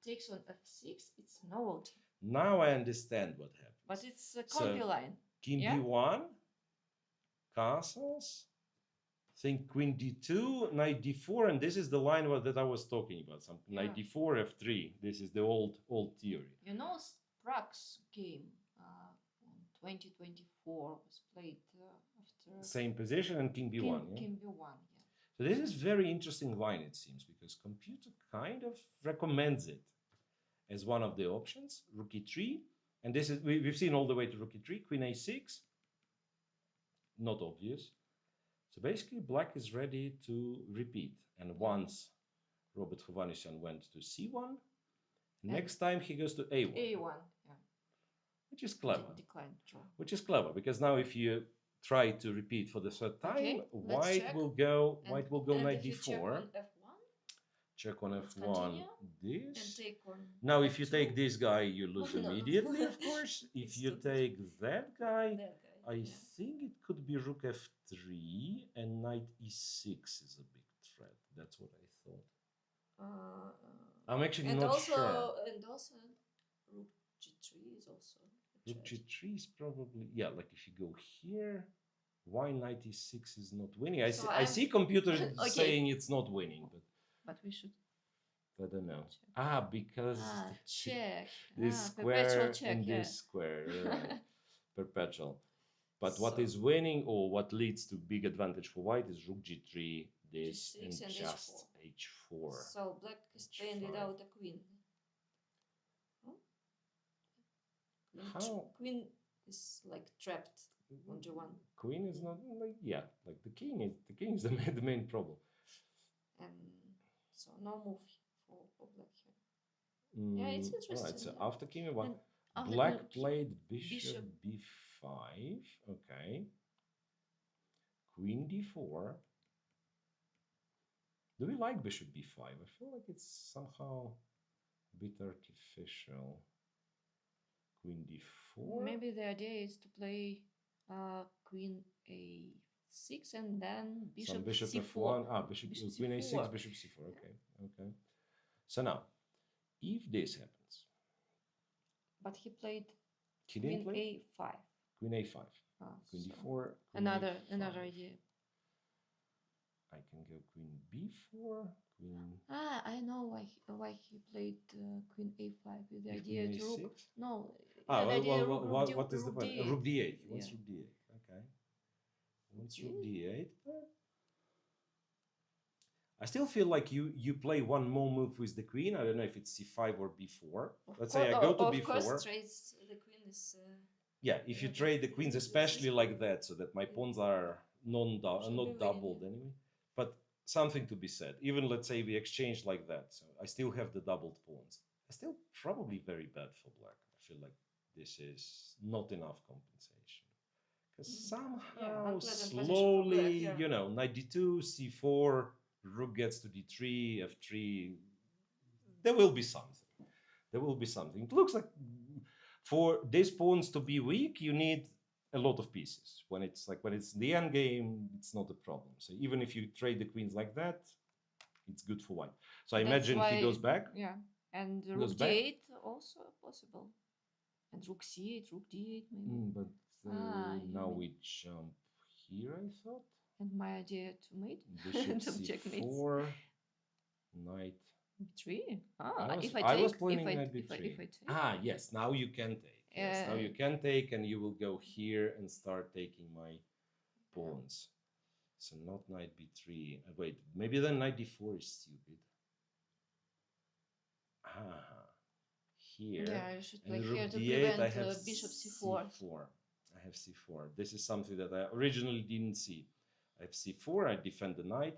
takes on f6. It's novelty. Now I understand what happened. But it's a combi line. King b1, castles. Think queen d2, knight d4, and this is the line that I was talking about. Some knight d4, f3. This is the old theory. You know, Sprague's game 2024 was played after same position and king b1. King b1, yeah. So this is very interesting line, it seems, because computer kind of recommends it as one of the options. Rook e3, and this is we've seen all the way to rook e3, queen a6. Not obvious. So basically, black is ready to repeat. And once Robert Hovhannisyan went to c1, next time he goes to a1. a1, yeah. Which is clever. Decline draw. Which is clever because now if you try to repeat for the third time, white will go knight d4. Check on f1. This. Now, if you take this guy, you lose immediately, of course. If you take that guy, I think it could be rook f3 and knight e6 is a big threat. That's what I thought. I'm actually not sure. And also, rook g3 is also. Rook g3 is probably, yeah, like if you go here, why knight e6 is not winning? I see computers saying it's not winning, but we should. I don't know. Because check. This square and this square, right? Perpetual. But what is winning or what leads to big advantage for white is rook g3, this, and just h4. So black is playing without a queen. How? Queen is like trapped on g1. Queen is not like, yeah, like the king is the main problem. And so no move for black here. Yeah, it's interesting. Right, so after king e1, black played bishop b5. Okay. Queen d4. Do we like bishop b5? I feel like it's somehow a bit artificial. Queen d4. Maybe the idea is to play queen a6 and then bishop c4. F1. Queen a6, bishop c4. Okay, okay. So now, if this happens, but he played queen a5. Queen a5. Queen d4. Another idea. I can go queen b4. Queen. I know why he played queen a5 with the idea to rook. No. What is the point? Rook d8. He wants rook d8. Okay. Wants rook d8. I still feel like you play one more move with the queen. I don't know if it's c5 or b4. Let's say I go to b4. Of course, trades the queen is. Yeah, if you trade the queens, especially like that, so that my pawns are not doubled anyway. But something to be said. Even let's say we exchange like that, so I still have the doubled pawns. It's still probably very bad for black. I feel like this is not enough compensation. Because somehow, slowly, knight d2, c4, rook gets to d3, f3. There will be something. There will be something. It looks like for these pawns to be weak, you need a lot of pieces. When it's the end game, it's not a problem. So even if you trade the queens like that, it's good for white. So I imagine he goes back. Yeah, and rook d8 also possible. And rook c8, rook d8 maybe. But now we jump here, I thought. And my idea to mate? Bishop c4, knight b3. I was planning knight b3. Yes, now you can take. Yes, now you can take, and you will go here and start taking my pawns. So not knight b3. Wait, maybe then knight d4 is stupid. Here. Yeah, you should play here to prevent I have bishop c4. I have c4. This is something that I originally didn't see. fc4, I defend the knight,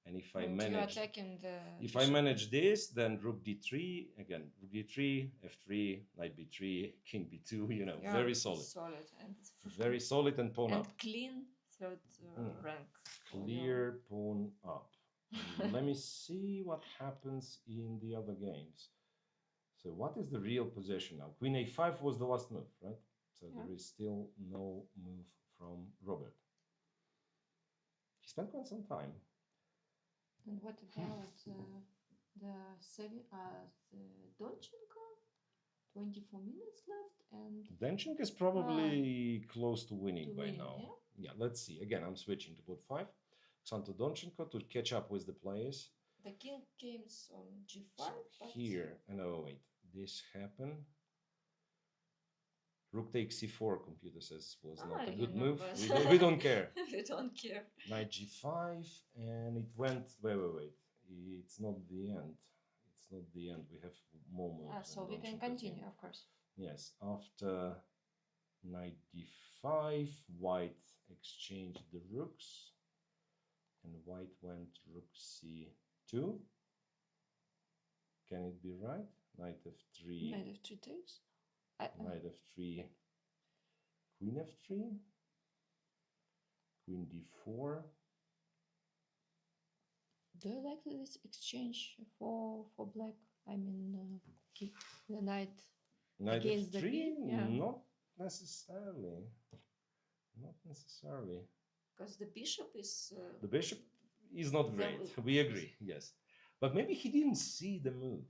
and if I And you're manage attacking the if I bishop. manage this, then rook d3 again, rook d3, f3, knight b3, king b2. You know, Yeah, very solid, solid, and very solid, and pawn and up, clean third rank. clear pawn up. And let me see what happens in the other games. So what is the real position now? Queen a5 was the last move, right? So Yeah. there is still no move from Robert. He spent quite some time. And what about the Donchenko? 24 minutes left, and Denchenko is probably close to winning by now. Yeah? Yeah, let's see. Again, I'm switching to board 5. Xanto Donchenko to catch up with the players. The king came on g5. So here, no, wait, this happened. Rook takes c4, computer says was not a good move. We don't care. We don't care. Knight g5, and it went. Wait. It's not the end. It's not the end. We have more moves. So we can continue, of course. Yes, after knight d5, white exchanged the rooks, and white went rook c2. Can it be right? Knight f3. Knight f3 takes. Knight f3. Queen f3. Queen d4. Do you like this exchange for black? I mean, the knight against f3? The queen? Yeah. Not necessarily. Not necessarily. Because the bishop is... the bishop is not great. We agree, yes. But maybe he didn't see the move.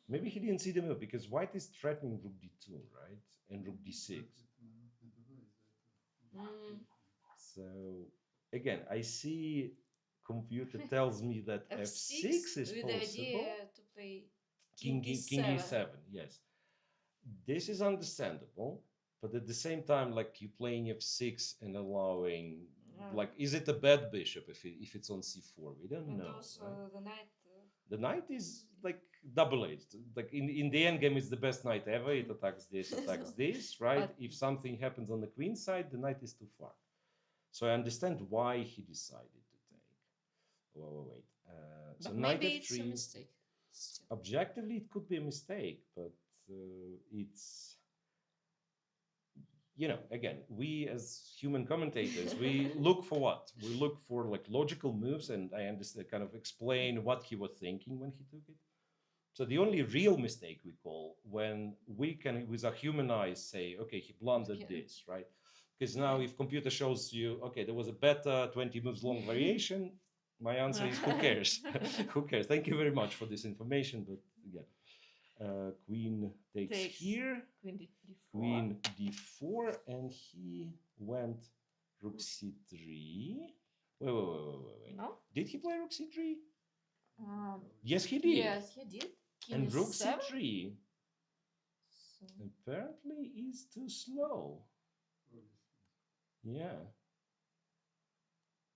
Maybe he didn't see the move because white is threatening rook d2, right? And rook d6. So, again, I see computer tells me that f6 is with possible. The idea to play king e7, yes. This is understandable, but at the same time, like you playing f6 and allowing, like, is it a bad bishop if it's on c4? We don't know. Also, right? the knight. The knight is like double-edged. Like in the end game, it's the best knight ever. It attacks this, attacks this, right? If something happens on the queen side, the knight is too far. So I understand why he decided to take. Wait. So knight maybe f3. It's a mistake. Objectively, it could be a mistake, but it's, you know, again, we as human commentators, we look for what? We look for like logical moves, and I understand, kind of explain what he was thinking when he took it. So the only real mistake we call when we can, with our human eyes, say, okay, he blundered this, right? Because now if computer shows you, okay, there was a better 20 moves long variation, my answer is who cares? Who cares? Thank you very much for this information, but again. Queen takes here, queen d4, and he went rook c3. Wait. No? Did he play rook c3? Yes, he did. Yes, he did. King and rook c7? c3 apparently is too slow. Yeah.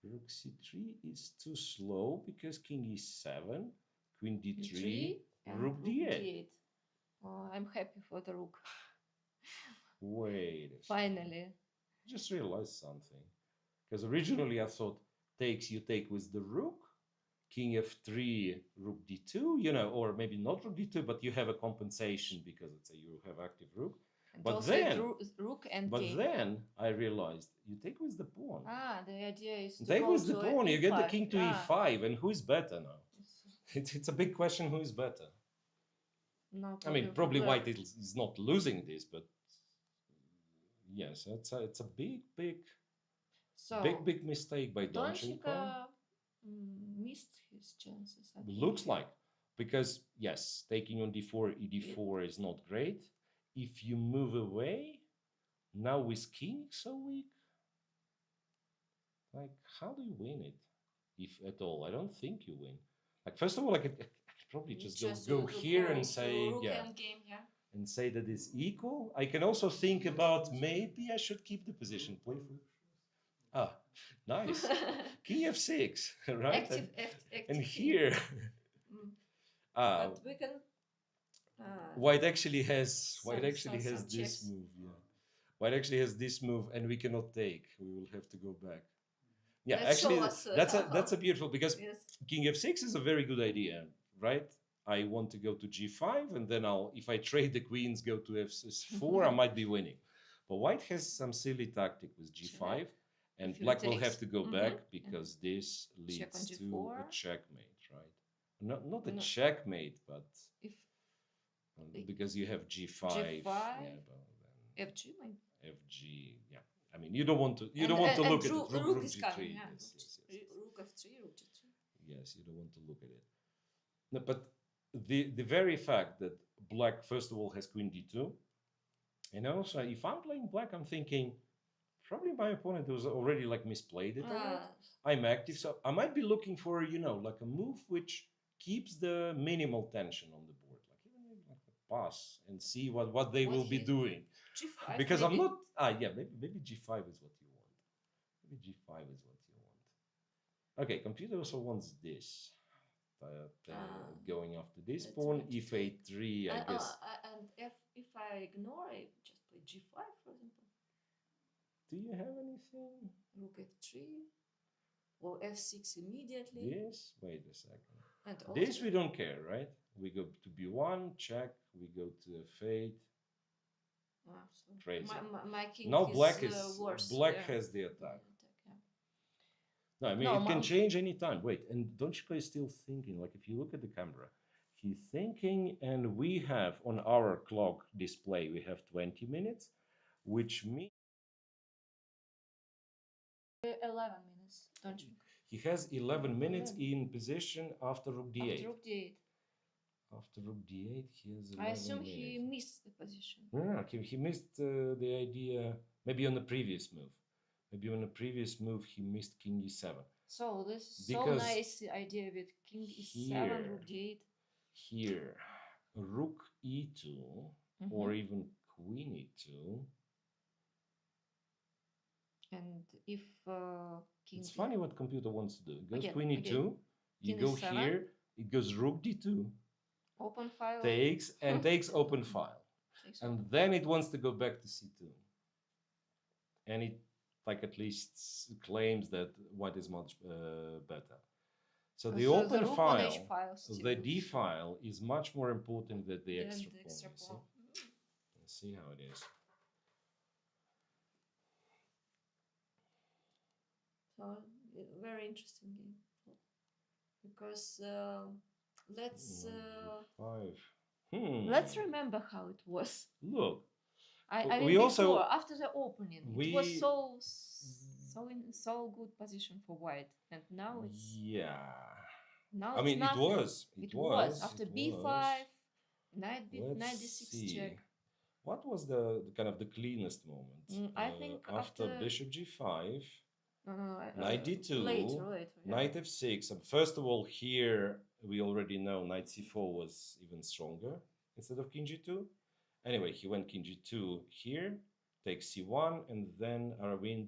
Rook c3 is too slow because king e7, queen d3, rook d8. Oh, I'm happy for the rook. Wait a Finally. Just realized something. Because originally I thought you take with the rook, king f3, rook d2, you know, or maybe not rook d2, but you have a compensation because it's you have active rook. And but also then, rook and but king. then I realized you take with the pawn. The idea is to take go with the to pawn, you get the e5. king to e5, and who is better now? It's a big question who is better. No, I mean, probably white is not losing this, but yes, it's a big mistake by Donchenko. Missed his chances. Looks like, because yes, taking on d4, ed4 is not great. If you move away, now with king so weak, like how do you win it, if at all? I don't think you win. Like first of all, I could probably just go here and say and say that it's equal. I can also think about maybe I should keep the position, play for nice. King f6, right? Active and here but we can white actually has this move. Yeah, white actually has this move, and we cannot take. We will have to go back. Yeah, Let's show actually, us that's a beautiful, because yes. king f6 is a very good idea, right? I want to go to g5, and then I'll, if I trade the queens, go to f4, I might be winning. But white has some silly tactic with g5, and black will have to go back because this leads to a checkmate, right? Not a checkmate, but If because you have g5, G5, yeah, but then FG maybe. FG, yeah. I mean, you don't want to And look at it. rook is G3. coming. Yeah. Yes. Rook F3, rook G3. Yes, you don't want to look at it. No, but the very fact that black first of all has queen d2, and also if I'm playing black, I'm thinking probably my opponent was already like misplayed it a lot. I'm active, so I might be looking for like a move which keeps the minimal tension on the board, like even like a pass and see what they will be doing. G5 Because maybe. I'm not. Yeah, maybe g5 is what you want. Maybe g5 is what you want. Okay, computer also wants this. Going after this pawn, if a3, I guess. And if I ignore, I just play g5, for example. Do you have anything? Rook f3 or f6 immediately. This? Wait a second. And this we don't care, right? We go to b1, check. We go to f8. Crazy. My king now is black is worse. Black has the attack. No, I mean, it can change anytime. Wait, and don't you guys still thinking, like if you look at the camera, he's thinking, and we have on our clock display, we have 20 minutes, which means 11 minutes, don't you? He has 11 minutes in position after rook d8. After rook d8. After rook d8, he has 11 I assume minutes. he missed the position. Yeah, he missed the idea, maybe on the previous move. Maybe on the previous move, he missed king e7. So this is so nice idea with king e7, rook d8. Here, rook e2, or even queen e2. And if king... It's funny what computer wants to do. It goes queen e2, you go here, it goes rook d2. Open file. Takes open file. And then it wants to go back to c2. And it like at least claims that white is much better. So the open file, the d file, is much more important than the extra pawn. Let's see how it is. So very interesting game, because let's remember how it was. Look, I mean, before, after the opening, it was so good position for white, and now it's Now I mean, it was. It was after b5, knight d6 check. What was the kind of the cleanest moment? I think after bishop g5. No, knight d2, later, knight f6. And first of all, here we already know knight c4 was even stronger instead of king g2. Anyway, he went king g2 here, takes c1, and then Aravind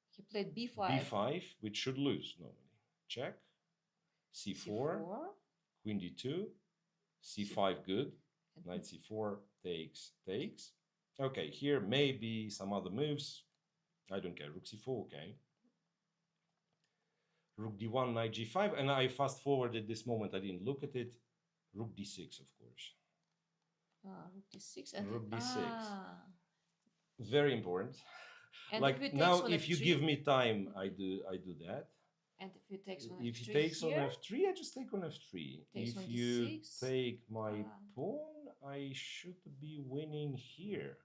he played b5, which should lose normally. Check, c4, queen d2, c5 good, knight c4 takes. Okay, here maybe some other moves. I don't care. Rook c4, okay. Rook d1, knight g5, and I fast forwarded this moment. I didn't look at it. Rook d6, of course. Rook d6 and rook d6. Very important. And like now, if you give me time, I do that. And if he takes on f3, if he takes on f3, I just take on f3. If you take my pawn, I should be winning here.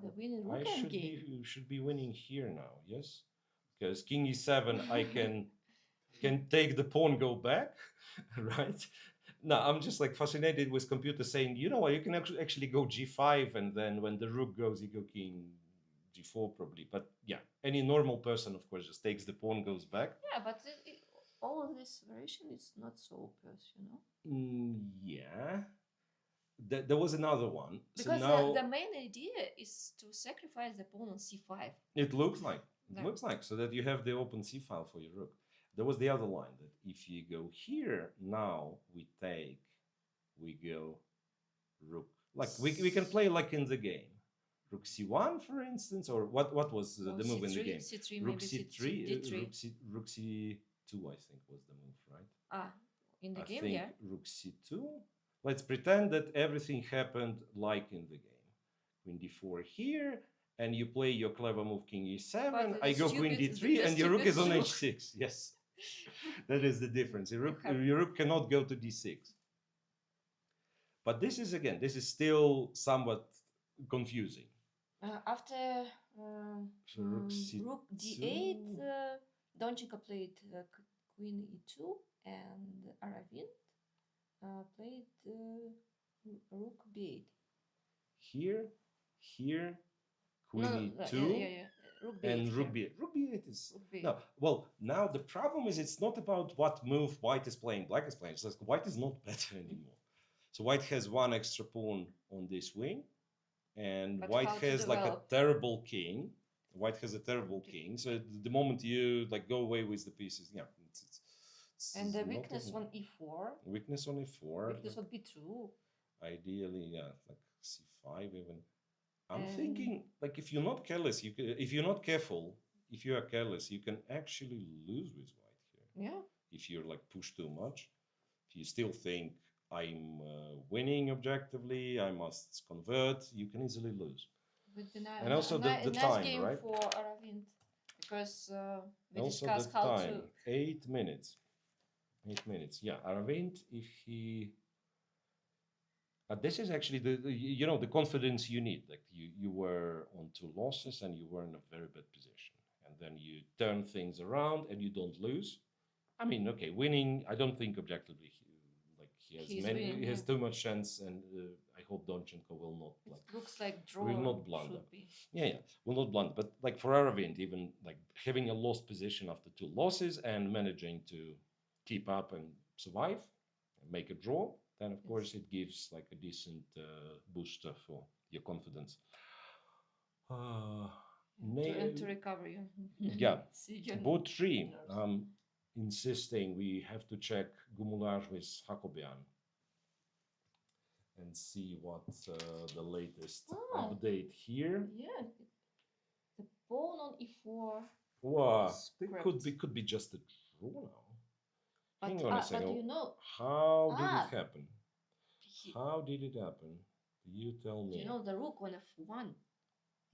The winning rook endgame. Should be winning here now, yes? Because king e7, I can take the pawn, go back, right? No, I'm just like fascinated with computer saying, you know what, you can actually go g5, and then when the rook goes, you go king g4 probably. But yeah, any normal person, of course, just takes the pawn, goes back. Yeah, but all of this variation is not so obvious, yeah. There was another one. Because so now, the main idea is to sacrifice the pawn on c5. It looks like. So that you have the open c file for your rook. There was the other line that if you go here, now we go rook. Like we can play like in the game. rook c1, for instance, or what was Or the move in the c3, game? c3, Rook maybe c3, c2, d3. rook c2, I think was the move, right? Ah, in the I game, think yeah. rook c2. Let's pretend that everything happened like in the game. Queen d4 here, and you play your clever move king e7. But I go queen d3, and your rook is on h6. Yes, that is the difference. Your rook cannot go to d6. But this is again, this is still somewhat confusing. After So rook c2. rook d8, Donchenko played queen e2, and Aravind played rook b8. Here, here, queen No, e2, yeah. Rook b8 and rook here. b8. Rook b8 is Rook b8. no. Well, now the problem is it's not about what move white is playing, black is playing. It's like white is not better anymore. So white has one extra pawn on this wing, and But white how to has like a develop? terrible king. White has a terrible king. So the moment you like go away with the pieces, yeah, it's And the not weakness even- on e4. weakness on e4. Weakness on b2. Ideally, yeah, like c5 even. I'm And- thinking like if you're not careless, if you're not careful, if you are careless, you can actually lose with white here. Yeah. If you're like push too much, if you still think I'm winning objectively, I must convert, you can easily lose. Would be And also the nice time, game right? for Aravind, because we Also discussed the how time, to. 8 minutes. 8 minutes. Yeah, Aravind, if he this is actually the confidence you need. Like you were on 2 losses and you were in a very bad position, and then you turn things around and you don't lose. I mean, okay, winning. I don't think objectively he has too much chance, and I hope Donchenko will not like. It looks like draw will not blunder. should be. Yeah, will not blunder. But like for Aravind, even like having a lost position after 2 losses and managing to keep up and survive and make a draw, then of course it gives like a decent booster for your confidence. To recover you. Yeah, boat 3. Insisting we have to check Gumular with Hakobian and see what the latest update here. Yeah, the pawn on e4. Wow, it could be just a draw now. Hang on a second. But you know, how did it happen? How did it happen? You tell me. You know, the rook on f1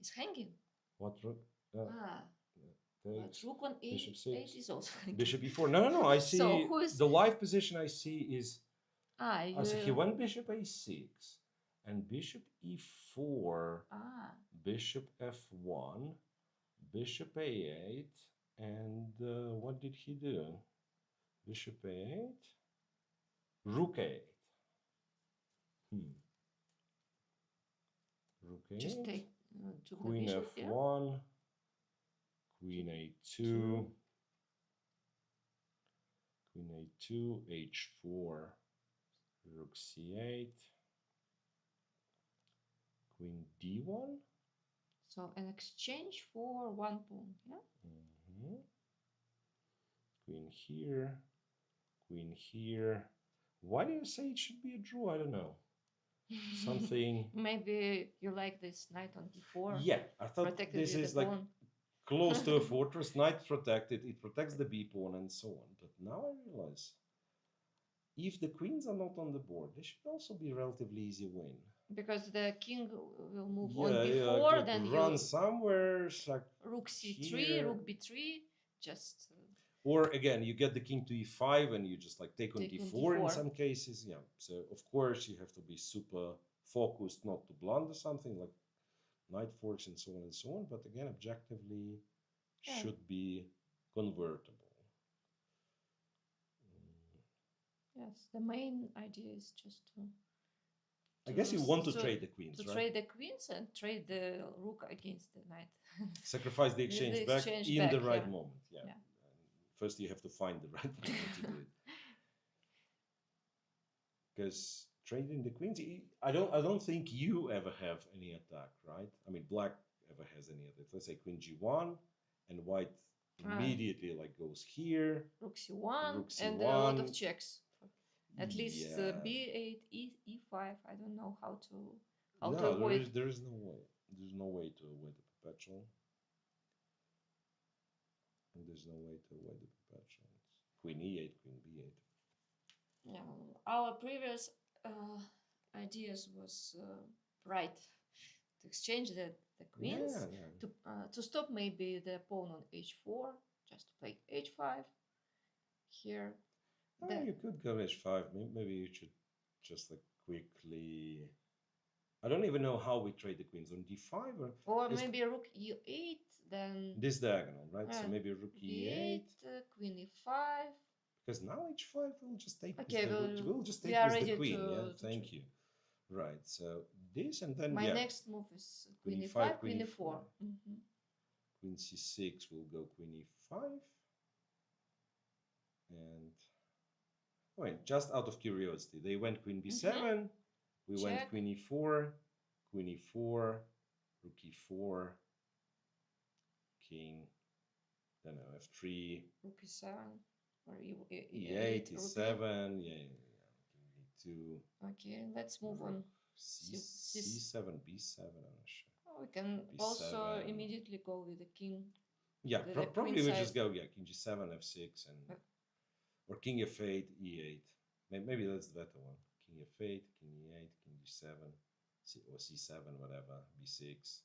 is hanging. What rook? But rook on a8 is also hanging. Bishop e4. No. I see. So who is the live position I see is. So he went bishop a6 and bishop e4. Bishop f1. Bishop a8. And what did he do? Bishop a8. Rook a8. Rook a8. Just take Queen f1. Yeah? Queen a2. Queen a2. h4. Rook c8. Queen d1. So an exchange for 1 pawn, yeah? Queen here. Queen here. Why do you say it should be a draw? I don't know. Something. Maybe you like this knight on d4. Yeah, I thought this is like close to a fortress. Knight protected. It protects the b pawn and so on. But now I realize if the queens are not on the board, this should also be a relatively easy win. Because the king will move on b4, like then run somewhere. Like rook c3, here. Rook b3, just. Or again, you get the king to e5 and you just like take on d4 in some cases. Yeah. So of course you have to be super focused not to blunder something like knight forks and so on and so on. But again, objectively should be convertible. Yes, the main idea is just to I guess you want to trade the queens, right? To trade the queens and trade the rook against the knight. Sacrifice the exchange back in the right moment. Yeah. First, you have to find the right moment to do it. Because trading the queens, I don't think you ever have any attack, right? I mean, black ever has any attack. Let's say queen g1, and white immediately like goes here. Rook c1, and a lot of checks. At least b8, e5. I don't know how to avoid. There is no way. There's no way to avoid the perpetual. And there's no way to avoid the perpetual. It's queen e8, queen b8. Yeah, our previous ideas was right to exchange the queens, Yeah. to stop maybe the pawn on h4, just to play h5 here. You could go h5. Maybe you should just like quickly. I don't even know how we trade the queens on d5 or maybe rook e8, then this diagonal, right? So maybe rook e8, queen e5. Because now h5 will just take. Okay, we'll just take we are with the ready queen. to, Yeah, thank you. Right. So this and then my yeah. next move is queen Queen e5, e5, queen queen e4. e4. Queen c6 will go queen e5. And wait, just out of curiosity, they went queen b7. We Check. went queen e4, queen e4, rook e4, king, then f3, rook e7, or e8, e7, yeah, king e2. Okay, let's move on. C7, b7, I'm not sure. We can B7. also immediately go with the king. Yeah, probably we just go, yeah, king g7, f6, and or king f8, e8. Maybe that's the better one. King f8, king e8, king g7, or c7, whatever, b6.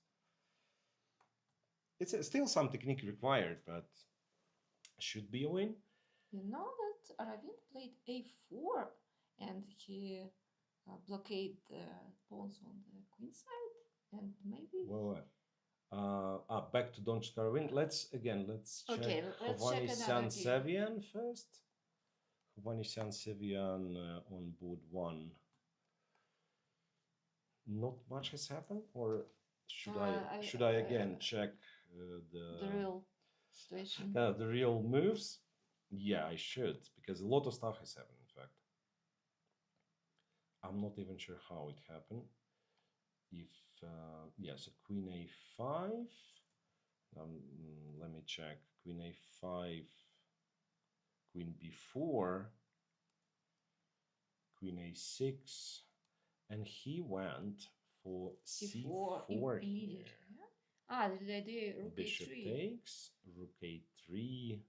It's still some technique required, but should be a win. You know that Aravind played a4 and he blockaded the pawns on the queen side, and maybe. Back to Don't Scarwin. Let's check. Okay, let's check another Sevian first. Hovanesian Sevian on board 1. Not much has happened, or should I again check the real situation? The real moves? Yeah, I should, because a lot of stuff has happened. In fact, I'm not even sure how it happened. If so queen a5. Let me check. Queen a5, queen b4, queen a6, and he went for c4 here. The idea rook Bishop a3. takes, rook a3,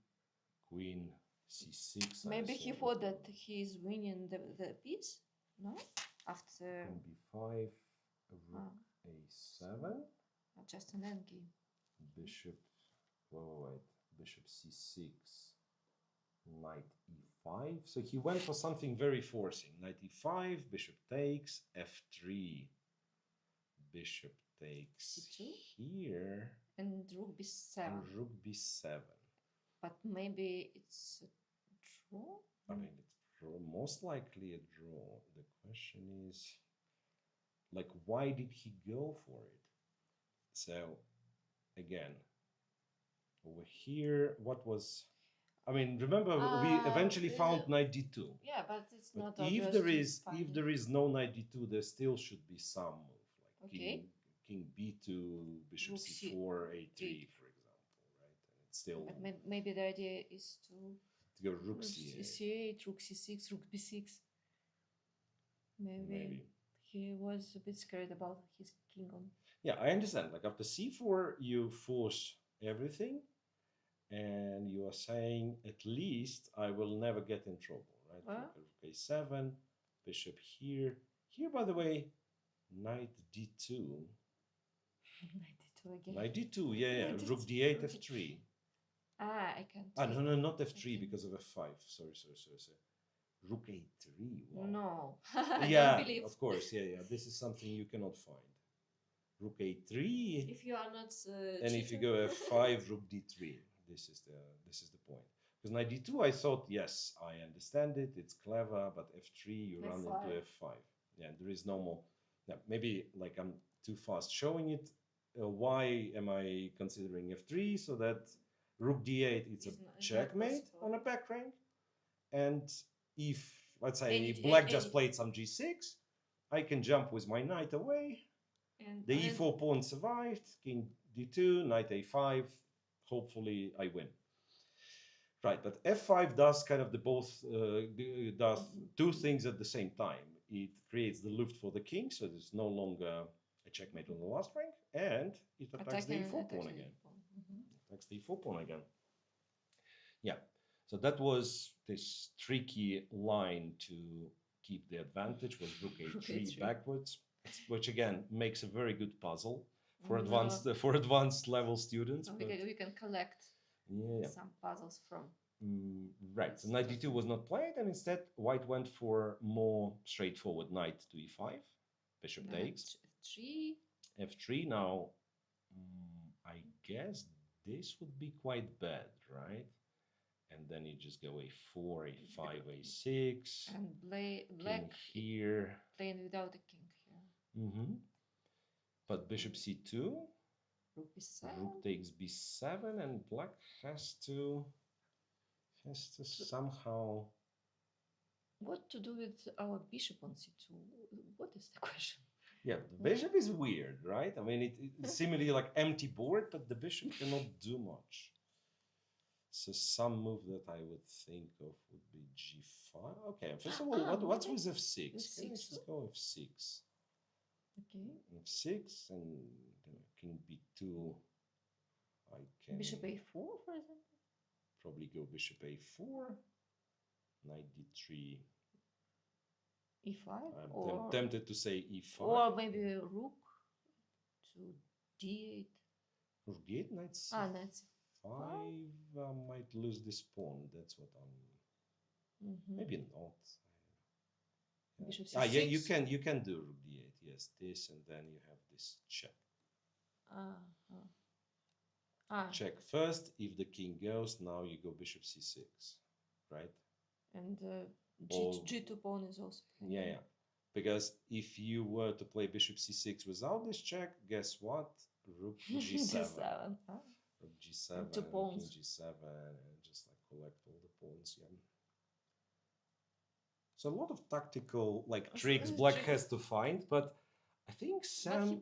queen c6. Maybe he thought that he is winning the piece, no? After queen b5, rook a7. Just an endgame. Bishop, wait, bishop c6, knight e5. So he went for something very forcing. Knight e5, bishop takes, f3. Bishop takes c2? Here. And rook b7. And rook b7. But maybe it's a draw? I mean, it's most likely a draw. The question is, like, why did he go for it? So, again, over here, what was... I mean, remember, we eventually found knight d2. Yeah, but it's not if there is no knight d2, there still should be some move, like king b2, bishop c4, a3, for example, right? And it's still. But maybe the idea is to go rook c8, rook c6, rook b6. Maybe he was a bit scared about his king on. Yeah, I understand. Like after c4, you force everything, and you are saying at least I will never get in trouble, right? Rook a7, bishop here. Here, by the way, knight d2. Knight d2 again. Knight d2, yeah. Rook d8, f3. I can't. No, not f3 because of f5. Sorry. Rook a3. Wow. No, I don't believe. Of course, yeah. This is something you cannot find. Rook a3. If you are not. And if you go f5, rook d3. This is the point. Because knight d2, I thought, yes, I understand it. It's clever, but f3, you run into f5. Yeah, there is no more. Yeah, maybe like I'm too fast showing it. Why am I considering f3? So that rook d8, it's a checkmate on a back rank. And if, let's say, black just played some g6, I can jump with my knight away. And the e4 pawn survived, king d2, knight a5. Hopefully I win. Right, but f5 does kind of does two things at the same time. It creates the loop for the king, so there's no longer a checkmate on the last rank, and it attacks the e4 pawn again. Attacks the e4 pawn again. Yeah. So that was this tricky line to keep the advantage, was rook a3 backwards, which again makes a very good puzzle for advanced level students. We can collect some puzzles from. Right. So knight d2 was not played, and instead white went for more straightforward knight to e5, bishop takes. F3. F3. Now, I guess this would be quite bad, right? And then you just go a4, a5, a6. And black here. Playing without a king here. But bishop c2. Rook b7. Rook takes b7, and black has to somehow. What to do with our bishop on c2? What is the question? Yeah, the bishop is weird, right? I mean, it's seemingly like empty board, but the bishop cannot do much. So some move that I would think of would be g5. Okay, first of all, what's with f6? Let's just go f6. Okay. f6 and king b2. I can bishop a4, for example. Probably go bishop a4, knight d3. e5. I'm tempted to say e5. Or maybe rook to d8. Rook d8, knight c5. Knight c5 might lose this pawn. That's what I'm. Maybe not. Bishop c6. Yeah, you can do rook d8. Yes, this, and then you have this check. Check first. If the king goes, now you go bishop c6, right? And g2 pawn is also. Yeah. Because if you were to play bishop c6 without this check, guess what? Rook g7. Rook g7, and 2 pawns. King g7, and just like collect all the pawns. Yeah. So a lot of tactical tricks black has to find, but I think Sam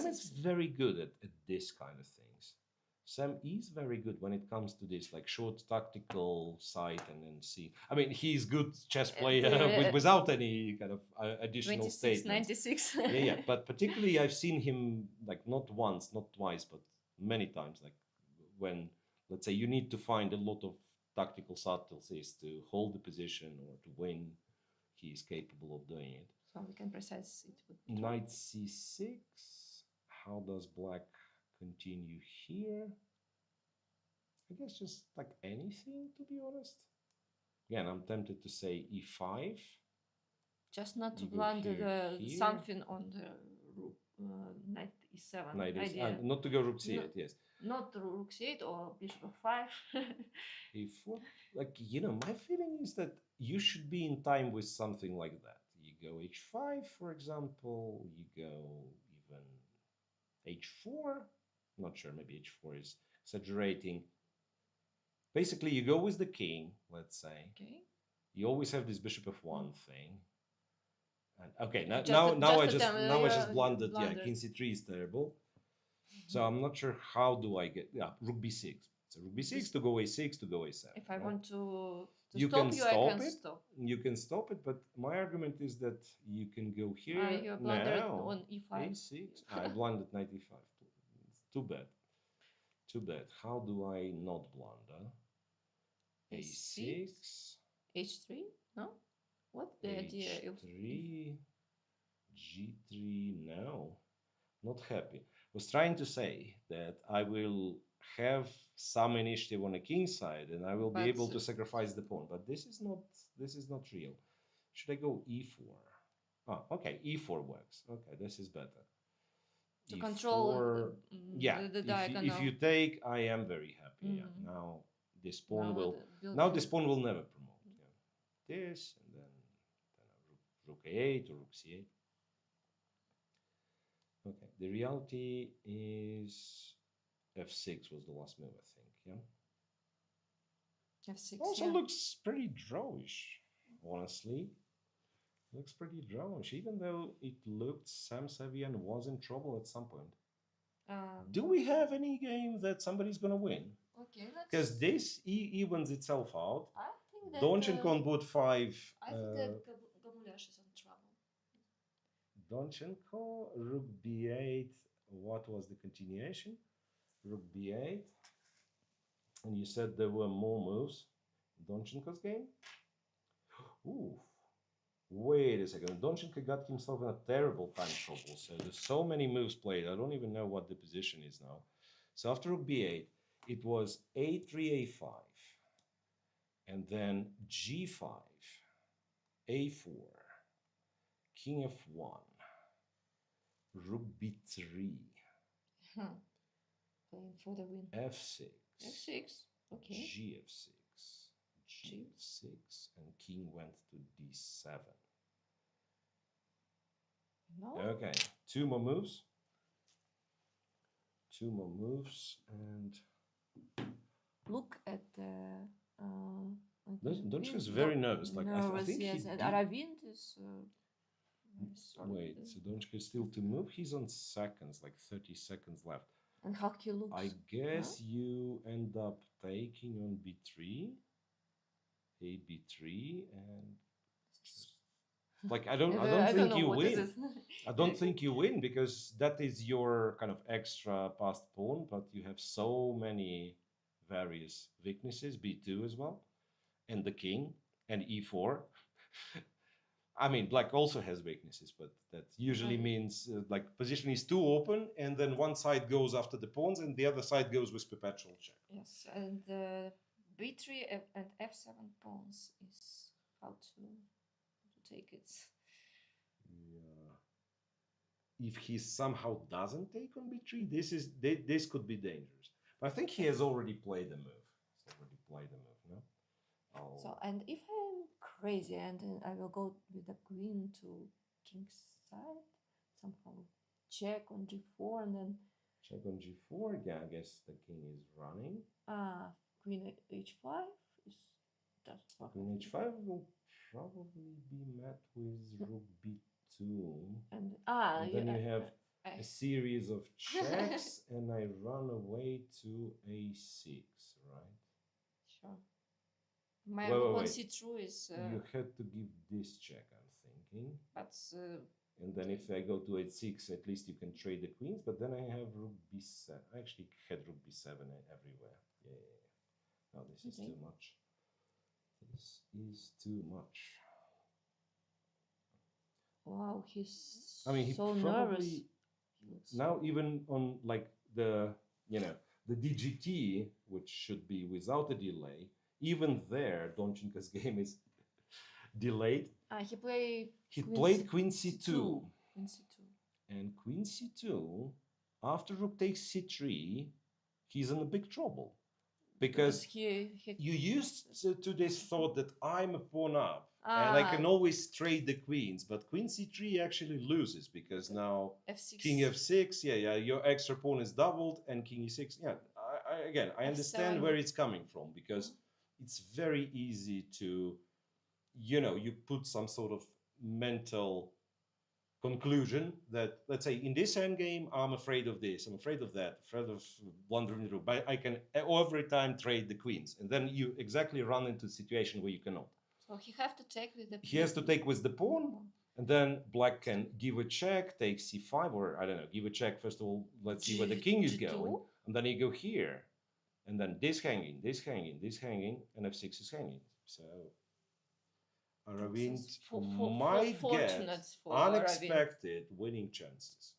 is very good at this kind of things. Sam is very good when it comes to this short tactical side and then see. I mean, he's good chess player without any kind of additional statements. 96. Yeah. But particularly, I've seen him not once, not twice, but many times. When, let's say, you need to find a lot of tactical subtleties to hold the position or to win, he is capable of doing it. So we can precise it. Knight c6. How does black continue here? I guess just anything, to be honest. Again, I'm tempted to say e5. Just not to blunder something on the knight e7 not to go rook c8, yes. Not rook c8 or bishop f5. e4. My feeling is that you should be in time with something like that. You go h5, for example. You go even h4. Not sure, maybe h4 is exaggerating. Basically, you go with the king, let's say. Okay. You always have this bishop f1 thing. And okay, now I just blundered. Yeah, king c3 is terrible. So I'm not sure how do I get rook b6. So rook b6 to go a6 to go a7. If I want to you stop can you, stop I can it. Stop. You can stop it, but my argument is that you can go here. You blundered on e5. a6. I blundered knight e5. It's too bad. Too bad. How do I not blunder? a6. h3? No? What's the idea of h3? g3? No. Not happy. Was trying to say that I will have some initiative on the king side and I will be able to sacrifice the pawn, but this is not real. Should I go e4? Oh, okay, e4 works. Okay, this is better. To E4, control the diagonal. If you take, I am very happy. Yeah. Now this pawn this pawn will never promote. Yeah. This and then rook a8 or rook c8. Okay, the reality is f6 was the last move, I think, yeah? f6, also looks pretty drawish, honestly. Looks pretty drawish, even though it looked Sam Avagyan was in trouble at some point. Do we have any game that somebody's gonna win? Okay, because this evens itself out. I think that Donchenko on boot 5. I think that Gamulash is in trouble. Donchenko, rook b8. What was the continuation? Rook b8. And you said there were more moves in Donchenko's game? Ooh. Wait a second. Donchenko got himself in a terrible time trouble. So there's so many moves played. I don't even know what the position is now. So after rook b8, it was a3, a5. And then g5, a4, king f1, rook b3, Playing for the win. f6, F6. Okay. gf6, gf6, and king went to d7. No. Okay, two more moves. Two more moves, and look at Donchik is very nervous. Like I think yes, he and did. Aravind is. Wait, so Donchik is still to move. He's on seconds, like 30 seconds left. And how he looks. I guess you end up taking on b3, a b3, and just, like I don't think you win. I don't think you win because that is your kind of extra passed pawn, but you have so many various weaknesses, b2 as well, and the king, and e4. I mean, black also has weaknesses, but that usually means like position is too open, and then one side goes after the pawns, and the other side goes with perpetual check. Yes, and b3 and f7 pawns is how to take it. Yeah. If he somehow doesn't take on b3, this could be dangerous. But I think he has already played the move. He's already played the move, no? So, and if I'm crazy and I will go with the queen to king's side, somehow check on g4 and then... Check on g4, yeah, I guess the king is running. Queen h5 is... Queen h5 will probably be met with rook b2. And then you have a series of checks, and I run away to a6, right? Sure. My rook on c2 is... You had to give this check, I'm thinking. But... and then if I go to h6, at least you can trade the queens, but then I have rook b7. I actually had rook b7 everywhere. Yeah. No, this is too much. This is too much. Wow, he's so nervous. Now even on like the DGT, which should be without a delay, even there Donchenko's game is delayed. He played queen c2. Queen c2. And queen c2, after rook takes c3, he's in a big trouble. Because you used to this thought that I'm a pawn up, and I can always trade the queens, but queen c3 actually loses because now f6. King f6, yeah, your extra pawn is doubled, and king e6. Yeah, I understand where it's coming from because it's very easy to, you put some sort of mental conclusion that, let's say, in this endgame, I'm afraid of this, I'm afraid of that, afraid of blundering through, but I can every time trade the queens, and then you exactly run into a situation where you cannot. So he has to take with the pawn. He has to take with the pawn, and then black can give a check, take c5, or I don't know, give a check first of all. Let's see where the king is going, and then you go here, and then this hanging, this hanging, this hanging, and f6 is hanging. So Aravind might get unexpected winning chances.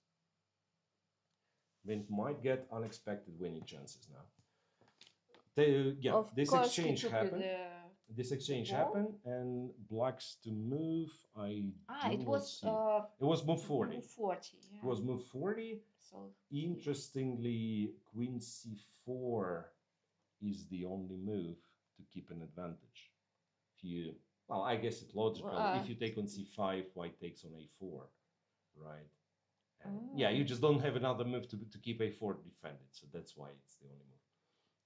Vint might get unexpected winning chances now. This exchange happened. This exchange happened, and blacks to move. It was move 40. Move 40. Yeah. It was move 40. So interestingly, queen c4 is the only move to keep an advantage. Well, I guess it's logical. If you take on c5, white takes on a4, right? Yeah, you just don't have another move to keep a4 defended, so that's why it's the only move.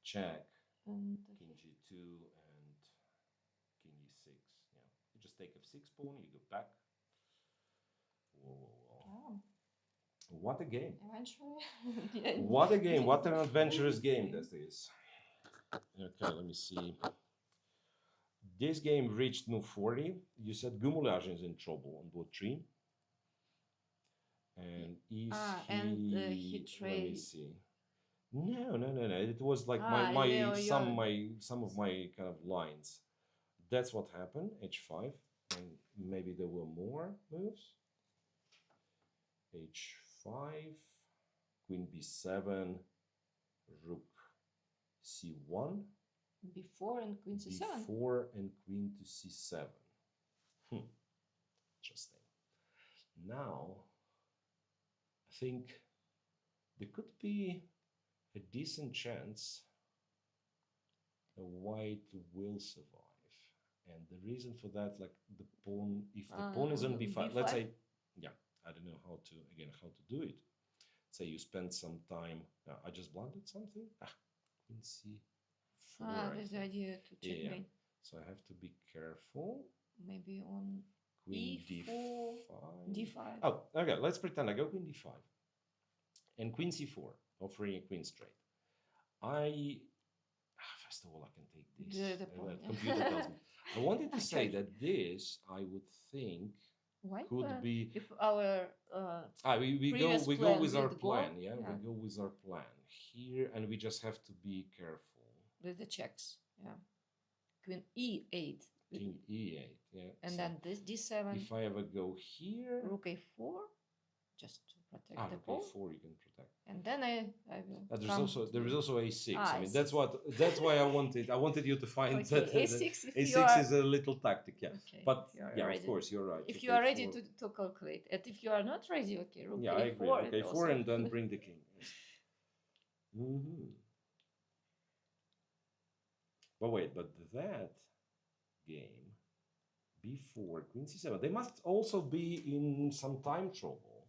Check, king g2 and king e6. Yeah, you just take f6 pawn, you go back. Whoa. What a game! Eventually. What a game! What an adventurous game this is. Okay, let me see. This game reached move 40. You said Gumulaj is in trouble on board 3. is and he let me trade. see. No, no, no, no. It was like some of my kind of lines. That's what happened. H5, and maybe there were more moves. H5, Queen B7, Rook C1. Before and Queen C7. Before and Queen to C7. Interesting. Now, I think there could be a decent chance the white will survive. And the reason for that, like the pawn, if the pawn is on b5, let's say, yeah, I don't know how to, again, how to do it. Say you spend some time, I just blundered something. Queen c4. There's the idea to checkmate. Yeah. So I have to be careful. Maybe on Queen E4, d5. D5. Oh, okay, let's pretend I go Queen d5. And Queen c4, offering a queen straight. First of all, I can take this. The pawn. Computer tells me. I wanted to say that this, I would think, could be. If our we go with our plan. Yeah, we go with our plan here, and we just have to be careful with the checks. Yeah, Queen E8. King E8. Yeah, and so then this D7. If I ever go here, Rook A4, just to protect the pawn. Rook A4, you can protect. And then I will. There is also A6. I mean, that's why I wanted you to find okay, that A6. A6 is a little tactic, yeah. Okay, but yeah, ready. Of course, you're right. If you are ready to calculate, and if you are not ready, okay, Rook A4. I agree. Rook A4 and then bring the king. But wait, but that game before Queen C7, they must also be in some time trouble,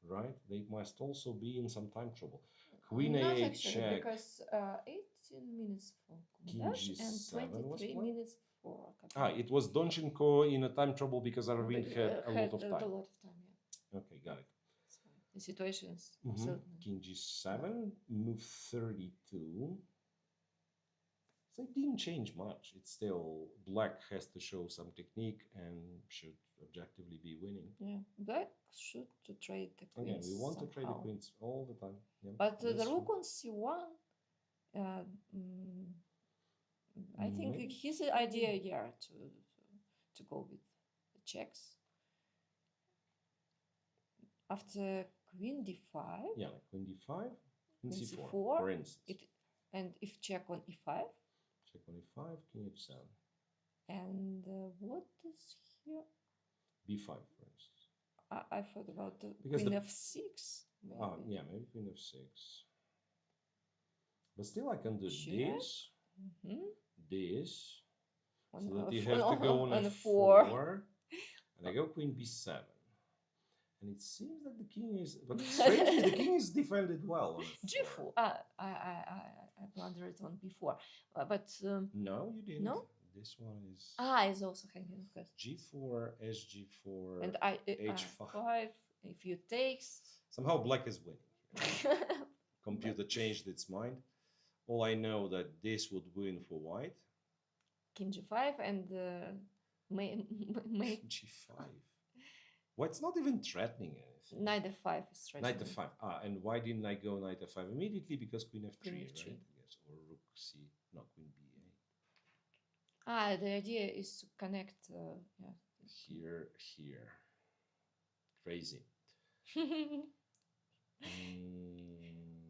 right? They must also be in some time trouble. Queen A8 check. Because 18 minutes for King G7 and 23 minutes for Kaplan. It was Donchenko in a time trouble because Arvind had a lot of time. Yeah. Okay, got it. The situation is King G7, move 32. So it didn't change much. It's still black has to show some technique and should objectively be winning. Yeah, black should trade the queens. Again, we want to trade the queens all the time. Yeah, but the rook on c1, I think his idea to go with the checks. After Queen d5. Yeah, like Queen d5, Queen c4, for instance. And if check on e5. Check on e5, King h7. And what is here? b5, for instance. I thought about the Queen f6. Maybe. Yeah, maybe Queen f6. But still, I can do this, this, so that you have to go on f4, and I go Queen b7. And it seems that the king is, but strangely, the king is defended well on G4. I blundered on b4, but no, you didn't. No, this one is is also hanging. G4, SG4, and H5. If you takes, somehow black is winning. Computer changed its mind. All I know that this would win for white. King G5 and may G5. White's not even threatening anything. Knight f5 is threatening. Knight f5. And why didn't I go knight f5 immediately? Because Queen f3, right? Yes, or rook c. No, Queen b8. The idea is to connect. Here. Crazy.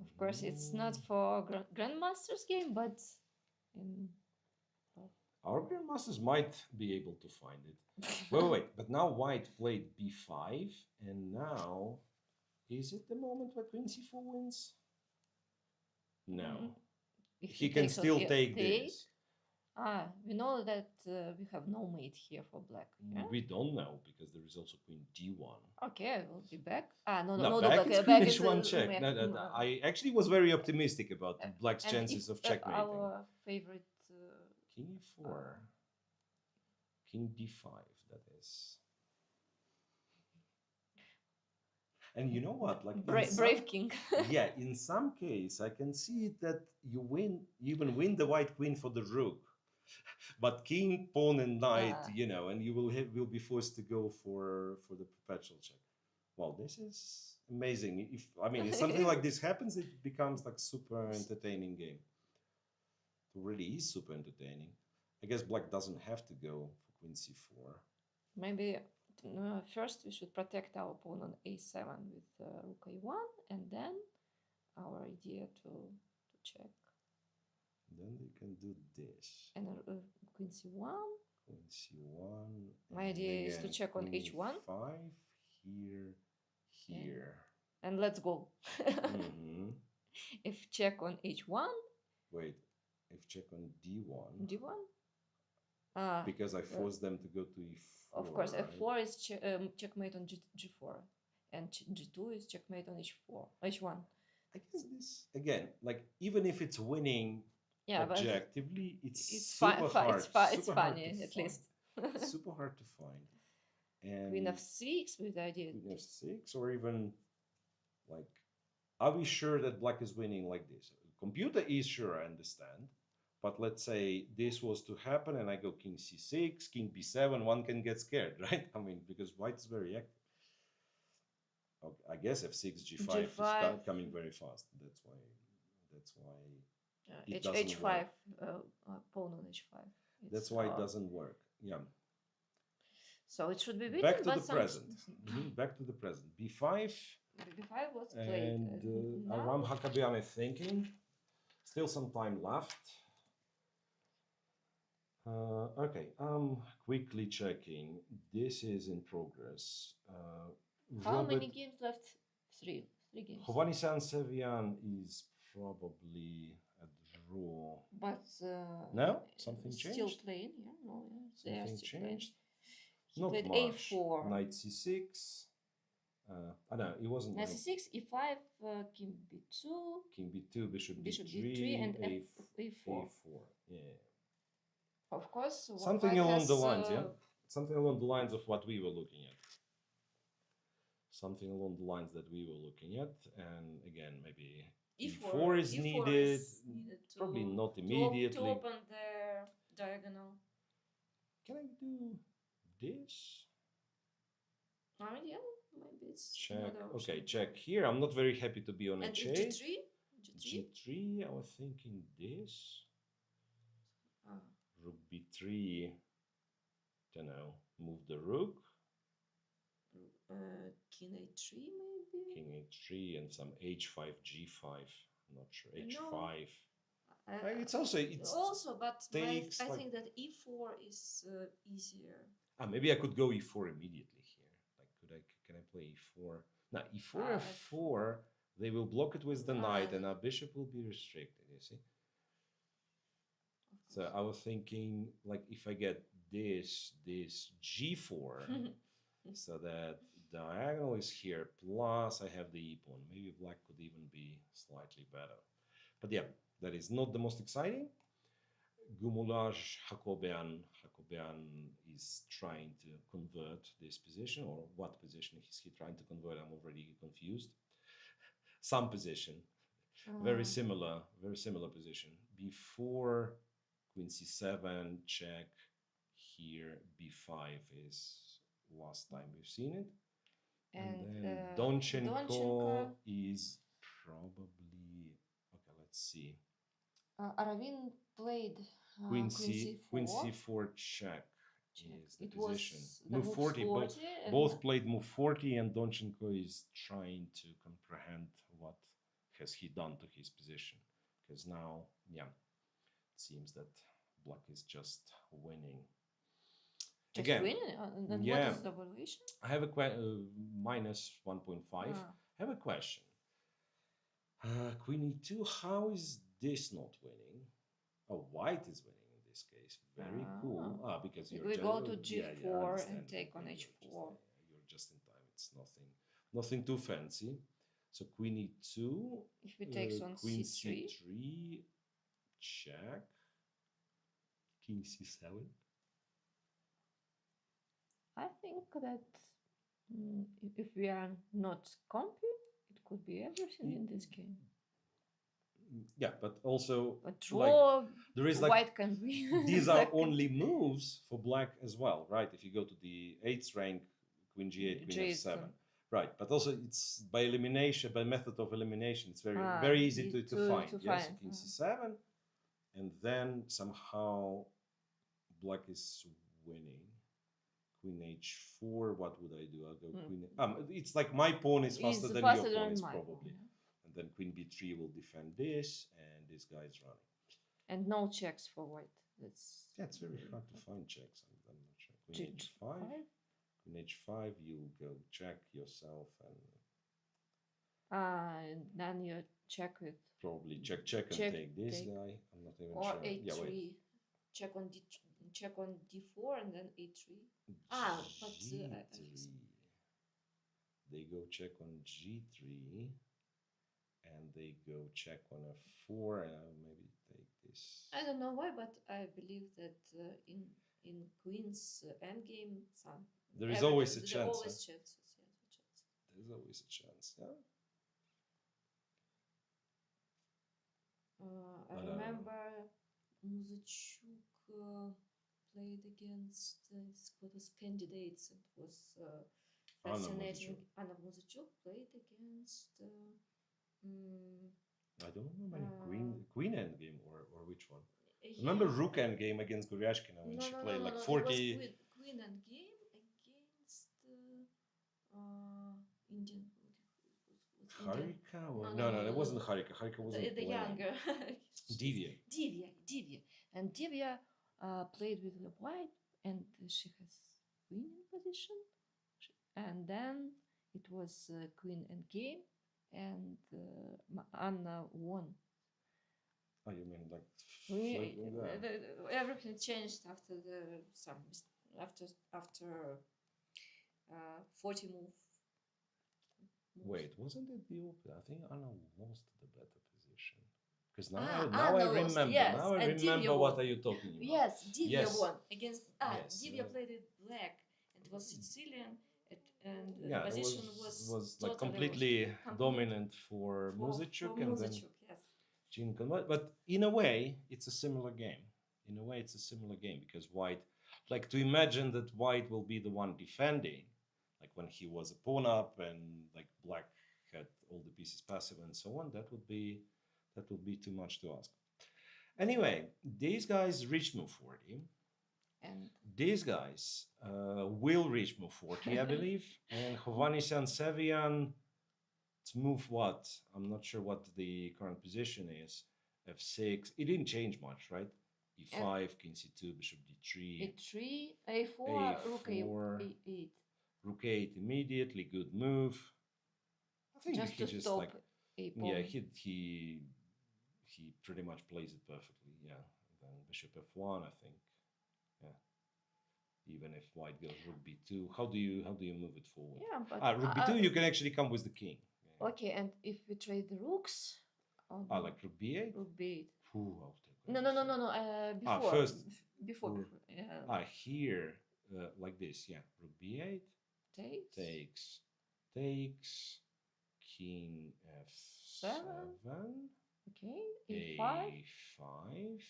Of course, it's not for grandmasters game, but our grandmasters might be able to find it. Wait. But now white played b5, and now is it the moment where Queen c4 wins? No. He can still take this. We know that we have no mate here for black. Yeah? We don't know because there is also Queen d1. Okay, I will be back. No, back is Queen h1 check. I actually was very optimistic about black's chances of checkmating. Our favorite King e4, King d5. That is. And you know what? Like brave king. Yeah, in some case, I can see that you even win the white queen for the rook, but king, pawn, and knight, and you will be forced to go for the perpetual check. Well, this is amazing. If something like this happens, it becomes like super entertaining game. It really is super entertaining. I guess black doesn't have to go for queen c4. Maybe first we should protect our pawn on a7 with rook a1, and then our idea to check. Then they can do this. And queen c1. Queen c1. My idea is to check on h1. 5 here. And let's go. Mm-hmm. If check on h1. Wait, if check on d1. d1? Because I forced them to go to e4. Of course, right? f4 is checkmate on g4, and g2 is checkmate on h4, h1. I guess this again, like even if it's winning objectively, it's super hard. It's funny at least. Super hard to find. And queen f6 with the idea. Queen f6, or even like, are we sure that black is winning like this? Computer is sure, I understand. But let's say this was to happen and I go king c6, king b7, one can get scared, right? Because white is very active. Okay, I guess f6, g5 is coming very fast. That's why it doesn't h5, work. pawn on h5. That's why it doesn't work. Yeah. So it should be beaten, back to the present. Back to the present. b5. b5 was played. And Aram Hakabian is thinking. Still some time left. Okay, I'm quickly checking. This is in progress. How many games left? Three games. Hovhannisyan Sevian is probably a draw. But no, something changed. Still playing, yeah. No, yeah. Something changed. He Not played much. a4. Knight c6. No, it wasn't. Knight c6, e5, king b2. King b2, bishop b3, and a4. Yeah. Of course. Something along the lines, yeah. Something along the lines of what we were looking at. Something along the lines that we were looking at, and again, maybe e4 is needed. Probably not immediately. To open the diagonal. Can I do this? Yeah, maybe it's check. Okay, check here. I'm not very happy to be on and h8. g3? G3. I was thinking this. Rook b3. Don't know. Move the rook. King a3 maybe. King a3 and some h5, g5. Not sure. h5. It's also but takes, I think that e4 is easier. Maybe I could go e4 immediately here. Like, can I play e4? Now e4 f4. They will block it with the knight, and our bishop will be restricted. You see. So I was thinking, like, if I get this g4, so that diagonal is here, plus I have the e pawn. Maybe black could even be slightly better. But yeah, that is not the most exciting. Gumulaj Hakobian is trying to convert this position, or what position is he trying to convert? I'm already confused. Some position, very similar position. B4, queen c7, check. Here b5 is last time we've seen it. And then Donchenko is probably, okay, let's see. Aravin played queen c4 check is the position. Move 40. Both played move 40, and Donchenko is trying to comprehend what has he done to his position. Because now, yeah, it seems that black is just winning. Again, and yeah. What is the valuation? I have a minus 1.5. I have a question. Queen e2, how is this not winning? Oh, white is winning in this case. Very cool. Because we go to g4 and take on h4. You're just in time. It's nothing too fancy. So queen e2. If we take on queen c3, check. King c7. I think that if we are not compy, it could be everything in this game. Yeah, but also draw, like, there is white can be. These are only moves for black as well, right? If you go to the 8th rank, queen g8, queen f7, Right, but also it's by elimination, by method of elimination. It's very Ah, very easy to find. to Yes, find. king c7, and then somehow black is winning. Queen h4. What would I do? I'll go queen. It's like my pawn is faster than your pawn is probably, and then queen b3 will defend this, and this guy is running. And no checks for white. That's very hard to find checks. I'm not sure. Queen h5. Queen h5. You go check yourself and then you check with probably check and take this guy. I'm not even or sure. a3. Yeah, wait. Check on d4 and then a3. But g3. They go check on g3, and they go check on f4. Maybe take this. I don't know why, but I believe that in queen's endgame, there is always a there chance. Always chances. There is always a chance. Yeah. I remember Muzachuk played against Scottish candidates. It was fascinating. Anna Muzachuk played against. I don't remember any queen endgame or which one. Yeah. Remember rook endgame against Goryashkina when she played like 40. It was queen endgame against Indian. Harika? No, it wasn't Harika. Harika wasn't the younger. Divya. And Divya played with the white, and she has queen in position. And then it was queen and game, and Anna won. Oh, you mean like everything changed after after 40 move. Wait, wasn't it the open? I think Anna lost the better position. Because now I remember. Yes. Now I remember what are you talking about. Yes, Divya won against. Divya played it black. It was Sicilian, and the position was like completely dominant for Muzachuk, and then Jean convert. But in a way, it's a similar game. In a way, it's a similar game because white, like to imagine that white will be the one defending, like when he was a pawn up and like black had all the pieces passive and so on. That would be too much to ask. Anyway, these guys reach move 40. And these guys will reach move 40, I believe. And Hovhannisyan Sevian, to move what? I'm not sure what the current position is. F6. It didn't change much, right? E5, king c2, bishop d3. E3, a4, rook a8. Rook 8 immediately, good move. I think just he to just stop like a pawn. Yeah, he pretty much plays it perfectly. Yeah, then bishop f1, I think. Yeah, even if white goes rook b2, how do you move it forward? Yeah, but rook b2, you can actually come with the king. Yeah. Okay, and if we trade the rooks, like rook b8. Rook b8. Ooh, I'll take no. Before. First. Before. Yeah. Here, like this. Yeah, rook b8. Takes. King f7. Okay. A5.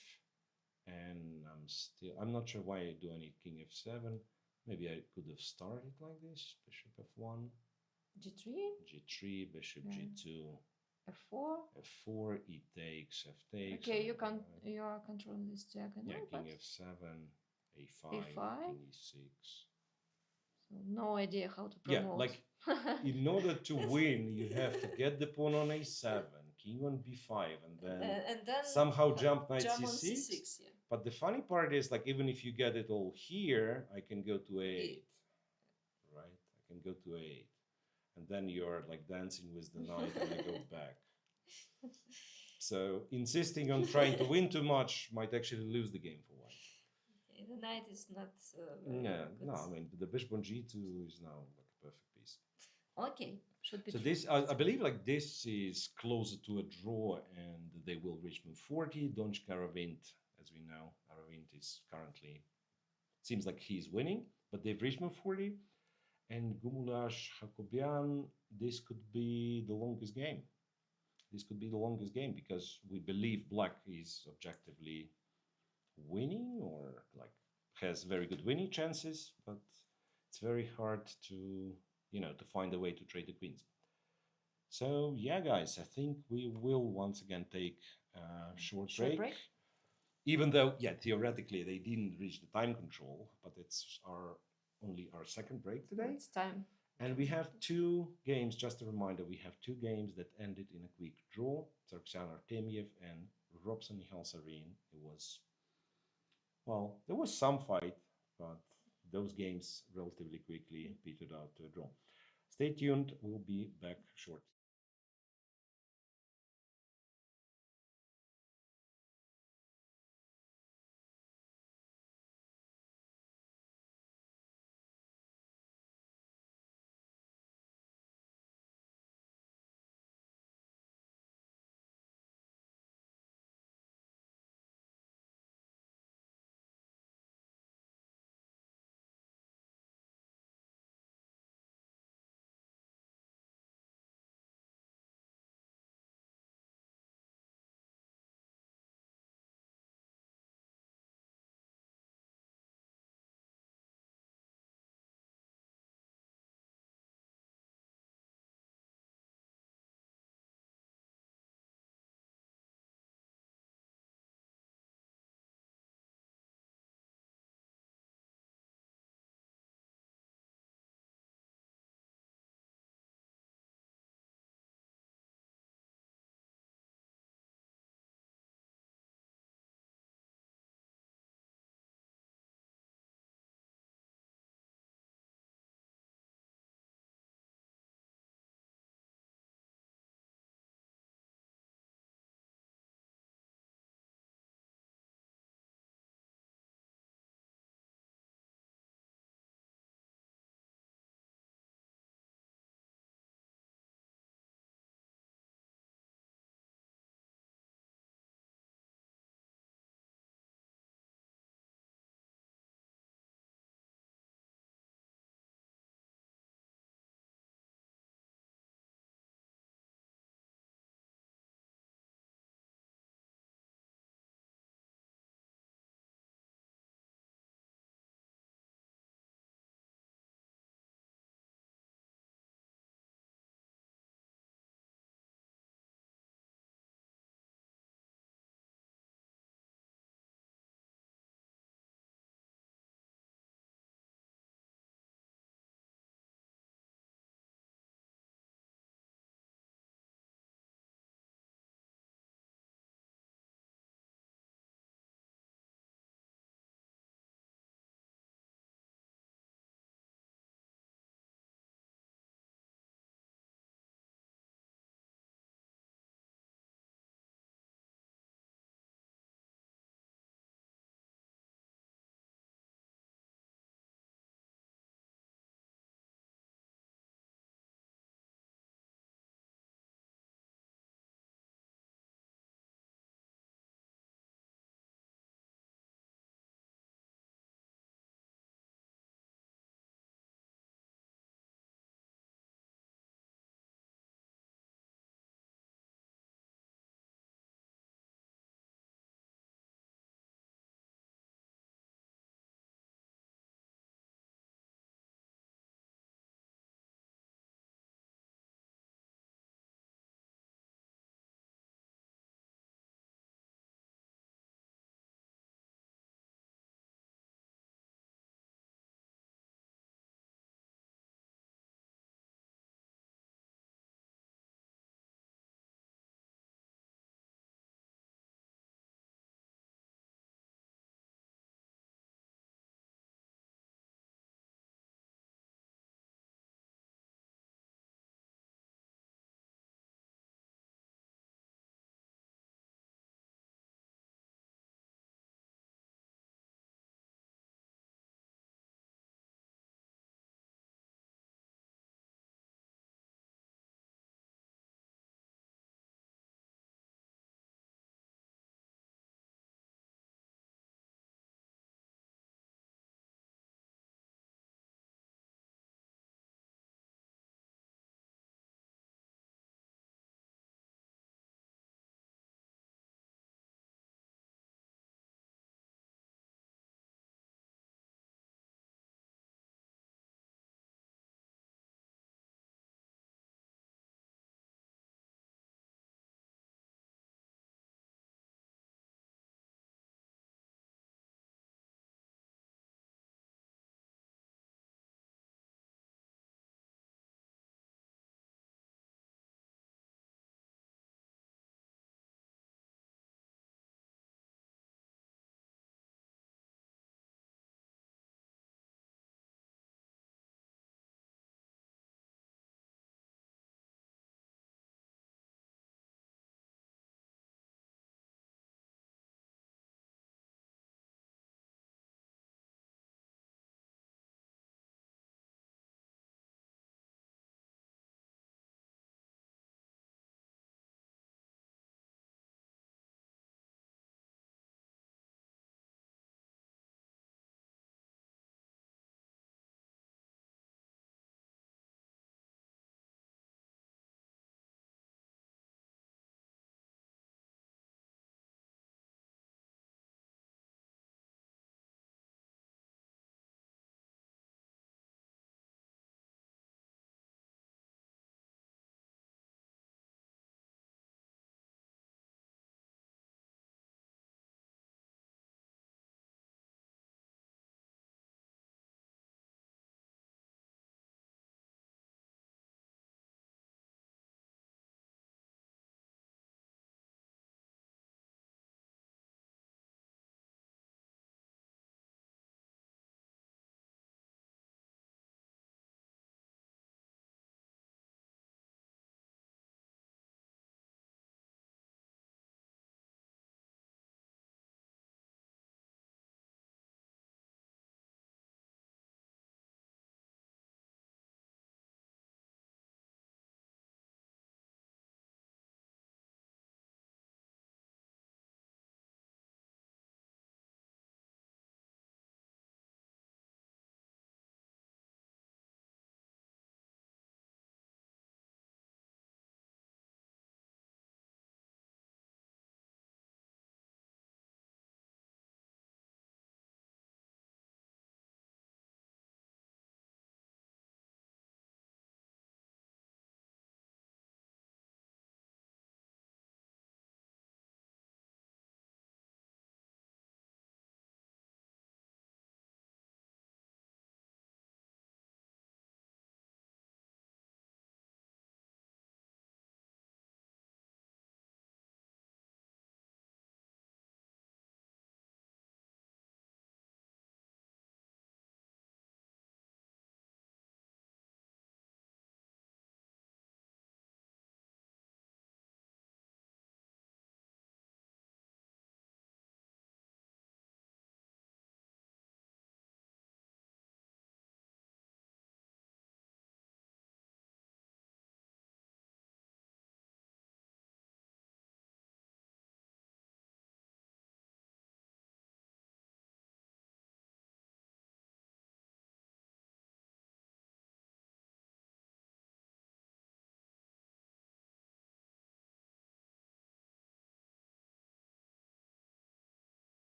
And I'm not sure why do I need king f7. Maybe I could have started like this. Bishop f1. G3, bishop g2. F4, e takes, f takes. Okay, you are controlling this diagonal. Yeah, king f7, a5, king e6. So no idea how to promote. Yeah, like in order to win, you have to get the pawn on a7, king on b5, and then somehow jump knight c6. Yeah. But the funny part is, like, even if you get it all here, I can go to a8, right? I can go to a8, and then you're like dancing with the knight, and I go back. So insisting on trying to win too much might actually lose the game for white. Okay, the knight is not. No, I mean the bishop on g2 is now like a perfect piece. Okay, should be. So this, I believe, like this is closer to a draw, and they will reach move 40. Donchik Aravint, as we know, Aravint is currently seems like he's winning, but they've reached move 40. And Gumulash Hakobian, this could be the longest game. This could be the longest game because we believe black is objectively winning or like has very good winning chances, but it's very hard to to find a way to trade the queens. So yeah, guys, I think we will once again take a short break. Even though, yeah, theoretically they didn't reach the time control, but it's our only our second break today. It's time. And we have two games, just a reminder, we have two games that ended in a quick draw. Tsarksyan Artemiev and Robson Halsarin. It was, well, there was some fight, but those games relatively quickly petered out to a draw. Stay tuned, we'll be back shortly.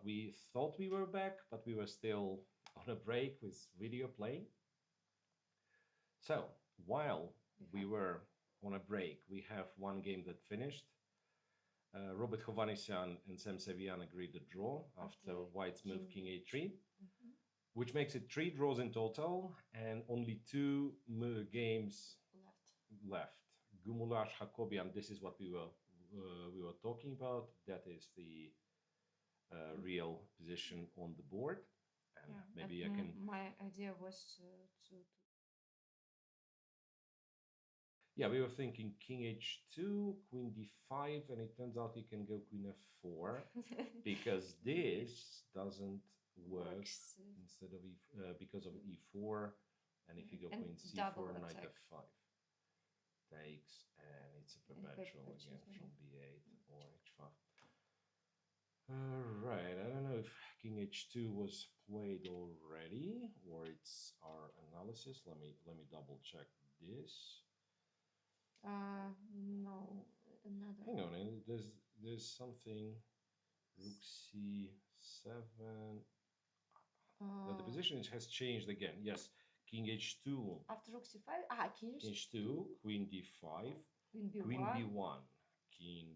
We thought we were back, but we were still on a break with video playing. So while we were on a break, we have one game that finished. Robert Hovhannisyan and Sam Sevian agreed to draw after White's move King A3, which makes it 3 draws in total and only 2 games left. Gumulash Hakobian, this is what we were talking about. That is the real position on the board. And maybe I can. My idea was to. Yeah, we were thinking King H2, Queen D5, and it turns out he can go Queen F4 because this doesn't work instead of because of E4, and if you go Queen C4, Knight F5 takes, and it's a perpetual again from B8 or H5. Right, I don't know if King H2 was played already or it's our analysis. Let me double check this. No, another. Hang on, there's something. Rook C7. But the position has changed again. Yes, King H2. After Rook C5, King H2, Queen D5, Queen B1, King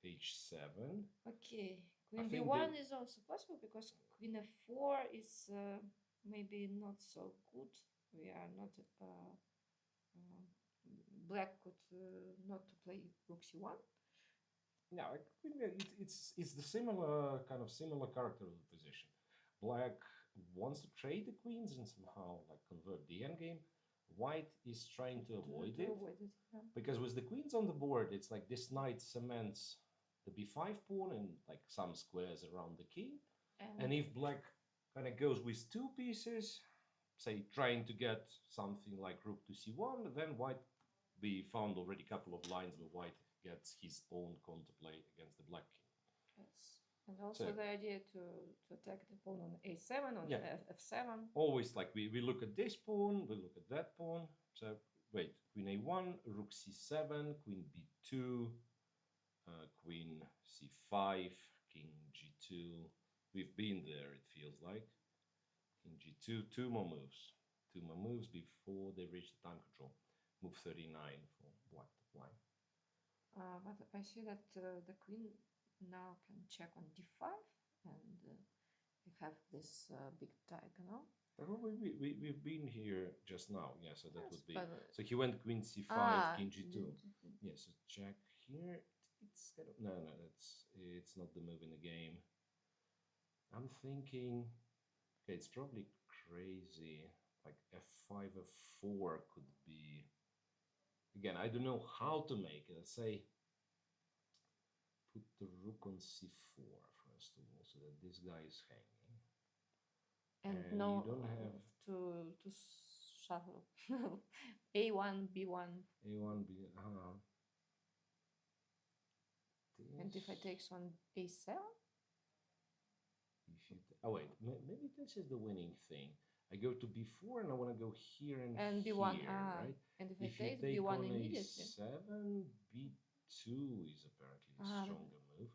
H7. Okay, Queen B1 is also possible because Queen F4 is maybe not so good. We are not black could not to play Rook C1. No, it's the similar character of the position. Black wants to trade the queens and somehow like convert the endgame. White is trying to avoid it because with the queens on the board, it's like this knight cements the b5 pawn and like some squares around the king. And if black kind of goes with 2 pieces, say trying to get something like rook to c1, then white, we found already a couple of lines where white gets his own pawn to play against the black king. Yes. And also the idea to attack the pawn on a7, on f7. Always like we look at this pawn, we look at that pawn. So wait, queen a1, rook c7, queen b2, queen c5, king g2. We've been there, it feels like. King g2, 2 more moves. 2 more moves before they reach the time control. Move 39 for black to play. But I see that the queen now can check on d5 and we have this big diagonal. We've been here just now, yeah, so that would be... So he went queen c5, king g2. Yeah, so check here. It's kind of... No, it's not the move in the game. I'm thinking... Okay, it's probably crazy. Like f5, f4 could be... Again, I don't know how to make it. Let's say put the rook on c4 first of all, so that this guy is hanging. And no, you don't have to shuffle. A1, B1. A1, B. And if I take on A7? If you oh wait, maybe this is the winning thing. I go to B4 and I want to go here and B1, here, right? And if you take take B1 on immediately. A7, B2 is apparently the stronger move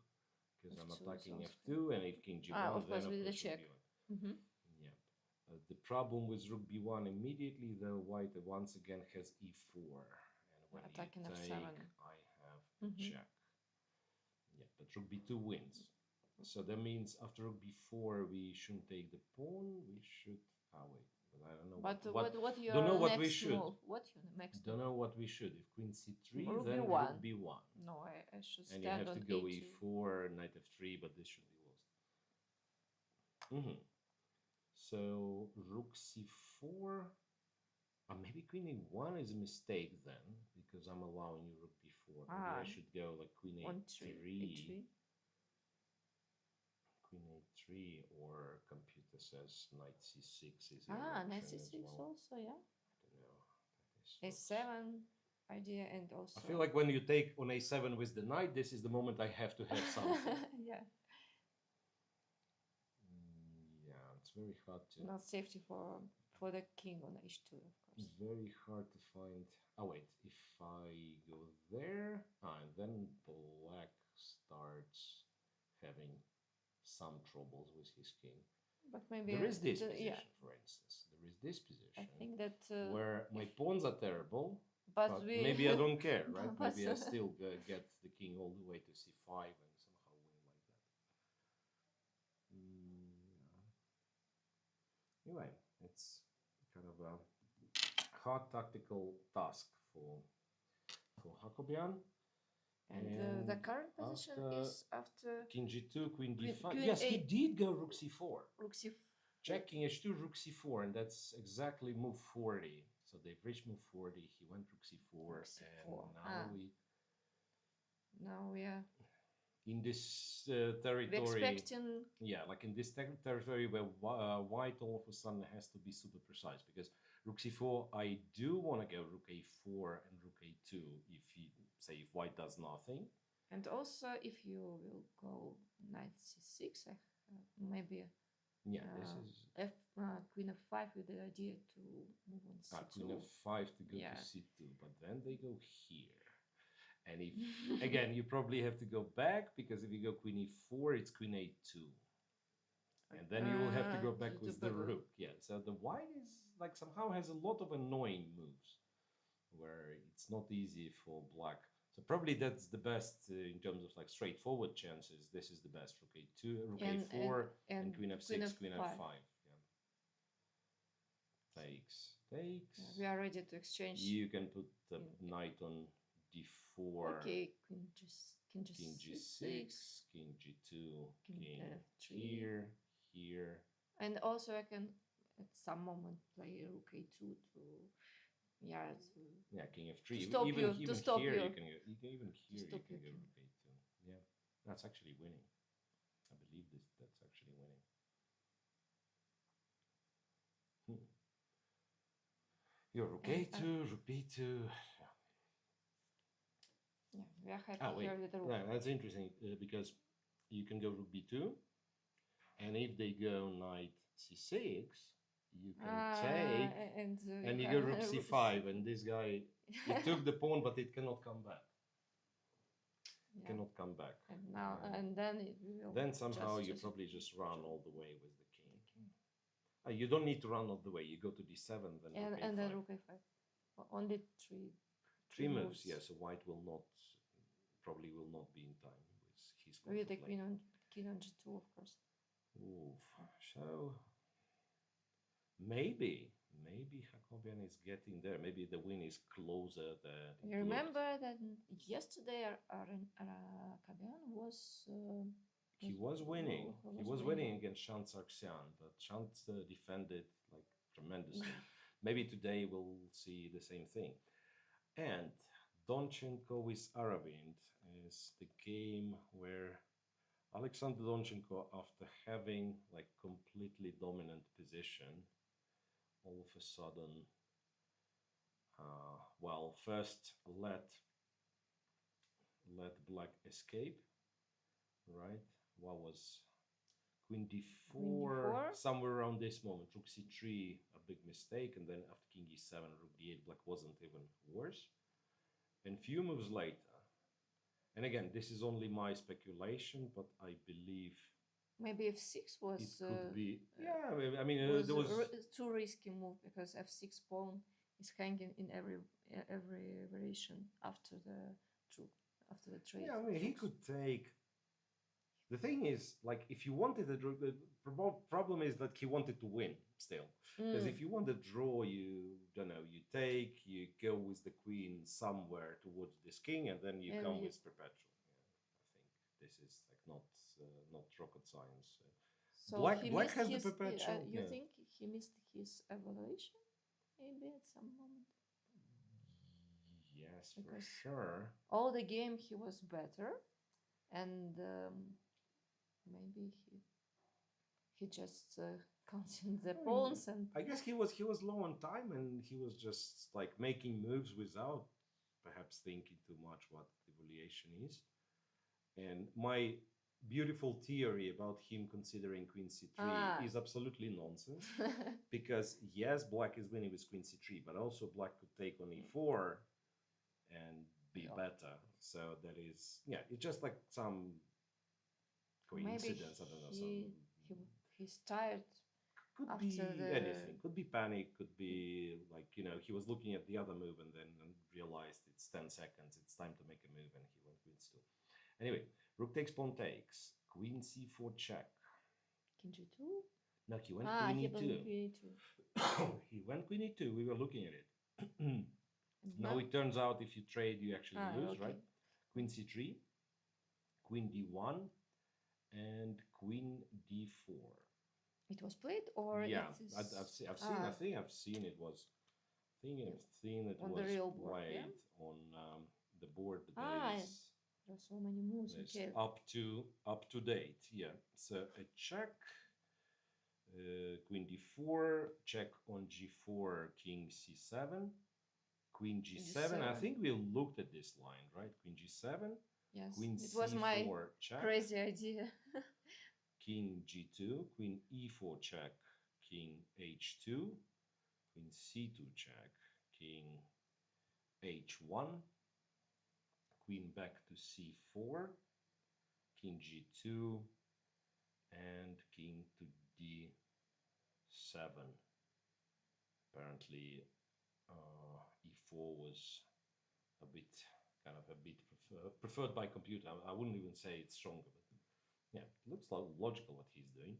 because I'm attacking F2, and if King G1, of course, with the check. Yeah. The problem with Rook B1 immediately, though, White once again has E4, and when attacking you take, F7. I have a check. Yeah, but Rook B2 wins. So that means after Rook B4, we shouldn't take the pawn. We should. Wait, but I don't know. What your don't know what next we should. move? What your next? Don't know what we should. If Queen C3, Rook then B1. Rook B1. No, I should stand and you have on to go A2. E4, Knight F3, but this should be lost. So Rook C4. Maybe Queen A1 is a mistake then, because I'm allowing you Rook B4. Maybe I should go like Queen A3. Queen A3, or computer says Knight C6 is your option Knight C6 as well. also, yeah. I don't know. A7 idea, and also... I feel like when you take on A7 with the knight, this is the moment I have to have something. Yeah. Yeah, it's very hard to... Not safety for the king on H2, of course. Very hard to find... wait, if I go there... and then black starts having some troubles with his king. But maybe There is this yeah, position, for instance. There is this I position think that where my if pawns are terrible, but but we maybe I don't care, right? but Maybe I still get the king all the way to c5 and somehow win like that. Anyway, it's kind of a hard tactical task for Hakobian. and the current position after is after king g2, queen d5. queen Yes, he a did go rook c4. rook c4. Check king h2, rook c4, and that's exactly move 40. So they've reached move 40. He went rook c4, Rook c4. and now Now we are in this we territory. expecting Yeah, like in this territory where white all of a sudden has to be super precise, because rook c4, I do want to go rook a4 and rook a2 if he, say, if white does nothing. and also if you will go knight c6, maybe Yeah, this is f queen f5 with the idea to move on c2. queen f5 to go Yeah. to c2, but then they go here. And if again, you probably have to go back, because if you go queen e4, it's queen a2. And then you will have to go back with the rook. Yeah, so the white is like somehow has a lot of annoying moves where it's not easy for black. So probably that's the best in terms of like straightforward chances. This is the best. Rook a2, rook a4, and queen f6, queen f5. Yeah. Takes. Yeah, we are ready to exchange. You can put the knight on d4. Okay, king g6, king g2, king f3. Here. And also I can at some moment play rook a2 to king f3. To stop even you, even to stop here you. you can go, even here you can go king. rook a2. Yeah, that's actually winning. I believe that's actually winning. Your rook a2, rook b2. Yeah, we are happy here with the rook. Right, that's interesting because you can go rook b2, and if they go knight c6, you can take, and you go rook c5, and this guy, it took the pawn, but it cannot come back. Yeah. Cannot come back. And now, and then it will. Then somehow you probably just run all the way with the king. You don't need to run all the way. You go to d7, then rook a5. And then rook a5. Only three moves. Yes, so white will not, probably will not be in time with his. With the queen on g2, of course. Oof. So maybe Jacobian is getting there. Maybe the win is closer than. You remember that yesterday Jacobian was. He was winning. He was winning against Shant Sargsyan, but Shant defended like tremendously. Maybe today we'll see the same thing. And Donchenko with Aravind is the game where Alexander Donchenko, after having like completely dominant position, all of a sudden, well, first let black escape, right? What was queen d4, somewhere around this moment, rook c3, a big mistake, and then after king e7, rook d8, black wasn't even worse. And few moves later, and again, this is only my speculation, but I believe maybe f6 was. It could be. Yeah, I mean, was there was too risky move because f6 pawn is hanging in every variation after the trade. Yeah, I mean, he could take. The thing is, like, if you wanted a draw, the problem is that he wanted to win still. Because if you want a draw, you don't know, you take, you go with the queen somewhere towards this king, and then you come with perpetual. Yeah, I think this is like not rocket science. So black has the perpetual. You think he missed his evaluation, maybe at some moment? Yes, because for sure. All the game he was better, and maybe he just counting the pawns, and I guess he was low on time, and he was just like making moves without perhaps thinking too much what evaluation is. And my beautiful theory about him considering queen c3 is absolutely nonsense. Because yes, black is winning with queen c3, but also black could take on e4 and be better. So that is, yeah, it's just like some coincidence. I don't know. Some he's tired could after be anything. Could be panic. Could be like he was looking at the other move and then realized it's 10 seconds. It's time to make a move, and he went queen two. Anyway, rook takes, pawn takes, queen c4 check. King g2. No, he went queen he e2. queen e2. He went queen e2. We were looking at it. Now Now it turns out if you trade, you actually lose, okay. right? Queen c3, queen d1, and queen d4. It was played, or yeah, it is... I've seen. I think I've seen it was. I've seen it on was the real board, played yeah? on the board that is. There are so many moves. Okay. Up to date. Yeah. So a check. Queen d4, check on g4, king c7, queen g7. I think we looked at this line, right? Queen g7, yes, queen it c4, was my check, crazy idea. king g2, queen e4 check, king h2, queen c2 check, king h1, queen back to c4, king g2, and king to d7. Apparently e4 was a bit preferred by computer. I wouldn't even say it's stronger, but yeah, it looks logical what he's doing.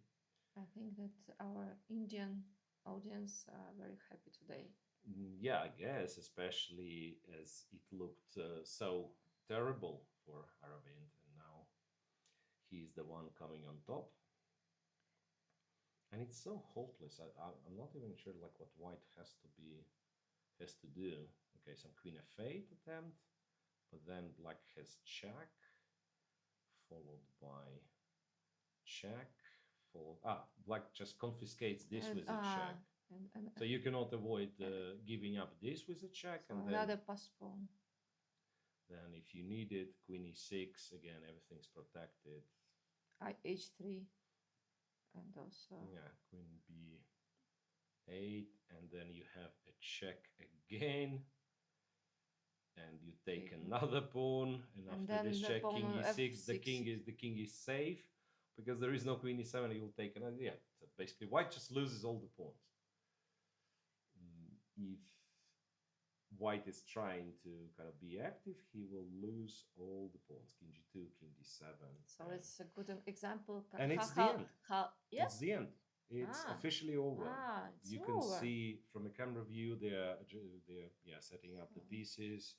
I think that our Indian audience are very happy today. Yeah, I guess, especially as it looked so terrible for Aravind, and now he's the one coming on top. And it's so hopeless. I'm not even sure like what white has to do. Okay, some queen f8 attempt, but then black has check, followed by check, black just confiscates this with a check. So you cannot avoid giving up this with a check, so and another then postpone. Then if you need it, queen e6, again everything's protected. H3, and also yeah, queen b8, and then you have a check again, and you take another pawn, and after this check, king e6, the king is safe because there is no queen e7. You'll take another. Yeah, so basically white just loses all the pawns. If white is trying to kind of be active, he will lose all the pawns. King g2, king d7. So it's a good example. And it's the end. Yeah? It's the end. It's officially over. You can see from a camera view they're setting up the pieces,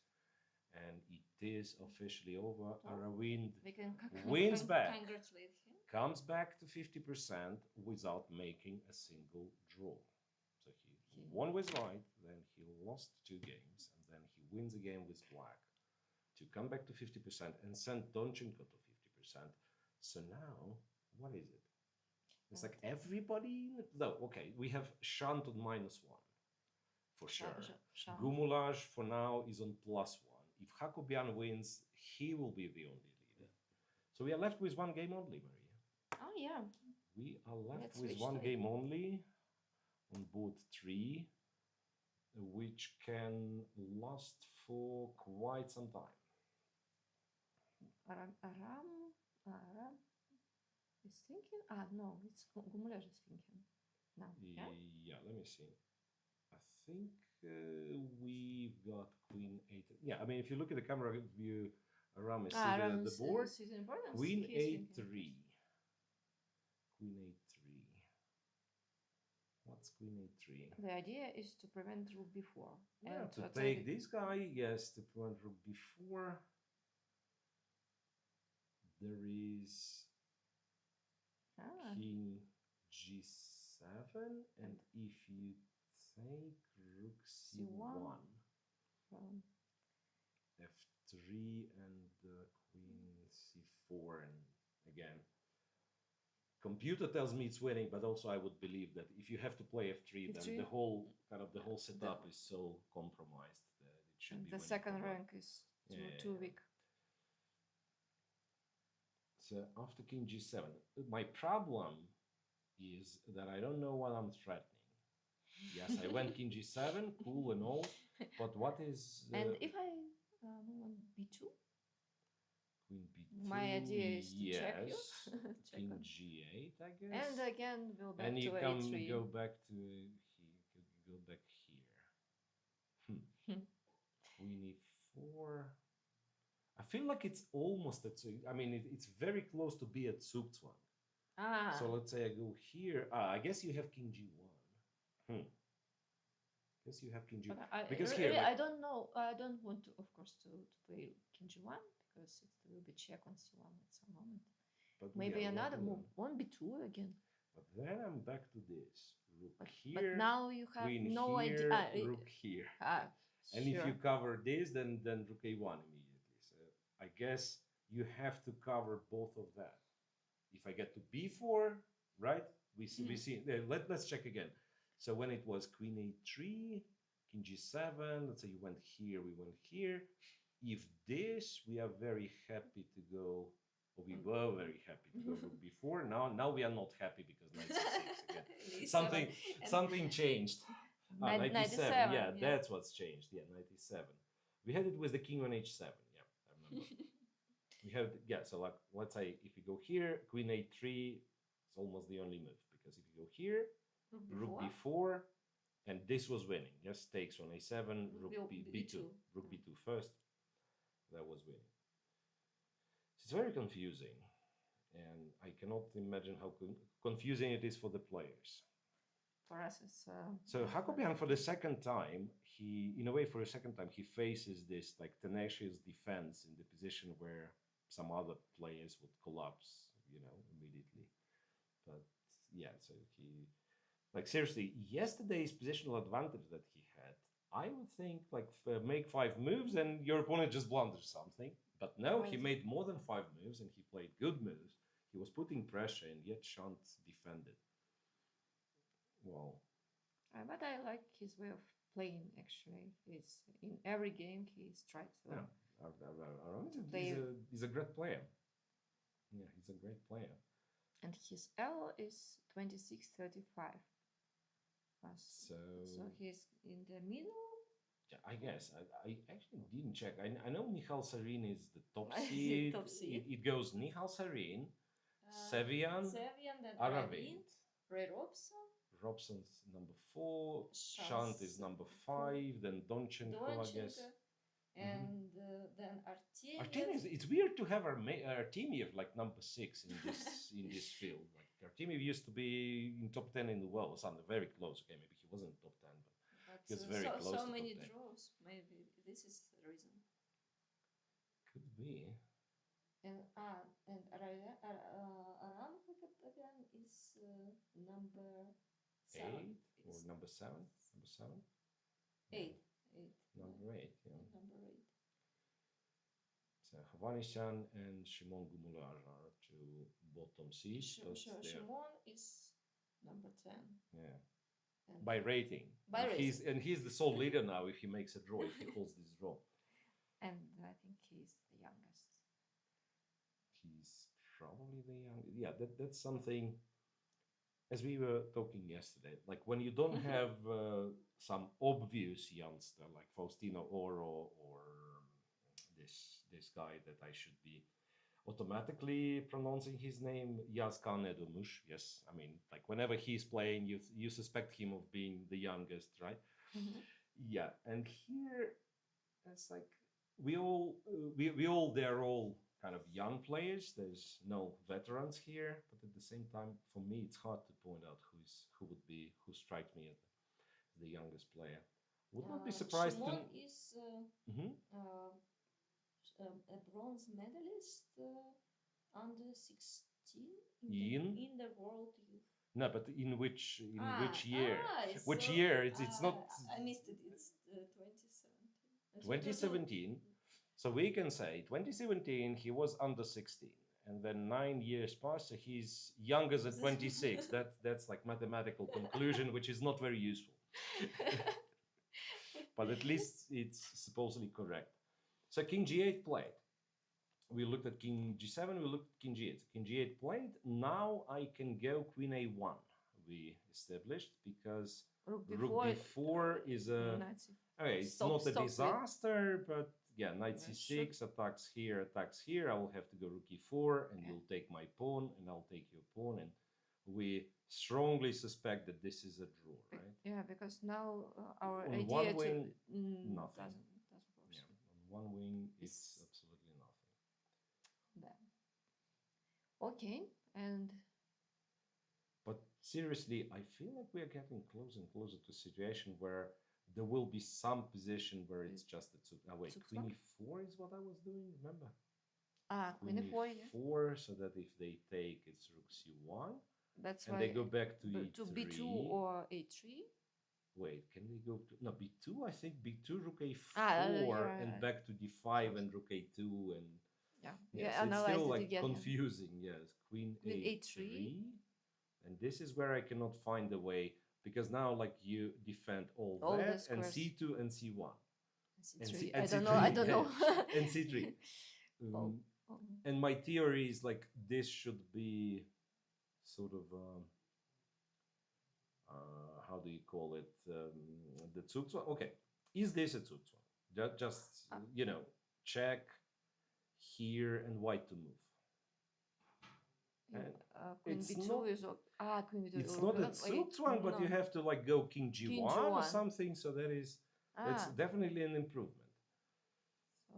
and it is officially over. Aravind wins back, congratulate him. comes back to 50% without making a single draw. So he won with white, then he lost 2 games, and then he wins again with black to come back to 50% and send Donchenko to 50%. So now, what is it? It's like everybody. No, okay, we have Shant on -1 for sure. Gumulaj for now is on +1. If Hakobian wins, he will be the only leader. So we are left with 1 game only, Maria. Oh yeah. We are left with 1 game only on board 3, which can last for quite some time. Aram is thinking. No, it's Gumulaj is thinking now. Yeah, let me see. I think we've got queen 8. Yeah, I mean, if you look at the camera view, Aram is the board. Queen a3. Queen a3. What's queen a3? The idea is to prevent rook b4. Yeah, to take this guy, yes, to prevent rook b4. There is king g7, and if you take rook c1, f3, and queen c4, and again, computer tells me it's winning, but also I would believe that if you have to play f3, then the whole setup is so compromised that it should be. The second rank is too weak. So after king g7, my problem is that I don't know what I'm threatening. Yes, I went king g7, cool and all, but what is... and if I move on b2? Queen b2, my idea is to check you. g8, I guess. And again, we'll back and you to come a3. go back to go back here. Queen e4. I feel like it's almost at. I mean, it's very close to be at Zugzwang. Ah. So let's say I go here. I guess you have king g1. Guess you have king g1. Because here, like, I don't know. I don't want to, of course, to play king g1 because it will be check on c1 at some moment. But maybe another move, 1b2 again. But then I'm back to this. Rook here. But now you have queen no here, idea. Rook here. And Sure. if you cover this, then rook a1 immediately. So I guess you have to cover both of that. If I get to b4, right? We see. Let's check again. So when it was queen a3, king g7, let's say you went here, we went here. If this, we are very happy to go. Or we were very happy to go rook b4. Now we are not happy because knight c6 again. something changed. 97. Yeah, that's what's changed. Yeah, 97. We had it with the king on h7. Yeah, I remember. We have, so like, let's say if you go here, queen a3, it's almost the only move. Because if you go here, rook b4, and this was winning. Yes, takes on a7, rook b2. Rook b2 first. That was winning. It's very confusing. And I cannot imagine how confusing it is for the players. For us, it's... So Hakobian, for the second time, he faces this like tenacious defense in the position where some other players would collapse, immediately. But yeah, so he, like, seriously, yesterday's positional advantage that he had, I would think, like, make 5 moves and your opponent just blunders something. But no, he made more than 5 moves and he played good moves. He was putting pressure and yet shan't defend it. Well, but I like his way of playing, actually. It's in every game he strikes well. Yeah, he's a great player. Yeah, he's a great player. And his L is 2635. So he's in the middle? Yeah, I guess. I actually didn't check. I know Nihal Sarin is the top seed. It goes Nihal Sarin, Sevian, then Aravind, Ray Robson's number 4, Shant is number 5, then Donchenko, I guess. And then Artemiev. It's weird to have Artemiev like number 6 in this field. Like Artemiev used to be in top 10 in the world, or something very close. Okay, maybe he wasn't top 10, but he was very close. So many draws. Maybe this is the reason. Could be. And Aram again is number 7. 8 or number 7? Number 7? 8. 8. Number 8, yeah. Number 8. So Havanisyan and Shimon Gumular are 2 bottom seeds. Shimon is number 10. Yeah. And by rating. He's the sole leader now if he makes a draw, if he holds this draw. And I think he's the youngest. He's probably the youngest. Yeah, that's something, as we were talking yesterday, like when you don't have some obvious youngster like Faustino Oro or this guy that I should be automatically pronouncing his name, Yazkan Edumush. Yes, I mean, like whenever he's playing, you suspect him of being the youngest, right? Mm-hmm. Yeah, and here it's like they're all kind of young players. There's no veterans here, but at the same time, for me, it's hard to point out who strikes me as the youngest player. Would not be surprised. Shimon is a bronze medalist under 16 in the World Youth. No, but in which year? Which year? It's not. I missed it. It's 2017. 2017. So we can say 2017 he was under 16, and then 9 years passed, so he's younger than 26. That's like mathematical conclusion, which is not very useful. But at least it's supposedly correct. So King G8 played. We looked at King G7, we looked at King G8. King G8 played. Now I can go Queen A1. We established because Rook B4 is a... Okay, it's not a disaster, but yeah, knight Should c6 attacks here, attacks here. I will have to go rook e4, and Yeah. you'll take my pawn, and I'll take your pawn, and we strongly suspect that this is a draw, right? Yeah, because now our On idea one to wing, nothing. doesn't work. Yeah, on one wing, it's It's- absolutely nothing. Bad. Okay, and But seriously, I feel like we are getting closer and closer to a situation where there will be some position where it's just a two. Oh, wait, queen e4 is what I was doing, remember? queen e4, yeah. e4, so that if they take, it's rook c1. That's and why they go back to e3. to b2 or a3. Wait, can they go to no b2? I think b2, rook a4, and back to d5 and rook a2 and yeah. so it's still Analyze it like again. confusing. Yes, queen a3, and this is where I cannot find a way because now like you defend all that and c2 and c1. C3. And I don't c3, know. I don't know. and c3. And my theory is like this should be sort of how do you call it? The Zugzwang. Okay, is this a Zugzwang? Just you know, check here and white to move. And queen it's b2 not. is queen b2. It's not a Zugzwang, but you have to like go king g1 or something. So that's definitely an improvement.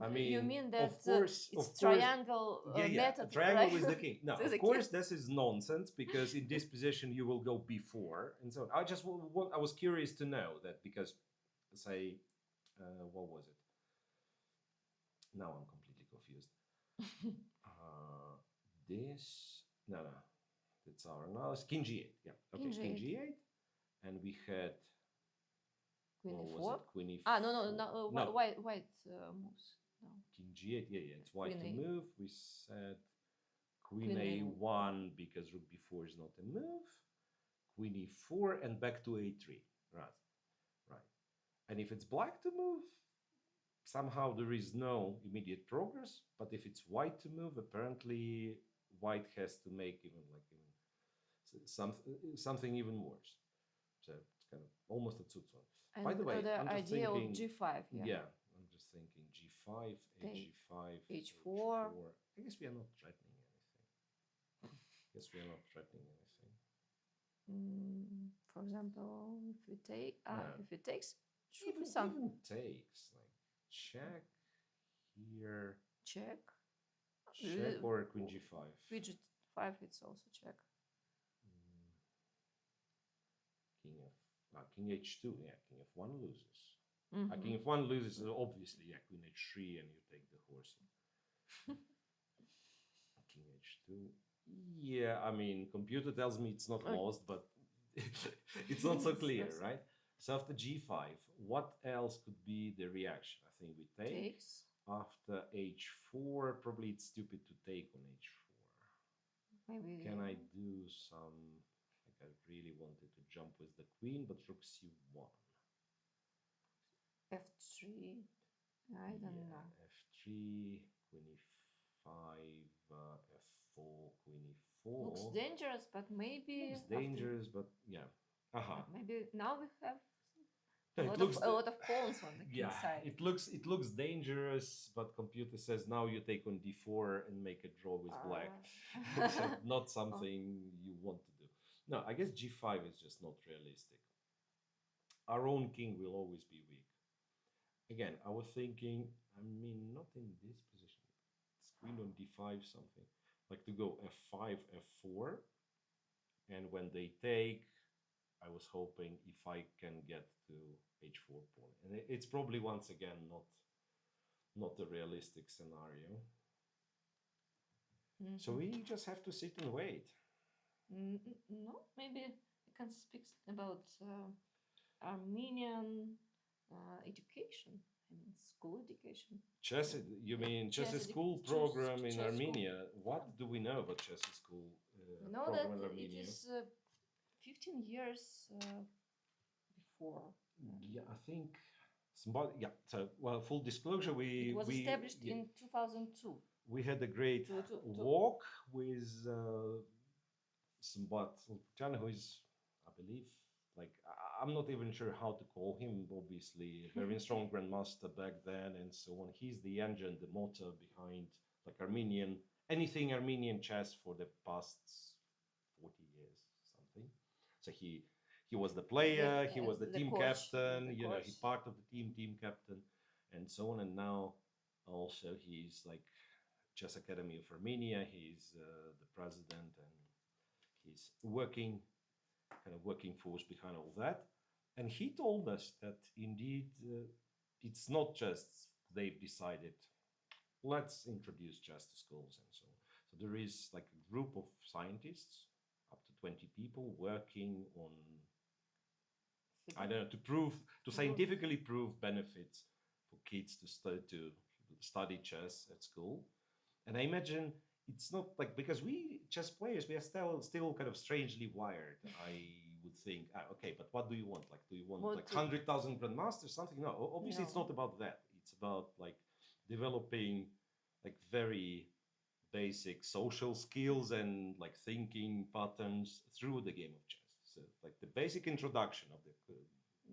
I mean, you mean that of course, triangle method? Triangle with the king. No, of course, this is nonsense because in this position you will go b4 and so on. I was curious to know that because, say, what was it? Now I'm completely confused. This no, that's our analysis. King g8. Yeah, okay, king g8, and we had. Queen what e4. Was it? Queen e4. No. White moves. No. King g8. Yeah, it's white Queen to move. We said Queen a1 because rook b4 is not a move. Queen e4 and back to a3. Right. And if it's black to move, somehow there is no immediate progress. But if it's white to move, apparently white has to make something even worse. So it's kind of almost a Zugzwang. By the way, I'm just thinking g5. Yeah, I'm just thinking g5, h5, h4. I guess we are not threatening anything. For example, if we take, if it takes, even takes like check here, check or queen g5. Queen g5, it's also check. King h2, yeah, king f1 loses. King f1 loses, obviously, yeah, queen h3, and you take the horse. King h2. Yeah, I mean, computer tells me it's not lost, but it's not so clear, right? So after g5, what else could be the reaction? I think we take. Takes. After h4, probably it's stupid to take on h4. Maybe. Can I do some? Like I really wanted to jump with the queen, but rook c1. f3. I don't know. f3, queen e5, f4, queen e4. Looks dangerous, but maybe. Looks dangerous, but yeah. Maybe now we have a lot of pawns on the king side. It looks dangerous, but computer says now you take on d4 and make a draw with black. So not something you want to do. No, I guess g5 is just not realistic. Our own king will always be weak. Again, I was thinking, I mean, not in this position. It's queen on d5 something. Like to go f5, f4. And when they take, I was hoping if I can get to h4 pawn. And it's probably once again not a realistic scenario. So we just have to sit and wait. No, maybe we can speak about Armenian education. I mean, school education. Chess, you mean chess school program in Armenia? What do we know about chess school program in Armenia? It is 15 years before. Yeah, I think. So, well, full disclosure, it was established in 2002. We had a great walk with Sambat Sultan, who is, I believe, like I'm not even sure how to call him. Obviously, a very strong grandmaster back then, and so on. He's the engine, the motor behind like anything Armenian chess for the past 40 years, something. So he was the player, he was the team coach, captain, the you know, coach. he part of the team captain, and so on. And now also he's like Chess Academy of Armenia. He's the president, and he's kind of working force behind all that. And he told us that indeed it's not just they've decided, let's introduce chess to schools and so on. So there is like a group of scientists, up to 20 people, working on, I don't know, to scientifically prove benefits for kids to study chess at school. And I imagine it's not like, because we chess players, we are still kind of strangely wired. I would think, okay, but what do you want? Like, do you want like 100,000 grandmasters, something? No, obviously it's not about that. It's about like developing like very basic social skills and like thinking patterns through the game of chess. So like the basic introduction of the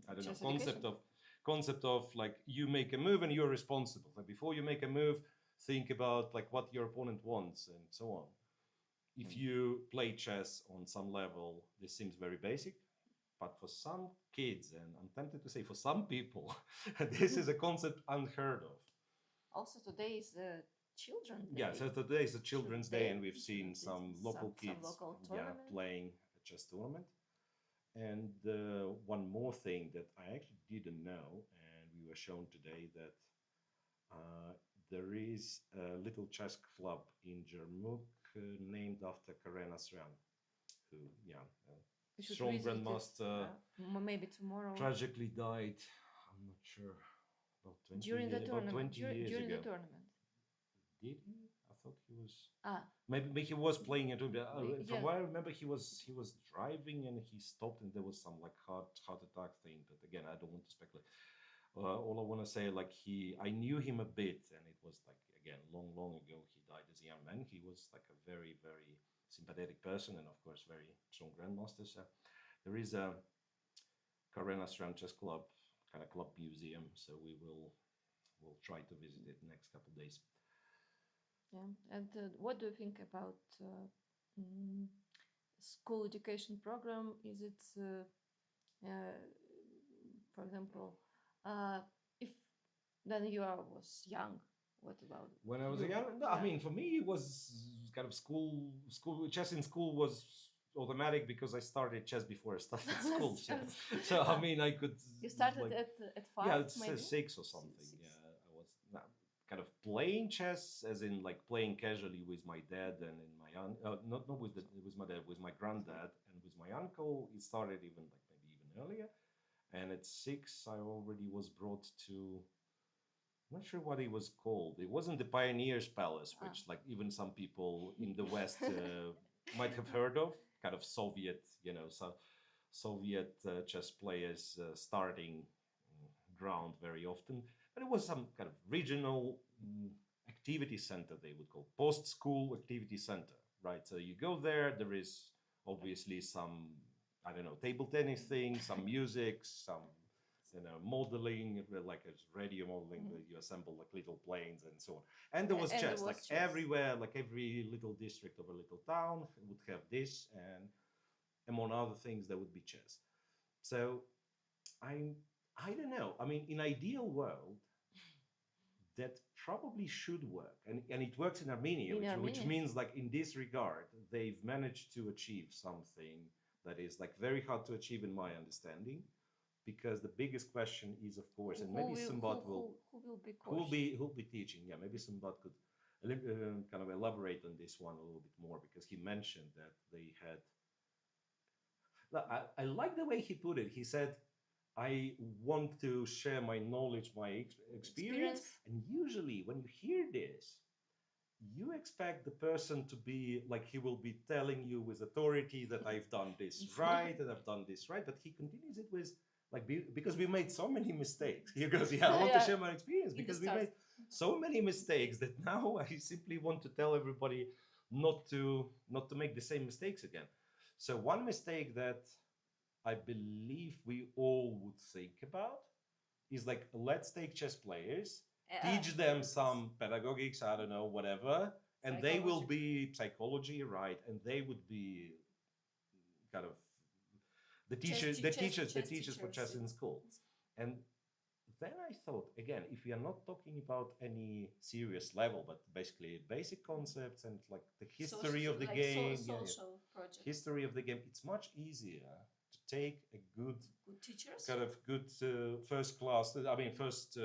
I don't know, concept of like you make a move and you're responsible. Like before you make a move, think about like what your opponent wants and so on. If you play chess on some level, this seems very basic, but for some kids, and I'm tempted to say for some people, this is a concept unheard of. Also, today is the Children's Day. Yeah, so today is a Children's Day, and we've seen some local kids playing a chess tournament. And one more thing that I actually didn't know, and we were shown today that there is a little chess club in Jermuk named after Karen Asran, who, strong grandmaster, maybe tomorrow. Tragically died. I'm not sure. About 20 during the tournament. About 20 years during ago. the tournament. Did he? I thought he was. Maybe he was playing it. From what I remember, he was driving and he stopped and there was some like heart attack thing. But again, I don't want to speculate. All I want to say, like I knew him a bit, and it was like again long ago. He died as a young man. He was like a very sympathetic person, and of course very strong grandmaster. So there is a Karen Asran Chess Club kind of club museum. So we'll try to visit it next couple of days. Yeah, and what do you think about school education program? Is it, for example, if then you was young, what about when I was young? No, I mean, for me, it was kind of school. Chess in school was automatic because I started chess before I started school. So I mean, I could. You started like, at 5. Yeah, it's 6 or something. 6. Yeah, I was kind of playing chess, as in like playing casually with my dad and my aunt. Not with my dad, with my granddad and with my uncle. It started even like maybe even earlier, and at 6 I already was brought to. I'm not sure what it was called. It wasn't the Pioneers Palace, which like even some people in the West might have heard of. Kind of Soviet, Soviet chess players starting ground very often. But it was some kind of regional activity center, they would call post-school activity center, right? So you go there. There is obviously some, I don't know, table tennis thing, some music, some modeling, like a radio modeling, where you assemble like little planes and so on. And there was chess, like everywhere, like every little district of a little town would have this, and among other things, there would be chess. So I don't know. I mean, in ideal world, that probably should work, and it works in Armenia, which means like in this regard, they've managed to achieve something that is like very hard to achieve in my understanding. Because the biggest question is, of course, and maybe Sambat who will be teaching. Yeah, maybe Sambat could kind of elaborate on this one a little bit more, because he mentioned that they had. I like the way he put it. He said, "I want to share my knowledge, my experience." And usually, when you hear this, you expect the person to be like, he will be telling you with authority that I've done this right, that I've done this right. But he continues it with like, because we made so many mistakes. He goes, yeah, I want to share my experience because we made so many mistakes that now I simply want to tell everybody not to make the same mistakes again. So one mistake that I believe we all would think about is like, let's take chess players, teach them some pedagogics, I don't know, whatever, and they will be psychology, right? And they would be kind of the teachers for chess in school. And then I thought, again, if we are not talking about any serious level, but basically basic concepts and like the history of the game, social project. history of the game, it's much easier to take a good teachers, kind of good first class, I mean, first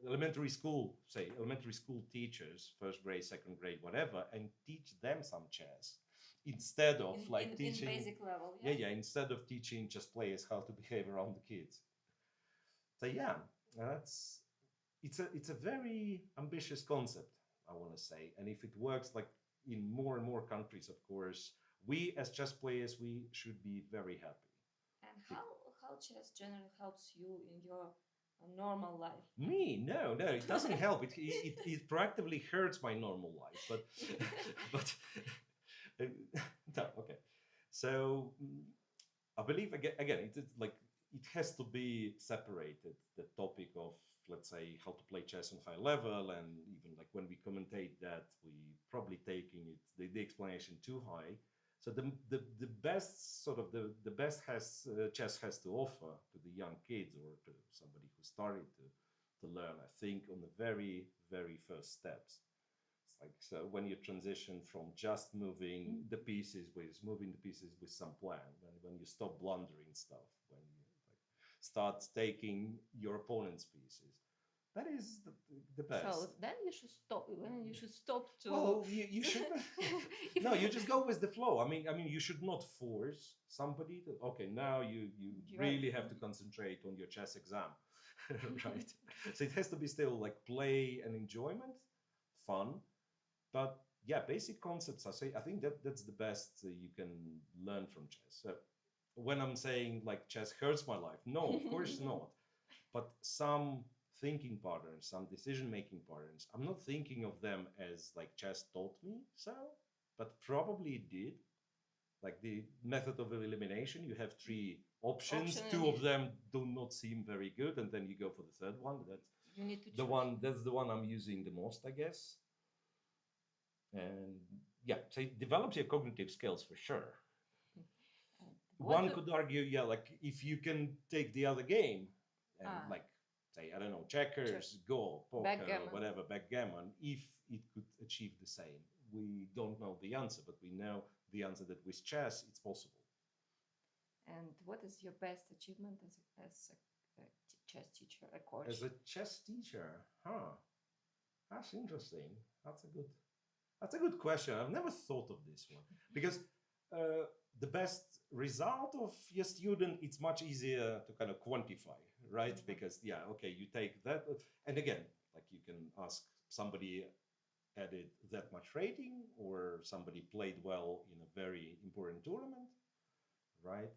elementary school, say elementary school teachers, first grade, second grade, whatever, and teach them some chess instead of teaching in basic level. instead of teaching just players how to behave around the kids. So yeah, that's it's a very ambitious concept, I want to say, and if it works like in more and more countries, of course, we as chess players we should be very happy. And how chess generally helps you in your normal life? Me? No, no, it doesn't help. It proactively hurts my normal life. But but no, okay. So I believe again it's like it has to be separated. The topic of, let's say, how to play chess on high level, and even like when we commentate that, we probably taking it the explanation too high. So the best sort of the best has chess has to offer to the young kids or to somebody who started to learn, I think, on the very first steps. It's like, so when you transition from just moving the pieces with some plan, when you stop blundering stuff, when you like start taking your opponent's pieces, that is the best. So then you should stop. When you should stop to. Well, you should. No, you just go with the flow. I mean, you should not force somebody to. Okay, now you really have to concentrate on your chess exam, right? So it has to be still like play and enjoyment, fun, but yeah, basic concepts. I think that's the best you can learn from chess. So when I'm saying like chess hurts my life, no, of course not. But some thinking patterns, some decision making patterns, I'm not thinking of them as like chess taught me so, but probably it did. Like the method of elimination, you have three options. Two of them do not seem very good, and then you go for the third one. That's you need to the choose. one. That's the one I'm using the most, I guess. And yeah, so it develops your cognitive skills for sure. One could argue, yeah, like if you can take the other game and like say, I don't know, checkers, Go, poker, Backgammon. whatever, backgammon, if it could achieve the same. We don't know the answer, but we know the answer that with chess it's possible. And what is your best achievement as a chess teacher, a coach? As a chess teacher, huh? That's interesting. That's a good question. I've never thought of this one because the best result of your student, it's much easier to kind of quantify, right? Mm-hmm. Because yeah, okay, you take that, and again, like you can ask somebody added that much rating or somebody played well in a very important tournament, right?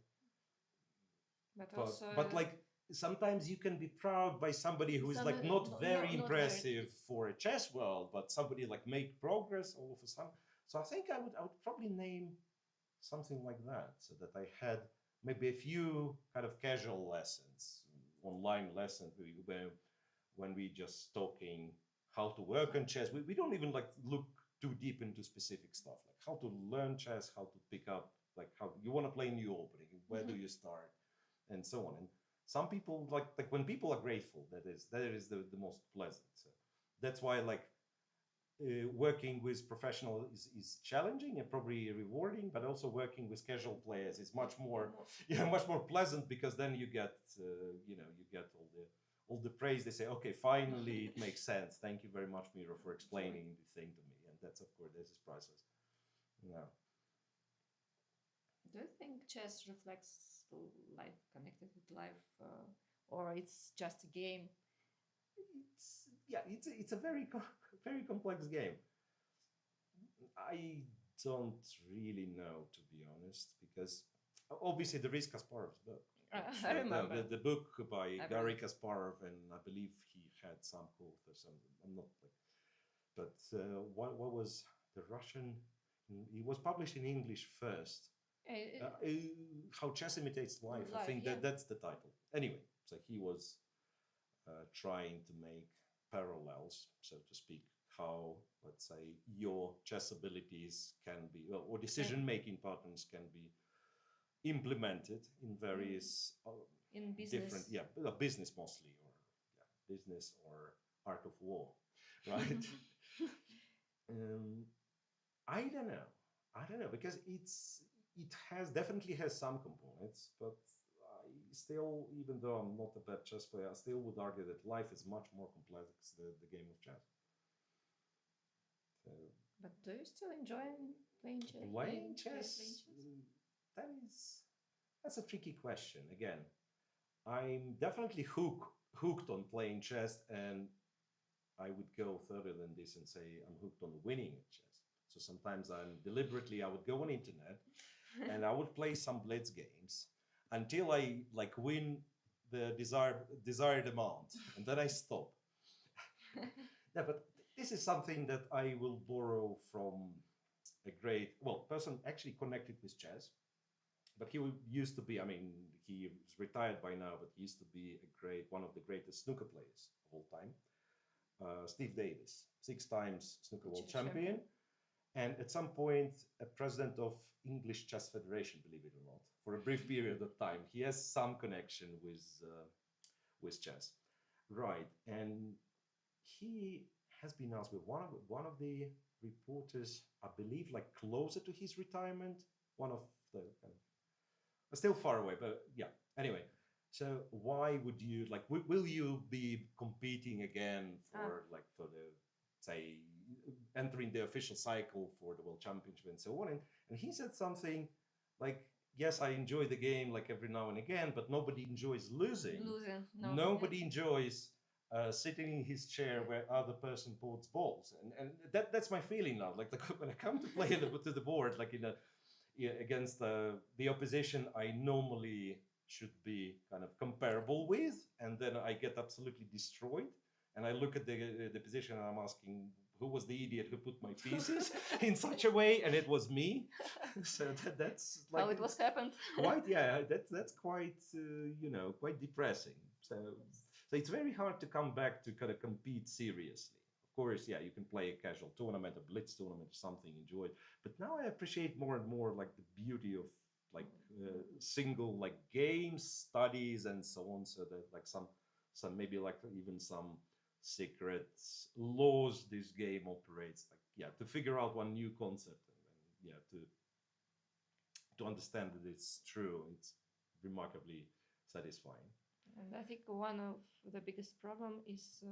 But like sometimes you can be proud by somebody who is like not very impressive for a chess world, but somebody like make progress all of a sudden. So I think I would probably name something like that, so that I had maybe a few kind of casual lessons, online lessons, when we just talking how to work on chess. We don't even like look too deep into specific stuff, like how to learn chess, how to pick up, like how you want to play new opening, where do you start, and so on. And some people like when people are grateful, that is the most pleasant. So that's why like working with professional is challenging and probably rewarding, but also working with casual players is much more much more pleasant, because then you get you get all the praise. They say, okay, finally it makes sense. Thank you very much, Miro, for explaining the thing to me. And that's, of course, this is priceless. Yeah. Do you think chess reflects life, connected with life, or it's just a game? It's a very very complex game. I don't really know, to be honest, because obviously there is Kasparov's book. I remember the book by Garry Kasparov, and I believe he had some co-authors. I'm not like, but what was the Russian? It was published in English first, How chess imitates life. I Life, think yeah. that that's the title. Anyway, so he was trying to make parallels, so to speak, how, let's say, your chess abilities can be, well, or decision making patterns can be implemented in various in different, business. yeah, business mostly, or yeah, business or art of war, right? um, I don't know. I don't know because it has definitely has some components, but I still, even though I'm not a bad chess player, I still would argue that life is much more complex than the game of chess. So But do you still enjoy playing chess? playing chess, that is that's a tricky question. Again, I'm definitely hooked on playing chess, and I would go further than this and say I'm hooked on winning at chess. So sometimes I would go on internet and I would play some blitz games until I like win the desired amount, and then I stop. Yeah, but this is something that I will borrow from a great, well, person actually connected with chess. But he used to be, I mean, he is retired by now, but he used to be one of the greatest snooker players of all time. Steve Davis, 6 times snooker world champion, and at some point a president of English Chess Federation, believe it or not, for a brief period of time. He has some connection with chess, right? And he has been asked with one of the reporters, I believe, like closer to his retirement, one of the kind of, still far away, but yeah. Anyway, so why would you like? Will you be competing again for the, say, entering the official cycle for the world championship and so on? And he said something like, "Yes, I enjoy the game like every now and again, but nobody enjoys losing. Losing, no. Nobody enjoys." Sitting in his chair where other person puts balls, and that's my feeling now. Like when I come to play to the board, like in a, yeah, against the opposition I normally should be kind of comparable with, and then I get absolutely destroyed. And I look at the position and I'm asking, who was the idiot who put my pieces in such a way? And it was me. So that's like how it was happened. quite, yeah, that's quite quite depressing. So it's very hard to come back to kind of compete seriously. Of course, yeah, you can play a casual tournament, a blitz tournament, or something, enjoy it. But now I appreciate more and more like the beauty of like single like games, studies, and so on. So that like some maybe like even some secret laws this game operates. Like, yeah, to figure out one new concept, and yeah, to understand that it's true. It's remarkably satisfying. And I think one of the biggest problem is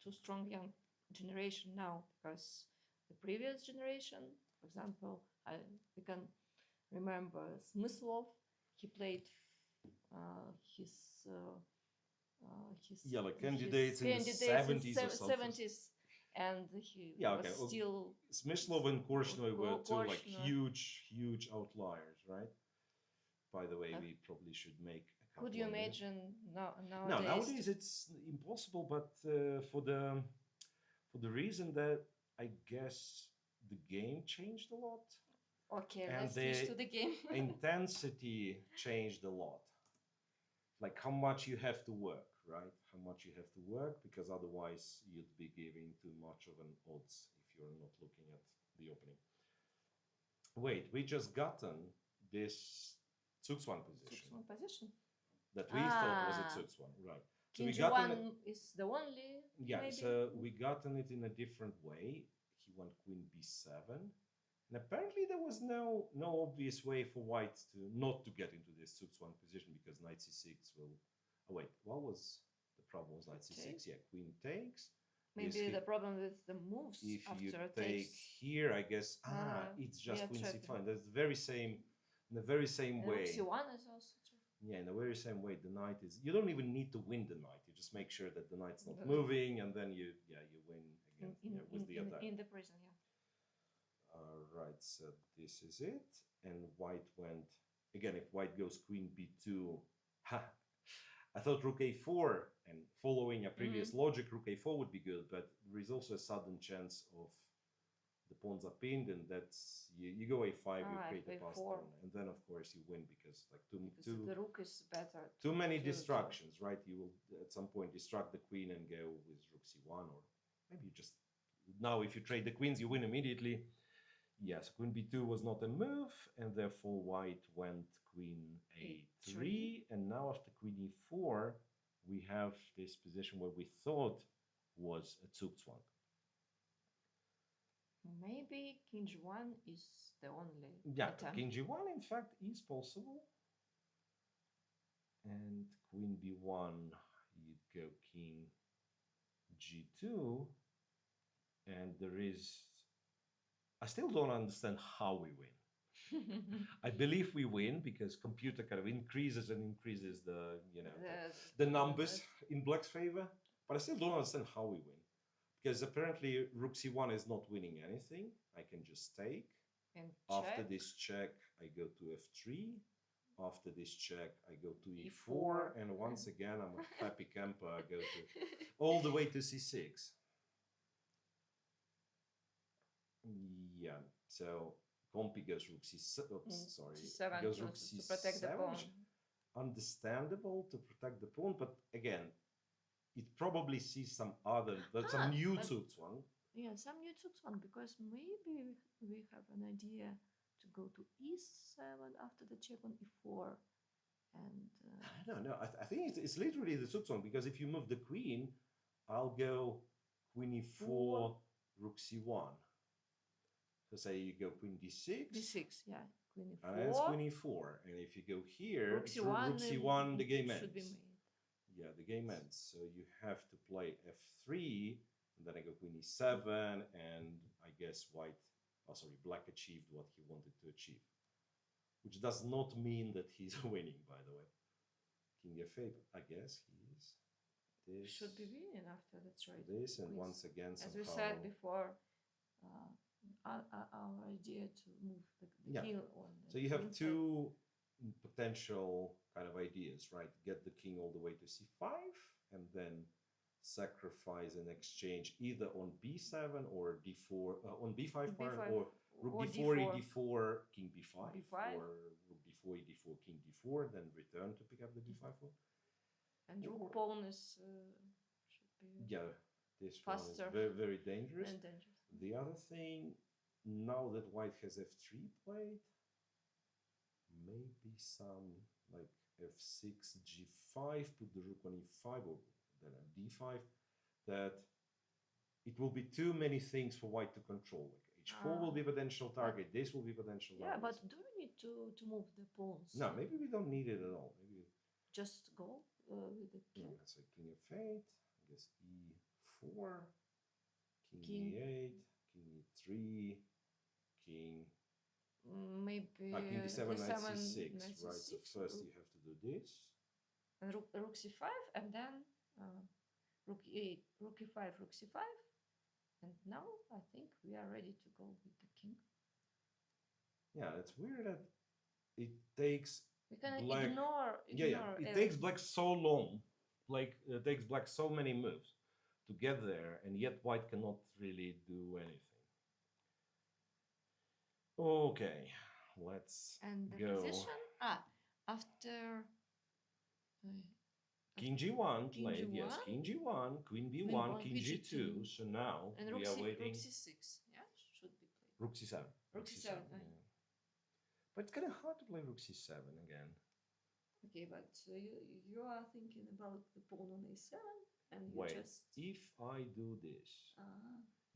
too strong young generation now, because the previous generation, for example, we can remember Smyslov. He played his Yeah, like his candidates in the candidates in 70s or something. 70s, and he Yeah, was okay. still Smyslov and Korchnoi were two like Korchnoi. huge outliers, right? By the way, we probably should make a couple. Could you of imagine No, nowadays? nowadays it's impossible, but for the reason that I guess the game changed a lot. Okay, And let's switch to the game. intensity changed a lot. Like how much you have to work, right? How much you have to work, because otherwise you'd be giving too much of an odds if you're not looking at the opening. Wait, we just gotten this Zugzwang position. Zugzwang position. That we thought was a Zugzwang, right? So we gotten is the only. Yeah, maybe? so we gotten it in a different way. He went Queen B7. And apparently there was no obvious way for white to not to get into this Zugzwang position, because knight c6 will. Oh wait, what was the problem? Was knight c6? Yeah, queen takes. Maybe the problem with the moves if after you take here, I guess it's just queen c5. That's the very same, in the very same way. Rook c1 is also true. Yeah, in the very same way, the knight is. You don't even need to win the knight. You just make sure that the knight's not moving, and then you win again with the attack. In the prison, yeah. Right, so this is it. And white went, again, if white goes queen b2, I thought rook a4, and following a previous logic, rook a4 would be good, but there is also a sudden chance of the pawns are pinned, and that's you go a5, you create a passed a4. pawn, and then of course you win because like Because the rook is better. too many distractions, right? You will at some point distract the queen and go with rook c1, or maybe you just now if you trade the queens, you win immediately. Yes, queen b2 was not a move, and therefore white went queen a3, and now after queen e4, we have this position where we thought was a Zugzwang. Maybe king g1 is the only attempt. King g1 in fact is possible. And queen b1, you'd go king g2, and there is, I still don't understand how we win. I believe we win because computer kind of increases and increases the, the numbers in black's favor, but I still don't understand how we win. Because apparently rook c1 is not winning anything. I can just take. And after this check, I go to f3. After this check, I go to e4. And once again, I'm a happy camper. I go to all the way to c6. Yeah, so Compy goes rook c7. Oops, sorry. c7 goes rook c7. To protect the pawn. Understandable to protect the pawn, but again, it probably sees some other, but some new Zugzwang. Yeah, some new Zugzwang, because maybe we have an idea to go to e7 after the check on e4. And I think it's literally the Zugzwang, because if you move the queen, I'll go queen e4, rook c1. So say you go queen d6. d6, yeah. Queen e4. And it's queen e4. And if you go here, rook c1, the game ends. Should be made. Yeah, the game ends. So you have to play f3, and then I go queen e7, and I guess black achieved what he wanted to achieve. Which does not mean that he's winning, by the way. King f8, I guess he is. This should be winning after the trade. This, and once again, somehow... As we said before, our idea to move the king on the so you have two potential kind of ideas, right? Get the king all the way to c5, and then sacrifice an exchange either on b7 or d4, on b5 part, or rook d4, e4, king b5, or rook d4, e4, king d4, then return to pick up the b5 pawn. And rook pawn is should be this faster. One is very, very dangerous. The other thing, now that white has f3 played, maybe some like f6, g5, put the rook on e5, or then on d5, that it will be too many things for white to control. Like h4 will be a potential target, this will be potential target. Yeah, but do we need to move the pawns? No, maybe we don't need it at all. Maybe just go with the king. Yeah, so king f8, I guess e4, king e8, king e3, king... maybe king d7, knight c6, right? So first you have to do this. And rook c5, and then rook e8, rook e5, rook c5. And now I think we are ready to go with the king. Yeah, it's weird that it takes black... ignore it takes black so long, like it takes black so many moves to get there, and yet white cannot really do anything. Okay, let's and the go. Position? After king g1 played, yes, king g1, queen b1, king g2. So now and we are waiting. Rook c6, yeah, should be played. Rook c7. Rook c7. Yeah. But it's kind of hard to play rook c7 again. Okay, but you are thinking about the pawn on a7, and you Wait, if I do this,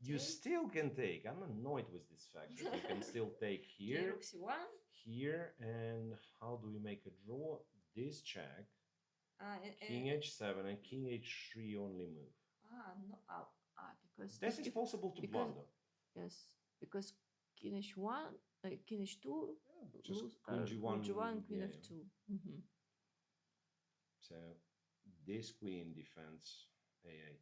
you still can take. I'm annoyed with this fact that you can still take here, okay, rook c1, here, and how do we make a draw? This check, king h7, and king h3 only move. Because this is possible to blunder. Yes, because king h1, king h2, just queen g1, queen f2. Mm-hmm. So this queen defends a8.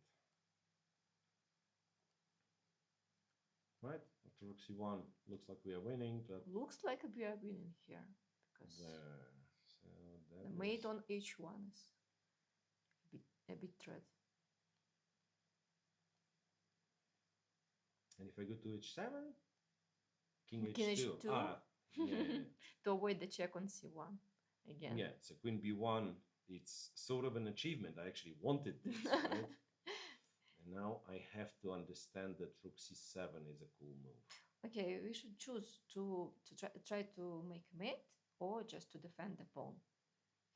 Right, after rook c1, looks like we are winning. But looks like we are winning here, because the mate on h1 is a bit threat. And if I go to h7, king King h2. h2. Ah, yeah. To avoid the check on c1 again. Yeah, so queen b1, it's sort of an achievement. I actually wanted this, right? And now I have to understand that rook c7 is a cool move. Okay, we should choose to try to make a mate or just to defend the pawn.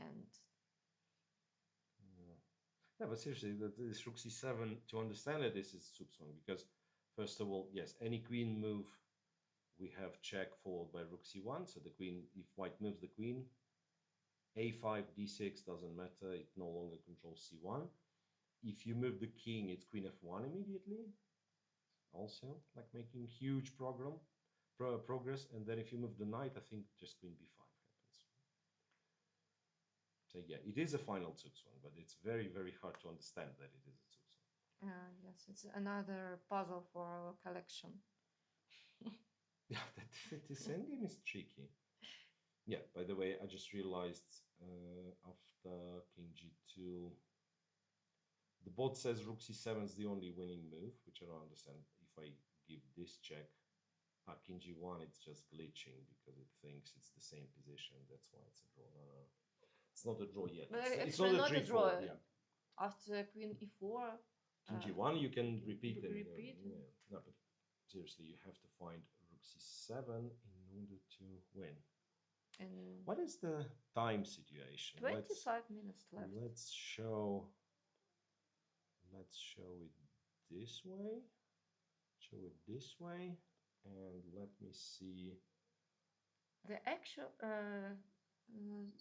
And yeah, but seriously, this rook c7, to understand it, this is soup swing because, first of all, yes, any queen move, we have check followed by rook c1. So the queen, if white moves the queen, a5, d6 doesn't matter. It no longer controls c1. If you move the king, it's queen f1 immediately. Also, like making huge progress. And then if you move the knight, I think just queen b5 happens. So yeah, it is a final Zugzwang, but it's very, very hard to understand that it is a Zugzwang. yes, it's another puzzle for our collection. Yeah, this endgame is tricky. Yeah, by the way, I just realized after king g2, the bot says rook c7 is the only winning move, which I don't understand. If I give this check, king g1, it's just glitching because it thinks it's the same position. That's why it's a draw. No, no, it's not a draw yet. It's not a draw. Yeah. After queen e4, king g1, you can repeat it. repeat. Yeah. No, but seriously, you have to find rook c7 in order to win. And what is the time situation? 25 minutes left. Let's show it this way. Show it this way, and let me see. The actual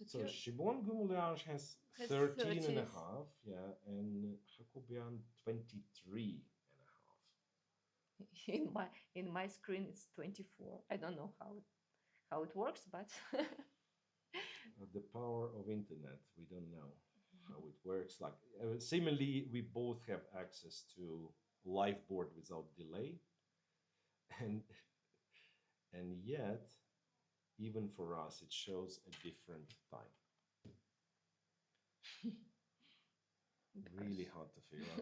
so Shibon Gumuliage has 13 and a half, yeah, and Hakobian 23 and a half. In my screen it's 24. I don't know how it works, but the power of internet, we don't know how it works. Like seemingly we both have access to live board without delay, and yet even for us it shows a different time. Really hard to figure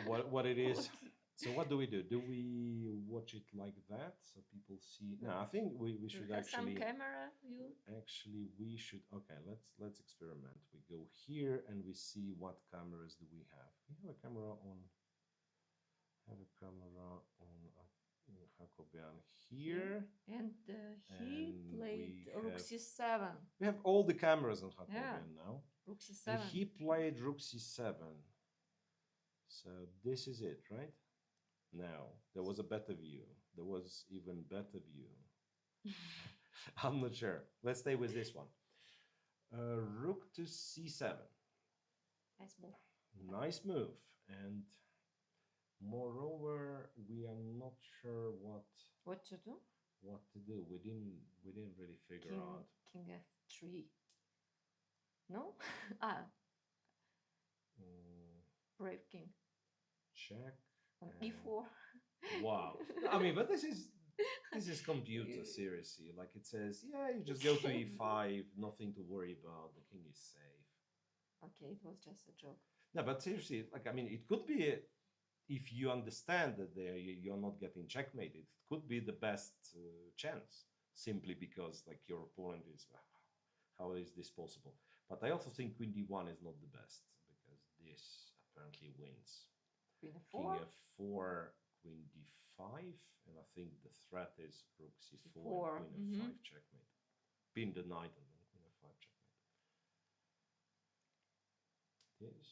out what it is. So what do? Do we watch it like that so people see? No, I think we should actually some camera view. Actually, we should. Okay, let's experiment. We go here and we see what cameras do we have. We have a camera on. Have a camera on Hakobian here. And he played rook c7. We have all the cameras on Hakobian now. Rook c7. And he played rook c7. So this is it, right? Now, there was a better view. There was even better view. I'm not sure. Let's stay with this one. Rook to c7. Nice move. Nice move. And moreover, we are not sure what to do. We didn't really figure out. King f3. No? Brave king. Check. On e4. Wow. I mean, but this is computer, seriously. Like it says, yeah, you just go to e5, nothing to worry about. The king is safe. Okay, it was just a joke. No, but seriously, like I mean, it could be if you understand that you're not getting checkmated. It could be the best chance, simply because like your opponent is. How is this possible? But I also think queen d1 is not the best because this apparently wins. Queen f4. King f4, queen d5, and I think the threat is rook c4 and queen f5 checkmate. Pin the knight and then queen f5 checkmate. This,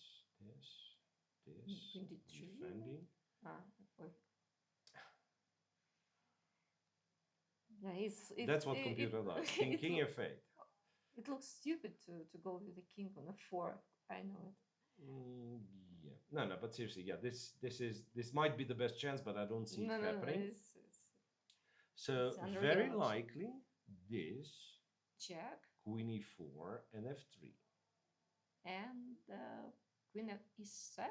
queen d3. Defending. Yeah, that's what computer does. King f8. It looks stupid to go with the king on a4. I know it. Yeah, no, but seriously, yeah, this might be the best chance, but I don't see it happening. So very likely this check, queen e4 and f3, and queen e7,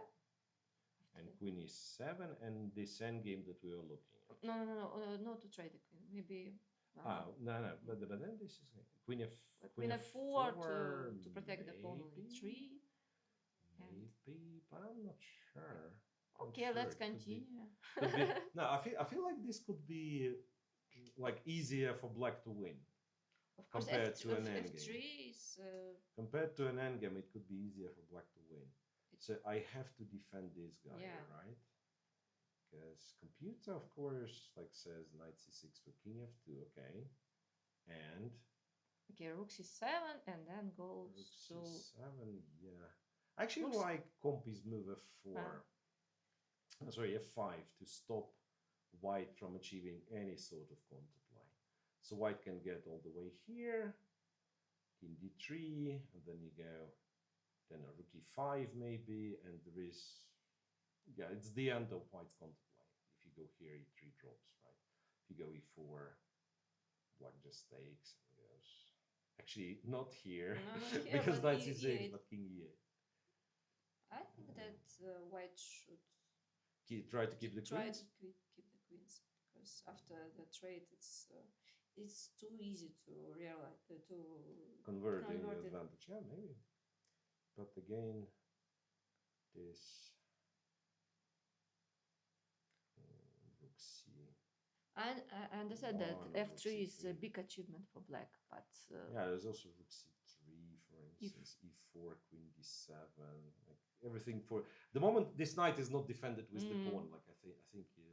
and queen e7, and this endgame that we are looking at. No, to trade the queen. Maybe. No, but then this is queen f4 to protect the pawn on e3. Maybe, but I'm not sure. Not Okay, sure. let's It could be. continue. Could be. No, I feel like this could be like easier for black to win Of course, compared to an endgame. F3 is. Compared to an endgame, it could be easier for black to win. It's- So I have to defend this guy, Yeah. right? Because computer, of course, like says knight c6 for king f2, okay, and Okay, rook c7 and then goes rook to. c7, yeah. I actually Looks- like Compy's move f4, sorry, f5 to stop white from achieving any sort of counterplay. So white can get all the way here, king d3, and then you go, then a rook e5 maybe, and there is, yeah, it's the end of white's counterplay. If you go here, e3 drops, right? If you go e4, black just takes and goes. Actually, not here, No, not here, because but knight c6, e8. but king e8. I think that white should Try to keep the try queens. to keep the queens, because after the trade, it's too easy to realize to Converting convert it. advantage, yeah, maybe. But again, this rook c. I understand that One, rook f3 is a c3. big achievement for black, but Yeah, there's also rook c3, for instance, e4, queen d7, like everything for the moment. This knight is not defended with the pawn. Like I think you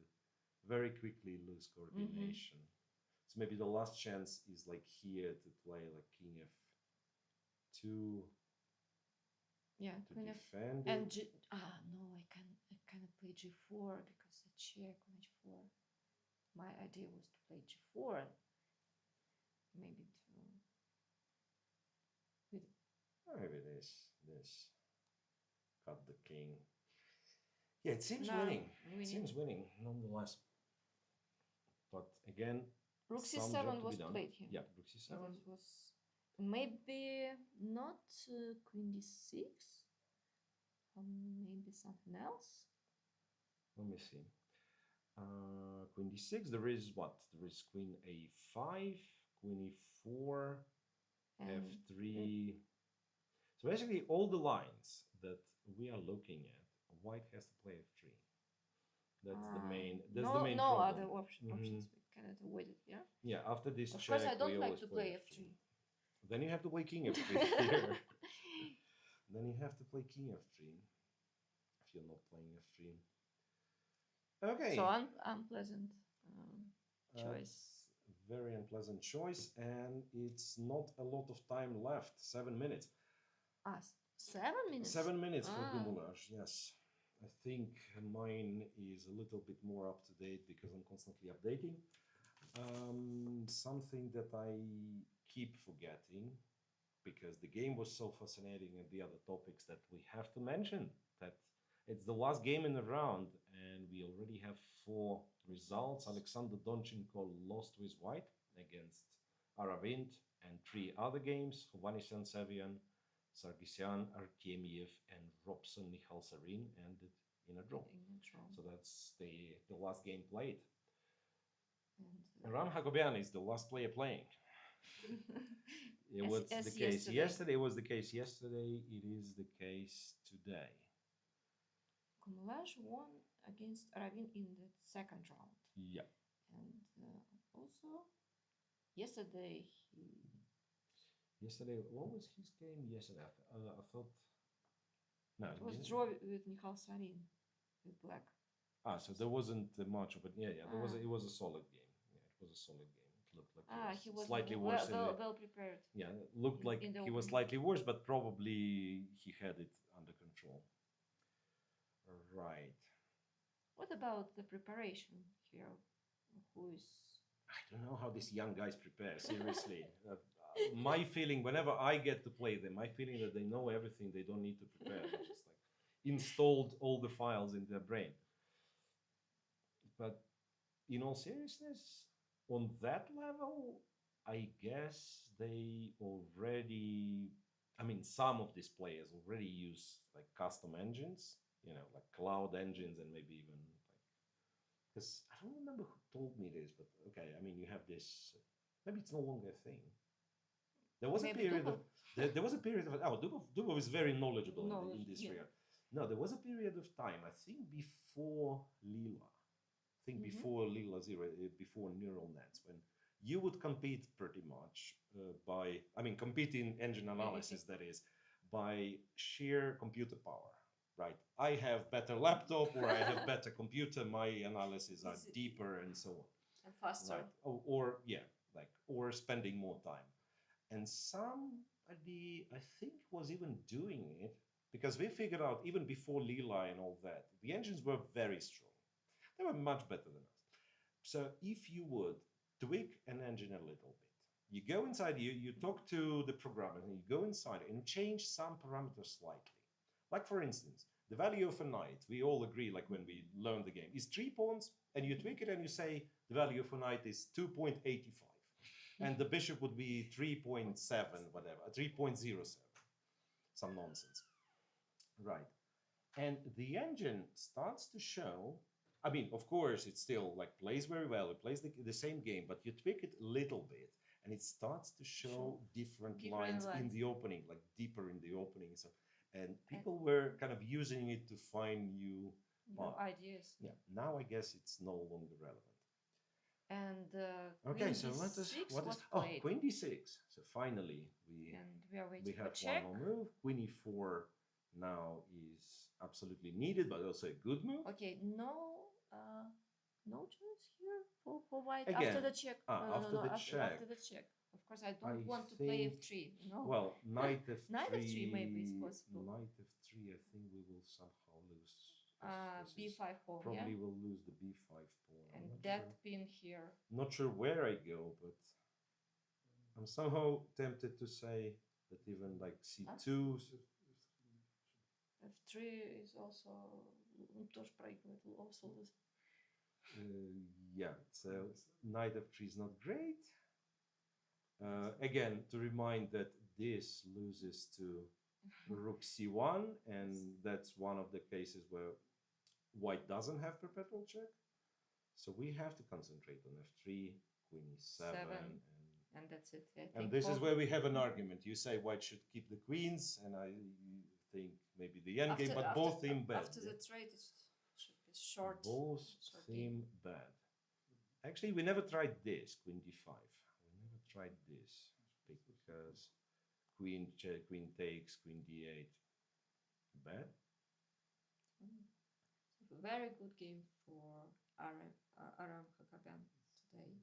very quickly lose coordination. So maybe the last chance is like here to play like king f2 yeah, to queen defend and it. no, I cannot play g4 because the check on h4. My idea was to play g4, maybe to with Maybe this cut the king. Yeah, it seems no, winning. winning. It seems winning nonetheless. But again, Rook some c7 job to was be done. played here. Yeah, rook c7. It was maybe not queen d6. Maybe something else. Let me see. Queen d6. There is what? There is queen a5, queen e4, And f3. So basically, all the lines that we are looking at, white has to play f3. That's the main. That's no, the main no problem. other options. We cannot avoid it. Yeah. Yeah. After this Of check, course, I don't we like always to play f3. f3. Then you have to play king f3 here. Then you have to play king f3 if you're not playing f3. Okay. So unpleasant choice. Very unpleasant choice, and it's not a lot of time left. 7 minutes. 7 minutes. 7 minutes for Gumulage, yes. I think mine is a little bit more up to date because I'm constantly updating. Something that I keep forgetting because the game was so fascinating and the other topics that we have to mention that it's the last game in the round and we already have 4 results. Alexander Donchenko lost with white against Aravint, and 3 other games, Hovanesyan Savian, Sargsyan, Artemiev, and Robson Michal Sarin ended in a draw. So that's the last game played. And Ram Hagobian is the last player playing. It was the case yesterday. It was the case yesterday. It is the case today. Gumulage won against Aravin in the second round. Yeah. And also yesterday he. Yesterday, what was his game yesterday? I thought. No, it was draw with Michal Sarin with black. So there wasn't much of it. Yeah. There was. It was a solid game. Yeah, it was a solid game. It looked like he was slightly worse. Well prepared. Yeah, it looked like he was slightly worse, but probably he had it under control. Right. What about the preparation here? Who is? I don't know how these young guys prepare. Seriously, my feeling whenever I get to play them, my feeling that they know everything. They don't need to prepare. They just like installed all the files in their brain. But in all seriousness, on that level, I guess they already. I mean, some of these players already use like custom engines, like cloud engines, and maybe even like. Because I don't remember who told me this, but okay, I mean, you have this. Maybe it's no longer a thing. There was maybe a period of there was a period of Dubov is very knowledgeable in this regard. No, there was a period of time, I think before Lila, I think before Lila Zero, before neural nets, when you would compete pretty much by, I mean, compete in engine analysis, that is, by sheer computer power, right? I have better laptop or I have better computer, my analysis are deeper and so on. And faster. Right. Or yeah, like, or spending more time. And somebody, I think, was even doing it because we figured out even before Lila and all that, the engines were very strong. They were much better than us. So if you would tweak an engine a little bit, you go inside, you talk to the programmer, and you go inside and change some parameters slightly. Like for instance, the value of a knight, we all agree, like when we learn the game, is 3 pawns, and you tweak it and you say the value of a knight is 2.85. And the bishop would be 3.7, whatever, 3.07, some nonsense. Right. And the engine starts to show, I mean, of course, it still like plays very well, it plays the same game, but you tweak it a little bit, and it starts to show different lines in the opening, like deeper in the opening. So, and people were kind of using it to find new ideas. Yeah, now I guess it's no longer relevant. And okay, so let us. What is? Oh, Queen D6. So finally, we are we have one more move. Queen E4 now is absolutely needed, but also a good move. Okay, no choice here for white Again, after the check. After the check. After the check. Of course, I don't want to play F3. No. Well, knight F3. Knight F3 maybe is possible. Knight F3. I think we will somehow lose. B5 pawn. Probably will lose the B5 pawn. And that pin here. Not sure where I go, but I'm somehow tempted to say that even like C2. F3 is also тоже проигрывает, also lose. Yeah, so knight F3 is not great. Again, to remind that this loses to rook C1, and that's one of the cases where white doesn't have perpetual check. So we have to concentrate on F3, Queen E7, and that's it. And this is where we have an argument. You say white should keep the queens, and I think maybe the endgame, but both seem bad. After the trade, it should be short. Both seem bad. Actually, we never tried this, Queen D5. We never tried this because Queen check, Queen takes, Queen D8. Bad. Very good game for Aram Hakagan today.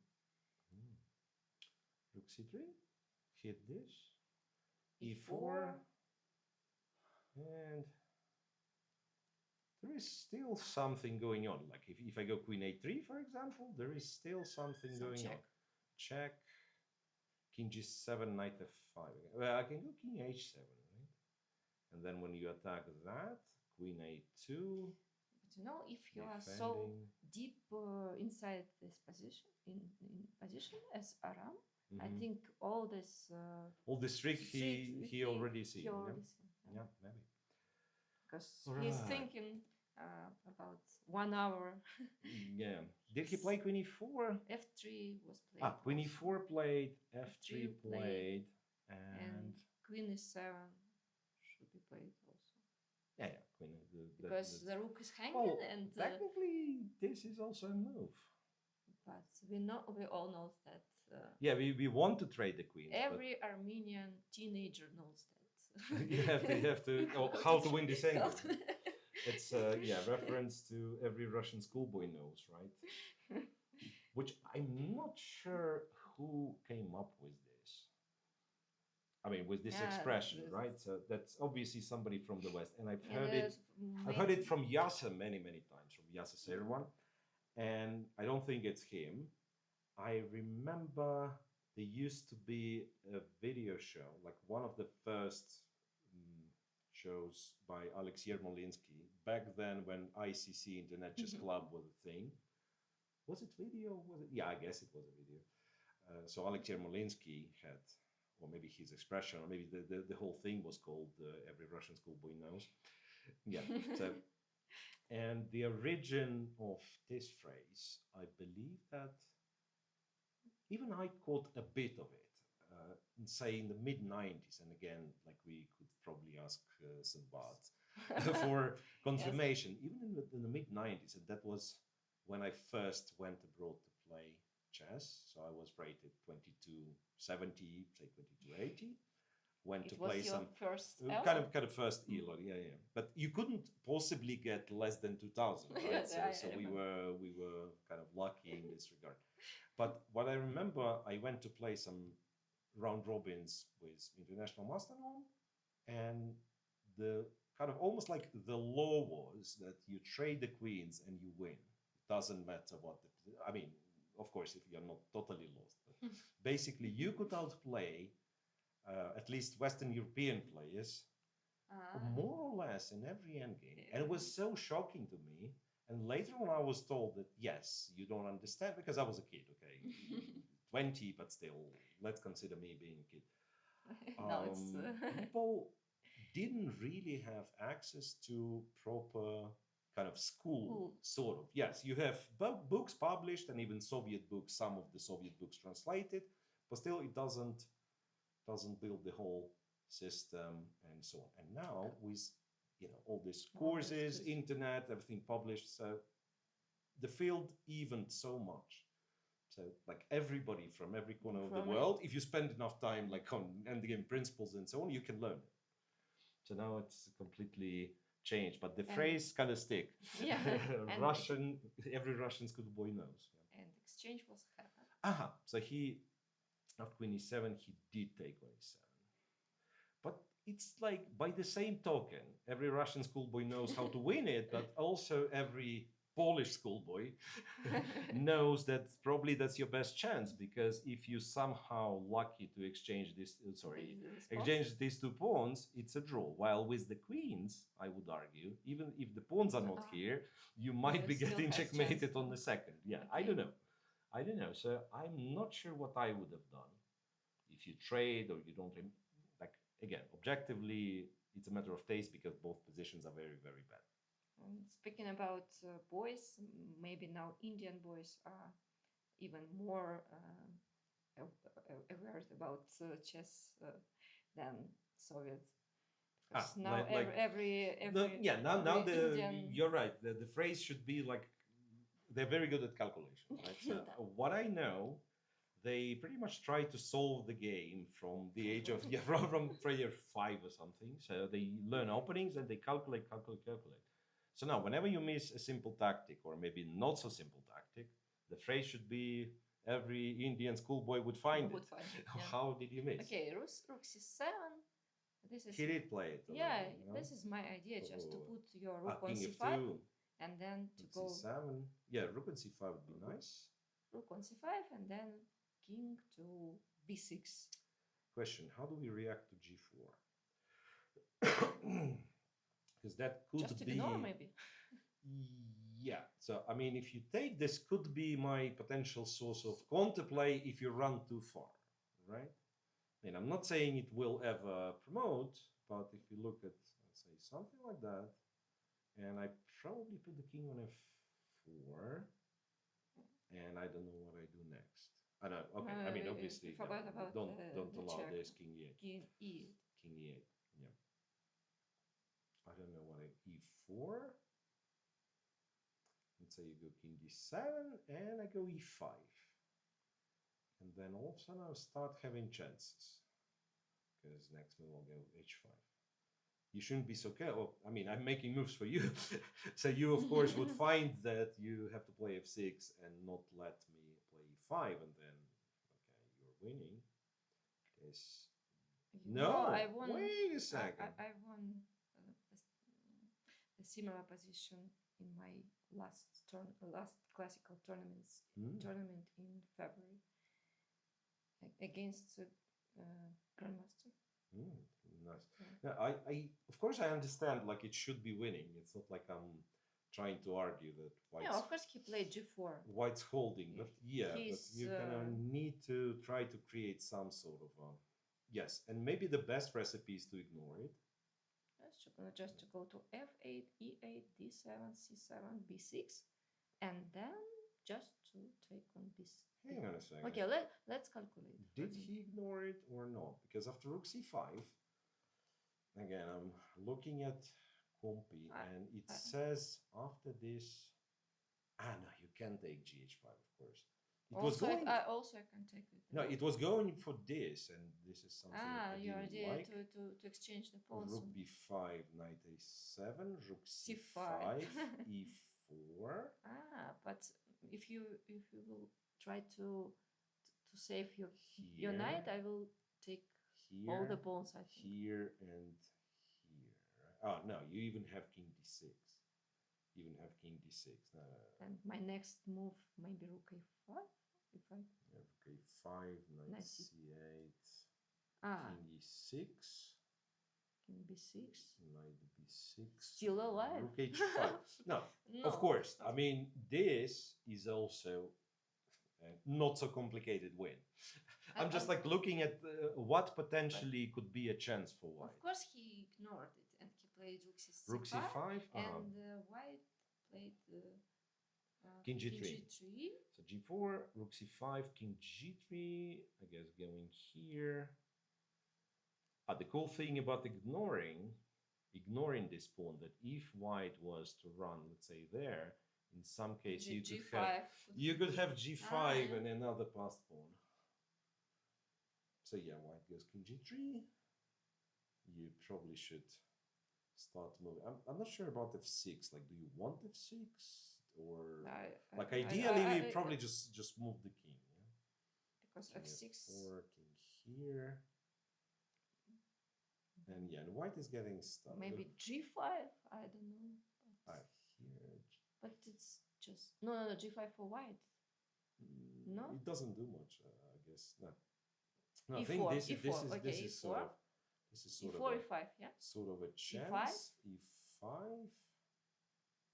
Rook C3, hit this, E4, and there is still something going on. Like if I go Queen A3, for example, there is still something going on. Check, King G7, Knight F5. Well, I can go King H7, right? And then when you attack that, Queen A2. But you know, if you are so deep inside this position, in position as Aram, I think all this trick he already sees. Yeah, maybe. Because he's thinking about 1 hour. Yeah. Did he play Queen E4? F3 was played. Queen E4 played, F3 played, and Queen E7 should be played also. Yeah, Queen. Because the rook is hanging, and technically this is also a move. But we all know that. Yeah, we want to trade the queens. Every Armenian teenager knows that. you have to how to win this angle. It's reference to every Russian schoolboy knows, right? Which I'm not sure who came up with this. I mean, with this expression, right? So that's obviously somebody from the West, and I've heard it from Yasser many times, from Yasser Serwan, and I don't think it's him. I remember there used to be a video show, like one of the first shows by Alex Yermolinsky, back then when ICC, Internet Chess Club, was a thing. Was it video? Was it? Yeah, I guess it was a video. So Alex Yermolinsky had, or maybe his expression, or maybe the whole thing was called Every Russian Schoolboy Knows. Yeah. So, and the origin of this phrase, I believe that even I caught a bit of it, say in the mid-90s, and again, like we could probably ask Sambat, for Yes. confirmation, even in the mid 90s. And that was when I first went abroad to play chess. So I was rated 2270, say 2280. Went to It was play your some first kind of first elo, yeah. But you couldn't possibly get less than 2000, right? Yes, So, I so remember. we were kind of lucky in this regard. But what I remember, I went to play some round robins with international master norm, and the kind of almost like the law was that you trade the queens and you win. It doesn't matter what the, I mean, of course, if you're not totally lost, but basically you could outplay at least Western European players more or less in every endgame. And it was so shocking to me. And later on, I was told that yes, you don't understand because I was a kid, okay, 20, but still, let's consider me being a kid. No, it's People didn't really have access to proper kind of school, sort of. Yes, you have books published and even Soviet books, some of the Soviet books translated, but still it doesn't build the whole system and so on. And now with all these courses, internet, everything published, so the field evened so much. So like everybody from every corner of the world, if you spend enough time like on endgame principles and so on, you can learn it. So now it's completely changed, but the phrase kind of stick. Yeah. Russian, every Russian schoolboy knows. Yeah. And exchange was happened. Aha. So he, after Queen E7, he did take Queen E7. But it's like by the same token, every Russian schoolboy knows how to win it, but also every Polish schoolboy knows that probably that's your best chance, because if you somehow lucky to exchange this, exchange these two pawns, it's a draw. While with the queens, I would argue, even if the pawns are not here, you might be getting checkmated on the second. Yeah, I don't know. I don't know. So I'm not sure what I would have done if you trade or you don't. Like again, objectively, it's a matter of taste because both positions are very, very bad. Speaking about boys, maybe now Indian boys are even more aware about chess than Soviets. Now now you're right. The phrase should be like they're very good at calculation, right? So what I know, they pretty much try to solve the game from the age of from player 5 or something. So they learn openings and they calculate. So now, whenever you miss a simple tactic or maybe not so simple tactic, the phrase should be every Indian schoolboy would find it. Yeah. How did you miss? Okay, Rook C7. This is he did play it. Yeah, this is my idea, just to put your rook on king c5 f2. And then to go c7. Yeah, rook on c5 would be nice. Rook on c5 and then king to b6. Question: how do we react to g4? Because that could just ignore maybe. Yeah. So I mean, if you take this, could be my potential source of counterplay if you run too far, right? And I'm not saying it will ever promote, but if you look at, let's say, something like that, and I probably put the king on f4, and I don't know what I do next. I don't. Okay. I mean, obviously, don't allow this king e8. King e8. King e8. Yeah. I don't know what I e4. Let's say you go king d7 and I go e5. And then all of a sudden I'll start having chances. Because next move I'll go h5. You shouldn't be so careful. I mean, I'm making moves for you. So you, of course, would find that you have to play f6 and not let me play e5. And then, okay, you're winning. Yes. No, I won. Wait a second. I won a similar position in my last classical tournament in February against grandmaster. Nice. Yeah, I of course I understand. Like it should be winning. It's not like I'm trying to argue that white's. Yeah, of course he played g4. White's holding, but yeah, but you kind of need to try to create some sort of yes, and maybe the best recipe is to ignore it. Just to go to f8, e8, d7, c7, b6, and then just to take on b6. Hang on a second. Okay, let's calculate. Did he ignore it or not? Because after rook c5, again, I'm looking at compy, I- and it I- says after this. Ah, no, you can take GH5, of course. It was Also, going. I also can take it. No, it was going for this, and this is something I Your didn't idea like. to exchange the pawns. Rook b5, knight a7, rook C5. c5, e4. But if you will try to save your knight, I will take here, all the pawns. I think here and here. Right? Oh no, you even have king d6. Even have king d6. No, no, no. And my next move maybe rook a5. If I rook a5, knight c8, king e6. King b6. Knight b6. Still alive. Rook h5. No, No, of course. I mean, this is also not so complicated win. I'm just like looking at what potentially could be a chance for white. Of course, he ignored it and he played rook c5. Rook c5, and white played king g3. King g3. So g4, rook c5, king g3. I guess going here. The cool thing about ignoring this pawn, that if white was to run, let's say there, in some case you could have g5 and another passed pawn. So yeah, white goes king g3. You probably should start moving. I'm not sure about f6. Like, do you want f6 or like ideally we probably just move the king. Yeah? Because king f6. F4, king here. And yeah, and white is getting stuck. Maybe g5. I don't know. Here. But it's just no g5 for white. No, it doesn't do much. I guess no. No, E4, I think this E4. is sort of E4, E5, yeah. Sort of a chance. E5.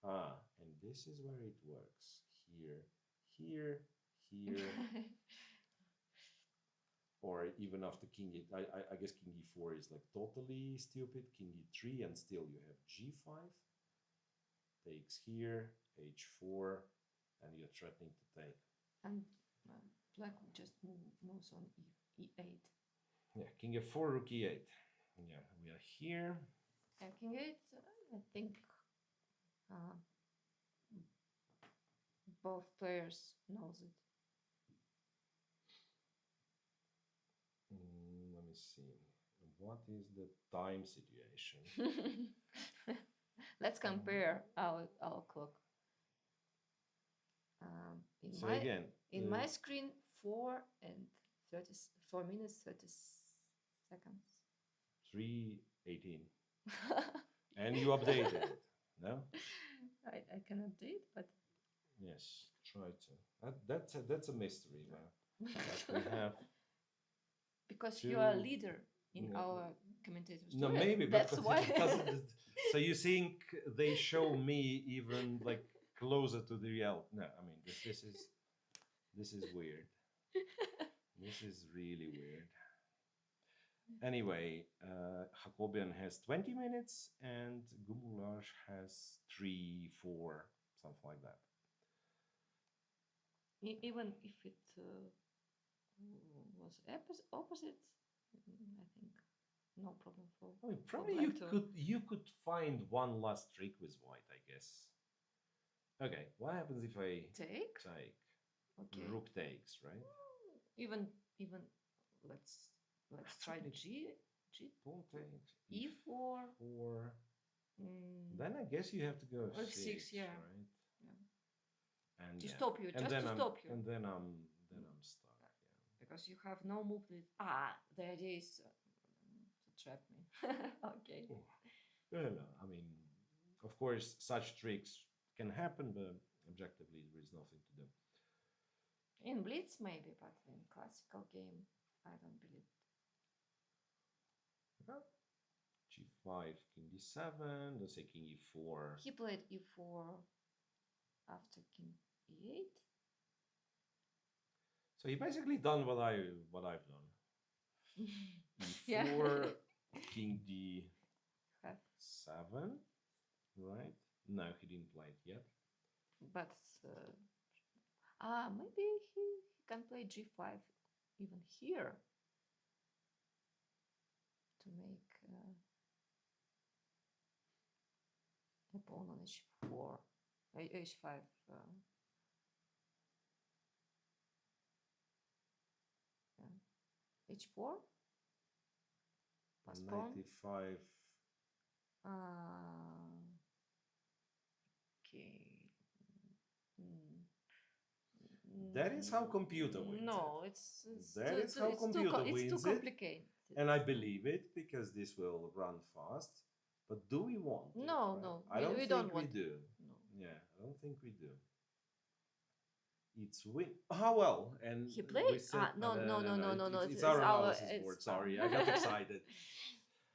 And this is where it works. Here, here, here. Or even after king I guess king e4 is like totally stupid. King e3, and still you have g5. Takes here, h4, and you're threatening to take. And black just moves on e8. Yeah, king f4, rook e8. Yeah, we are here. And king 8, I think both players knows it. Let me see. What is the time situation? Let's compare our clock. In my screen, 4 minutes 30 seconds. 3:18. And you updated it, no? I can update, but yes, try to. That's a mystery, man. Like we have. Because you are a leader in our commentators. No, maybe that's why. So you think they show me even like closer to the reality? No, I mean this is weird. This is really weird. Anyway, Jacobian has 20 minutes and Gumulaj has 3, 4, something like that. Even if it was opposite, I think no problem for. I mean, probably you could find one last trick with white, I guess. Okay, what happens if I take? Okay. Rook takes, right? Even let's try G. Pawn takes. E4. 4. Then I guess you have to go F6, yeah. Right? Yeah. And to stop you, just to stop you. And then I'm stuck. Yeah. Because you have no move. The idea is to trap me. Okay. No. I mean, of course, such tricks can happen, but objectively, there is nothing to do. In Blitz, maybe, but in classical game, I don't believe it. G5, king d7, let's say king e4. He played e4 after king e8. So he basically done what I've done. E4, king d7, right? No, he didn't play it yet. But maybe he can play g5 even here to make. pawn on h4, h5. H4. Pass pawn. 95. Okay. That is how computer wins No, it. it's That too, is how computer it's too wins it. complicated. And I believe it because this will run fast. But do we want it? No, right? no, I don't we think don't we want. do. No. Yeah, I don't think we do. It's win. How well? And He played? we said No, no. It's our analysis It's board. Sorry, I got excited.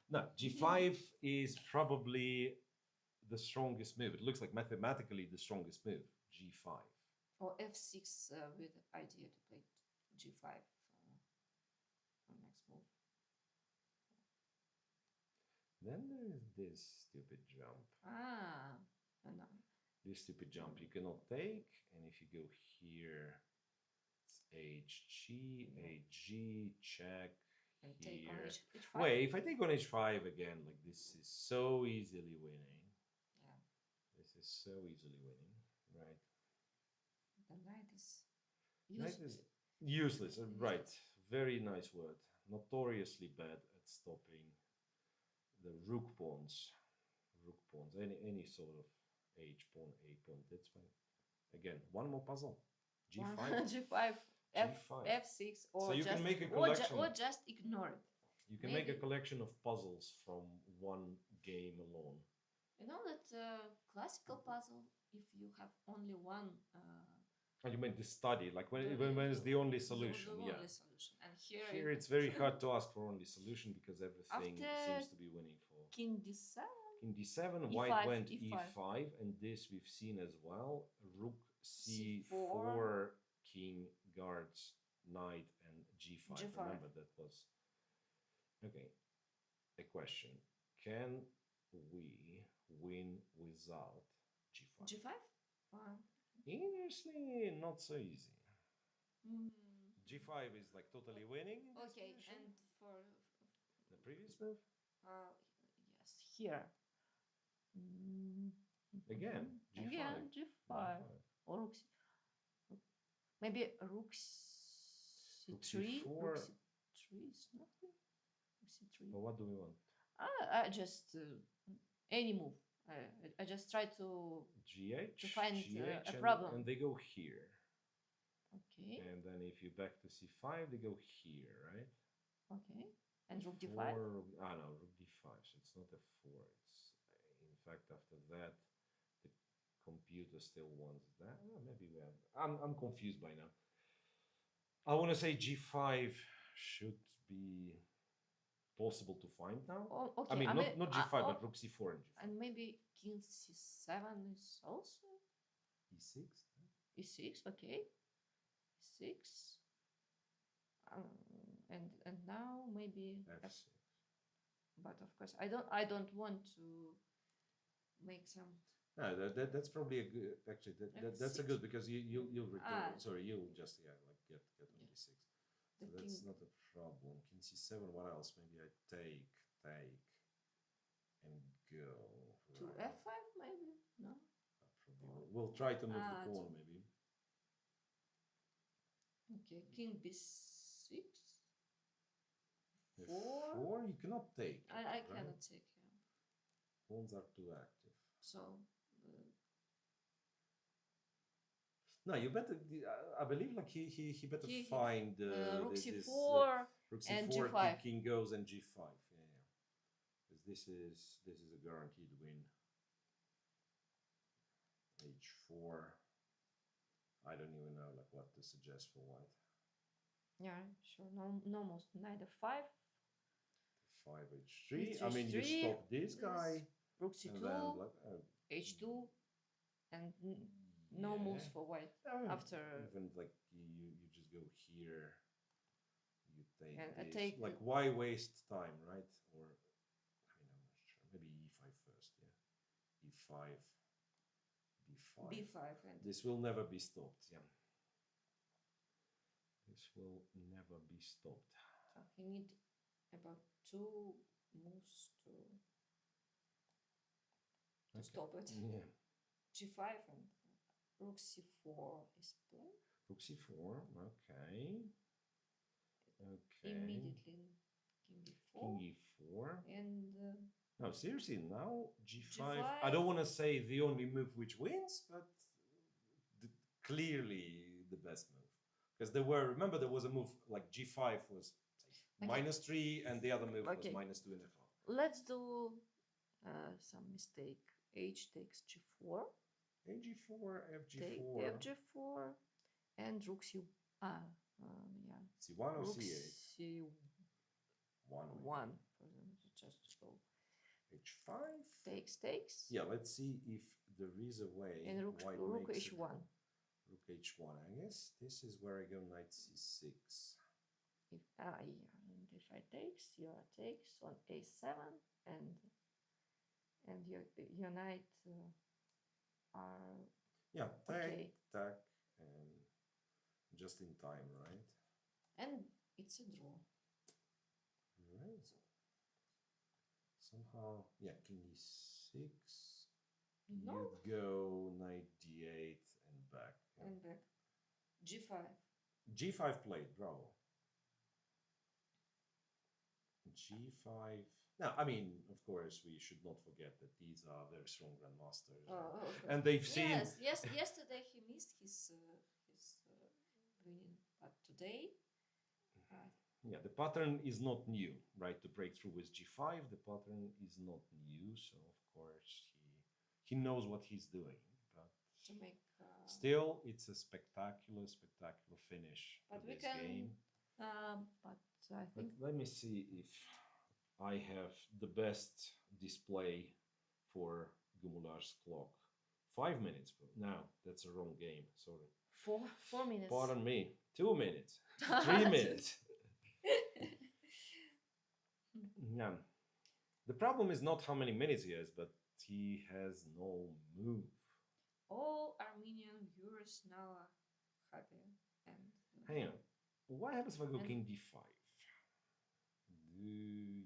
No, g5 is probably the strongest move. It looks like mathematically the strongest move. G5. Or f6 with idea to play g5 on next move. Then there is this stupid jump. No. This stupid jump you cannot take, and if you go here, it's hg, hg, check. And here. take on h5. Wait, if I take on h5 again, like this is so easily winning. Yeah. This is so easily winning, right? The knight is Knight useless. is useless, right? Very nice word. Notoriously bad at stopping the rook pawns. Rook pawns, any sort of h pawn, a pawn. That's fine. Again, one more puzzle. G5. G5, G5. F6, or so you just, can make a collection. or just ignore it. You can make a collection of puzzles from one game alone. You know that classical puzzle, if you have only one. And you mean the study, like when it's the only solution, the yeah. only solution. And here it's very hard to ask for only solution because everything After seems to be winning for. King d7. King d7, E5, white went E5. e5, and this we've seen as well. Rook c4, king guards knight, and g5. Remember that was okay. A question: can we win without g5? G5? Honestly, not so easy. Mm. g5 is like totally winning. Okay, and for the previous move? Yes, here. Again, g5. Again, g5. Or rook c. Maybe rook c3. Rook c3 is nothing. Rook c3. But what do we want? I just any move. I just try to GH to find GH a problem. and they go here. Okay. And then if you back to c5, they go here, right? Okay. And rook d5? No, rook d5. So it's not a 4. It's in fact after that the computer still wants that. Maybe we have. I'm confused by now. I want to say g5 should be possible to find now. Oh, okay. I mean, not g5, but rook c4 and g5. And maybe king c7 is also e6. e6, okay. e6. And now maybe f6. But of course, I don't want to make some. No, that's probably a good. Actually, that's a good because you'll return. Sorry, you'll just like get on d6. So that's not a problem. King c7. What else? Maybe I take and go to f5 maybe. No. Probably we'll try to move the pawn maybe. Okay, king b6. Four. You cannot take. I cannot take him. Pawns are too active. So. No, you better. I believe like he better find rook c4 rook c4 and g5. King goes and g5. Yeah. Because this is a guaranteed win. h4. I don't even know like what to suggest for white. Yeah, sure. No, most knight f5. 5h3. I mean, you stop this guy. Rook c2, h2, and no moves for white. After even like you just go here. You take and this. Like why waste time, right? Or I mean, I'm not sure. Maybe e5 first. Yeah, e5, b5. b5. And this will never be stopped. Yeah. This will never be stopped. So he need about 2 moves to. to stop it. Yeah. G5 and rook c4 is played. Rook c4. Okay. Okay. Immediately king b4. King e4. And No, seriously, now g5. G5. I don't want to say the only move which wins, but clearly the best move. Because remember, there was a move like g5 was Okay. -3, and the other move Okay. was -2.5. Let's do some mistake. H takes g4. Ag4, Take fg4. fg4 and rook c. Yeah. c1 or Rook c8? c1. Just go. h5. Takes. Yeah, let's see if there is a way. And rook makes h1. Rook h1. I guess this is where I go knight c6. If and if I takes, your takes on a7, and your knight are Yeah, okay. tack, and just in time, right? And it's a draw. Right. Somehow, yeah, king e6. No. You'd go knight d8 and back. Yeah. And back. g5. g5 played, bravo. g5. Now, I mean, of course, we should not forget that these are very strong grandmasters, and they've seen. Yes. Yesterday he missed his winning, but today. Yeah, the pattern is not new, right? To break through with g5, the pattern is not new, so of course he knows what he's doing. But to make. Still, it's a spectacular finish But to we this can. game. But I think. But let me see if I have the best display for Gumular's clock. 5 minutes. No, that's a wrong game. Sorry. 4 minutes. Pardon me. 2 minutes. 3 minutes. Yeah. The problem is not how many minutes he has, but he has no move. All Armenian viewers now are happy. And hang on. What happens if I go king d5? Do you...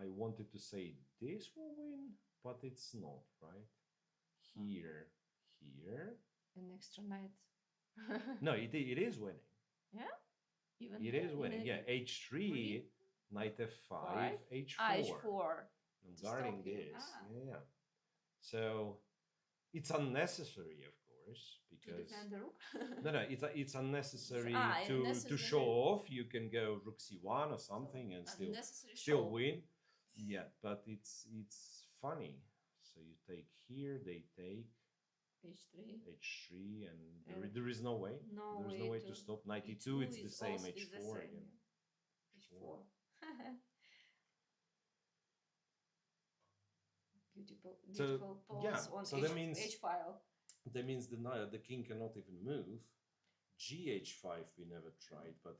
I wanted to say this will win, but it's not, right? Here. An extra knight. No, it is winning. Yeah? Even it is winning. Yeah, h3, knight f5, h4. h4. I'm guarding this. Yeah. So it's unnecessary, of course, because to defend the rook. no, it's unnecessary to show off. You can go rook c1 or something and still win. Yeah, but it's funny. So you take here, they take h3, and there is no way. There's no way to stop. Knight e2, it's the same. h4 again. h4. Beautiful pawns on so that means h file. That means the king cannot even move. Gh5 we never tried, but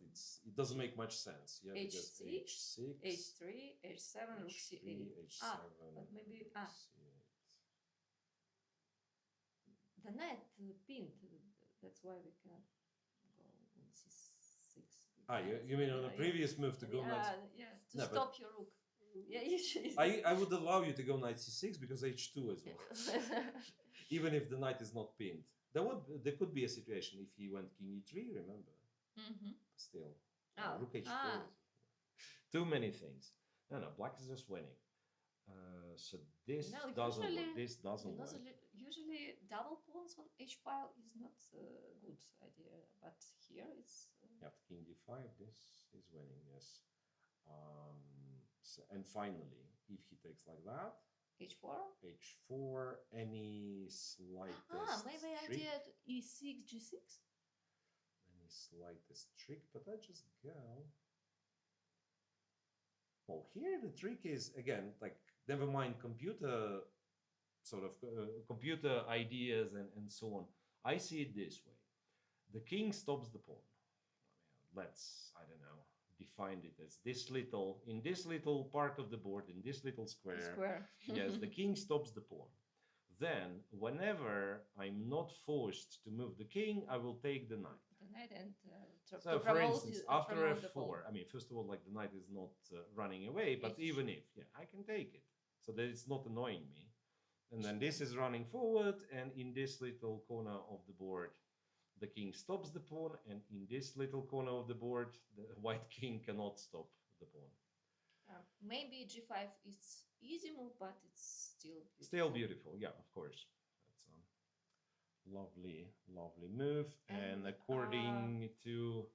it doesn't make much sense. Yeah, because h6, h3, h7, rook c8. h7, but maybe c8. The knight pinned. That's why we cannot go on c6. You mean on the previous move to go knight? To stop your rook. Yeah, usually. I would allow you to go knight c6 because h2 as well. Even if the knight is not pinned. There could be a situation if he went king e3, remember? Still. Rook h4. Too many things. No, black is just winning. So this doesn't work. This doesn't work. Usually double pawns on h file is not a good idea, but here it's. After king d5, this is winning, yes. And finally, if he takes like that, h4, any slightest maybe I trick. did e6, g6. Any slightest trick, but I just go. Well, here the trick is again like never mind computer computer ideas and so on. I see it this way: the king stops the pawn. Let's, I don't know, define it as in this little part of the board, in this little square. Yes, the king stops the pawn. Then, whenever I'm not forced to move the king, I will take the knight. knight and So, to for promote instance, to after promote the pawn. f4, I mean, first of all, like the knight is not running away, but H. even if, yeah, I can take it, so that it's not annoying me. And then H2. this is running forward, and in this little corner of the board, the king stops the pawn, and in this little corner of the board, the white king cannot stop the pawn. Maybe g5 is easy move, but it's still beautiful. Still beautiful, yeah, of course. That's a lovely, lovely move. And according to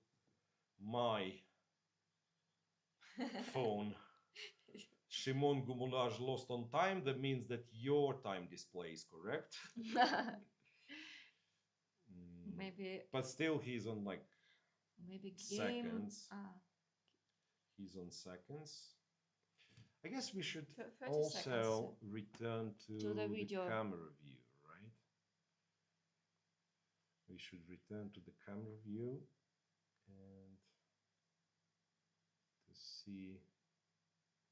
my phone, Shimon Gumulaj lost on time. That means that your time display is correct. Maybe. But still, he's on like maybe seconds. He's on seconds. I guess we should also return to the camera view, right? We should return to the camera view and to see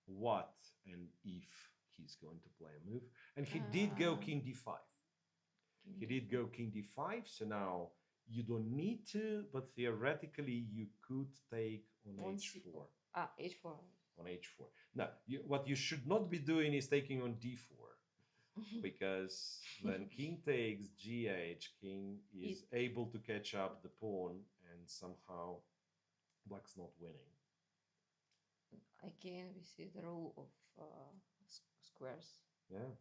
what and if he's going to play a move. And he did go king d5. He did go king d5, so now you don't need to, but theoretically you could take on h4. h4. On h4. Now, what you should not be doing is taking on d4, because then king takes gh, king is able to catch up the pawn, and somehow black's not winning. Again, we see the rule of squares. Yeah.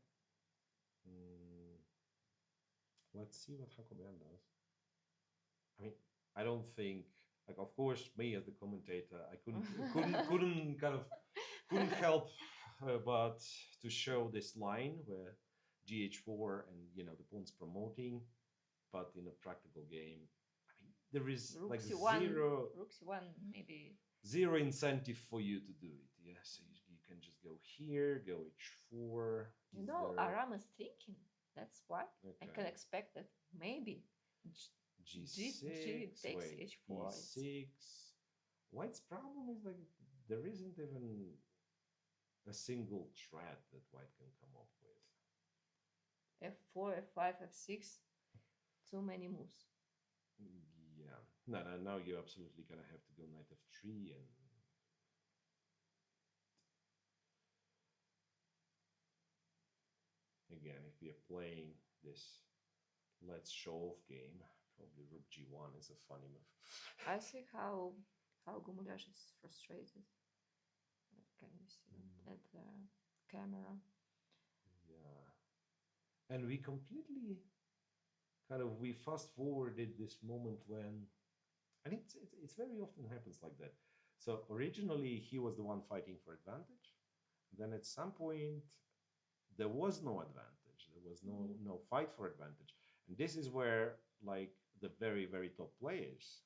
Let's see what Hakobyan does. I mean, I don't think, like, of course, me as the commentator, I couldn't help but to show this line where gh4 and the pawn's promoting, but in a practical game, I mean, there is Rook like c1, Rook c1, maybe zero incentive for you to do it. Yeah, so you can just go here, go h4. Aram is thinking. That's why I can expect that maybe g6 takes h4. e6. White's problem is like there isn't even a single threat that white can come up with. f4, f5, f6. Too many moves. Yeah. No, now you're absolutely gonna have to go knight f3 and again, if we are playing this let's show off game, probably rook g1 is a funny move. I see how Gumulaj is frustrated. Can you see at the camera? Yeah. And we completely we fast forwarded this moment when, and it's very often happens like that. So originally he was the one fighting for advantage. Then at some point there was no advantage. There was no fight for advantage. And this is where like the very, very top players,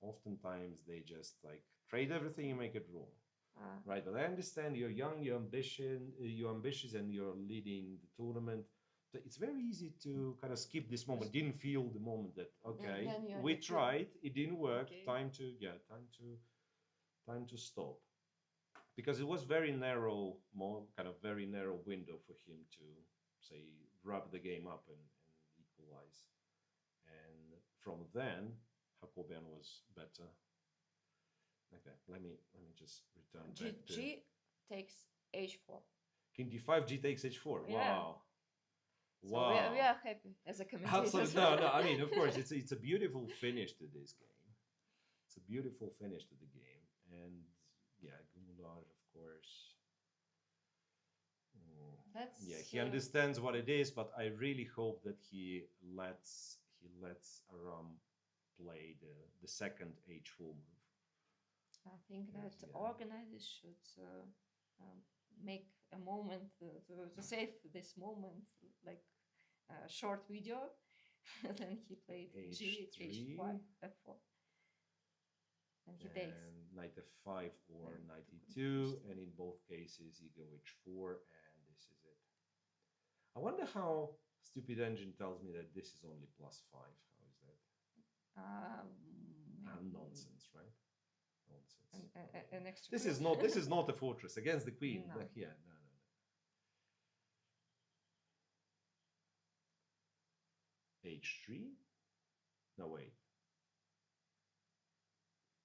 oftentimes they just like trade everything and make it raw. Right, but I understand you're young, you're ambitious, and you're leading the tournament. So it's very easy to kind of skip this moment. Didn't feel the moment that okay, we tried, it didn't work. Okay. Time to stop, because it was very narrow, very narrow window for him to say wrap the game up and equalize. And from then, Hakobyan was better. Okay, let me just return back to G takes h4. King d5, g takes h4. Yeah. Wow. So wow. We are happy as a commentator. Absolutely. No. I mean, of course, it's a beautiful finish to this game. It's a beautiful finish to the game, and yeah, Gumulaj, of course. He understands what it is, but I really hope that he lets Aram play the second h4 move. I think that organizers should make a moment to save this moment, like a short video. Then he played h3, f4. And he takes. Knight f5 or knight e2, and in both cases you go h4, and this is it. I wonder how Stupid Engine tells me that this is only +5. How is that? Nonsense, right? Nonsense. An extra. This is not a fortress against the queen. No. Yeah, no. h3. No, wait.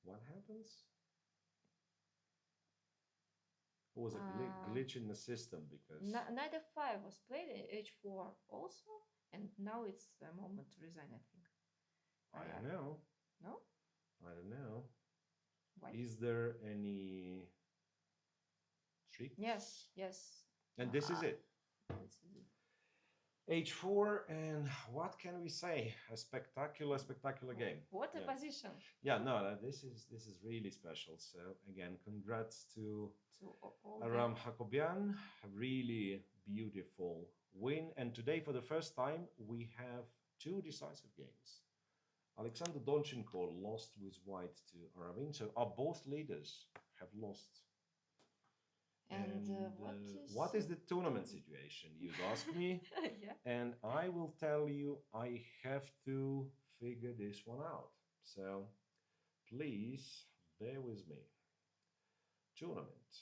What happens? It was a Uh, glitch in the system because Knight f5 was played, h4 also, and now it's the moment to resign, I think. I don't know. No? I don't know. Why? Is there any tricks? Yes, yes. And this is it. This is it. H4, and what can we say? A spectacular game. What a position. Yeah, no, this is really special. So again, congrats to all Aram Hakobian. A really beautiful win. And today, for the first time, we have two decisive games. Alexander Donchenko lost with white to Aravin. So our both leaders have lost. And what is the tournament situation, you'd ask me? Yeah. And I will tell you, I have to figure this one out. So please bear with me. Tournament.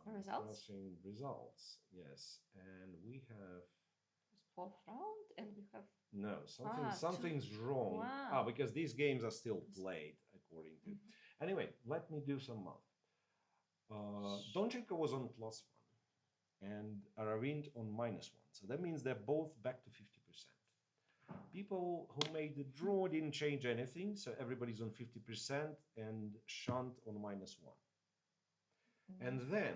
Results? Results, yes. And we have... fourth round, and we have... No, something's wrong. Wow. Because these games are still played according to... Anyway, let me do some math. Donchenko was on +1 and Aravind on -1. So that means they're both back to 50%. People who made the draw didn't change anything, so everybody's on 50% and Shant on -1. And then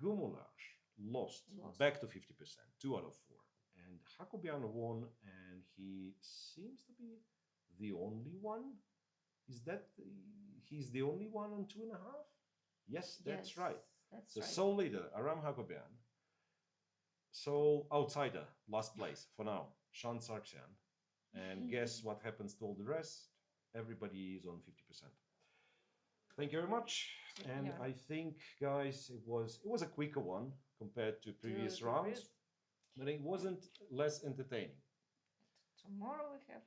Gumulash lost back to 50%, 2 out of 4. And Hakobian won, and he seems to be the only one. Is that he's the only one on 2.5? Yes, that's right. That's so right. sole leader, Aram Hakobian. Sole outsider, last place for now, Shan Sargsyan. And guess what happens to all the rest? Everybody is on 50%. Thank you very much. And I think, guys, it was a quicker one compared to previous rounds, but it wasn't less entertaining. Tomorrow we have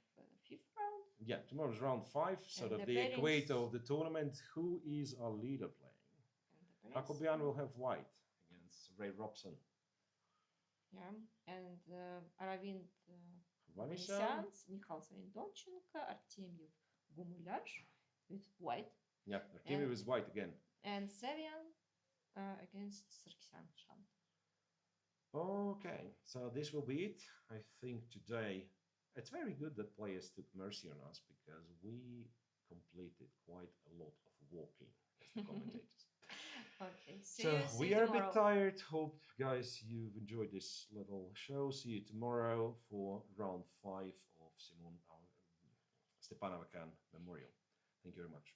fifth round. Yeah, tomorrow's round 5, sort of the equator of the tournament. Who is our leader playing? Hakobian will have white against Ray Robson. Yeah, and Aravind Vanishans, Mikhal Savindonченко, Artemyev Gumuляш with white. Yeah, Artemyev is white again. And Savian against Sargsyan Shant. Okay, so this will be it. I think today it's very good that players took mercy on us because we completed quite a lot of walking as the commentators. Okay, so we are a bit tired. Hope, guys, you've enjoyed this little show. See you tomorrow for round 5 of Stepan Avagyan Memorial. Thank you very much.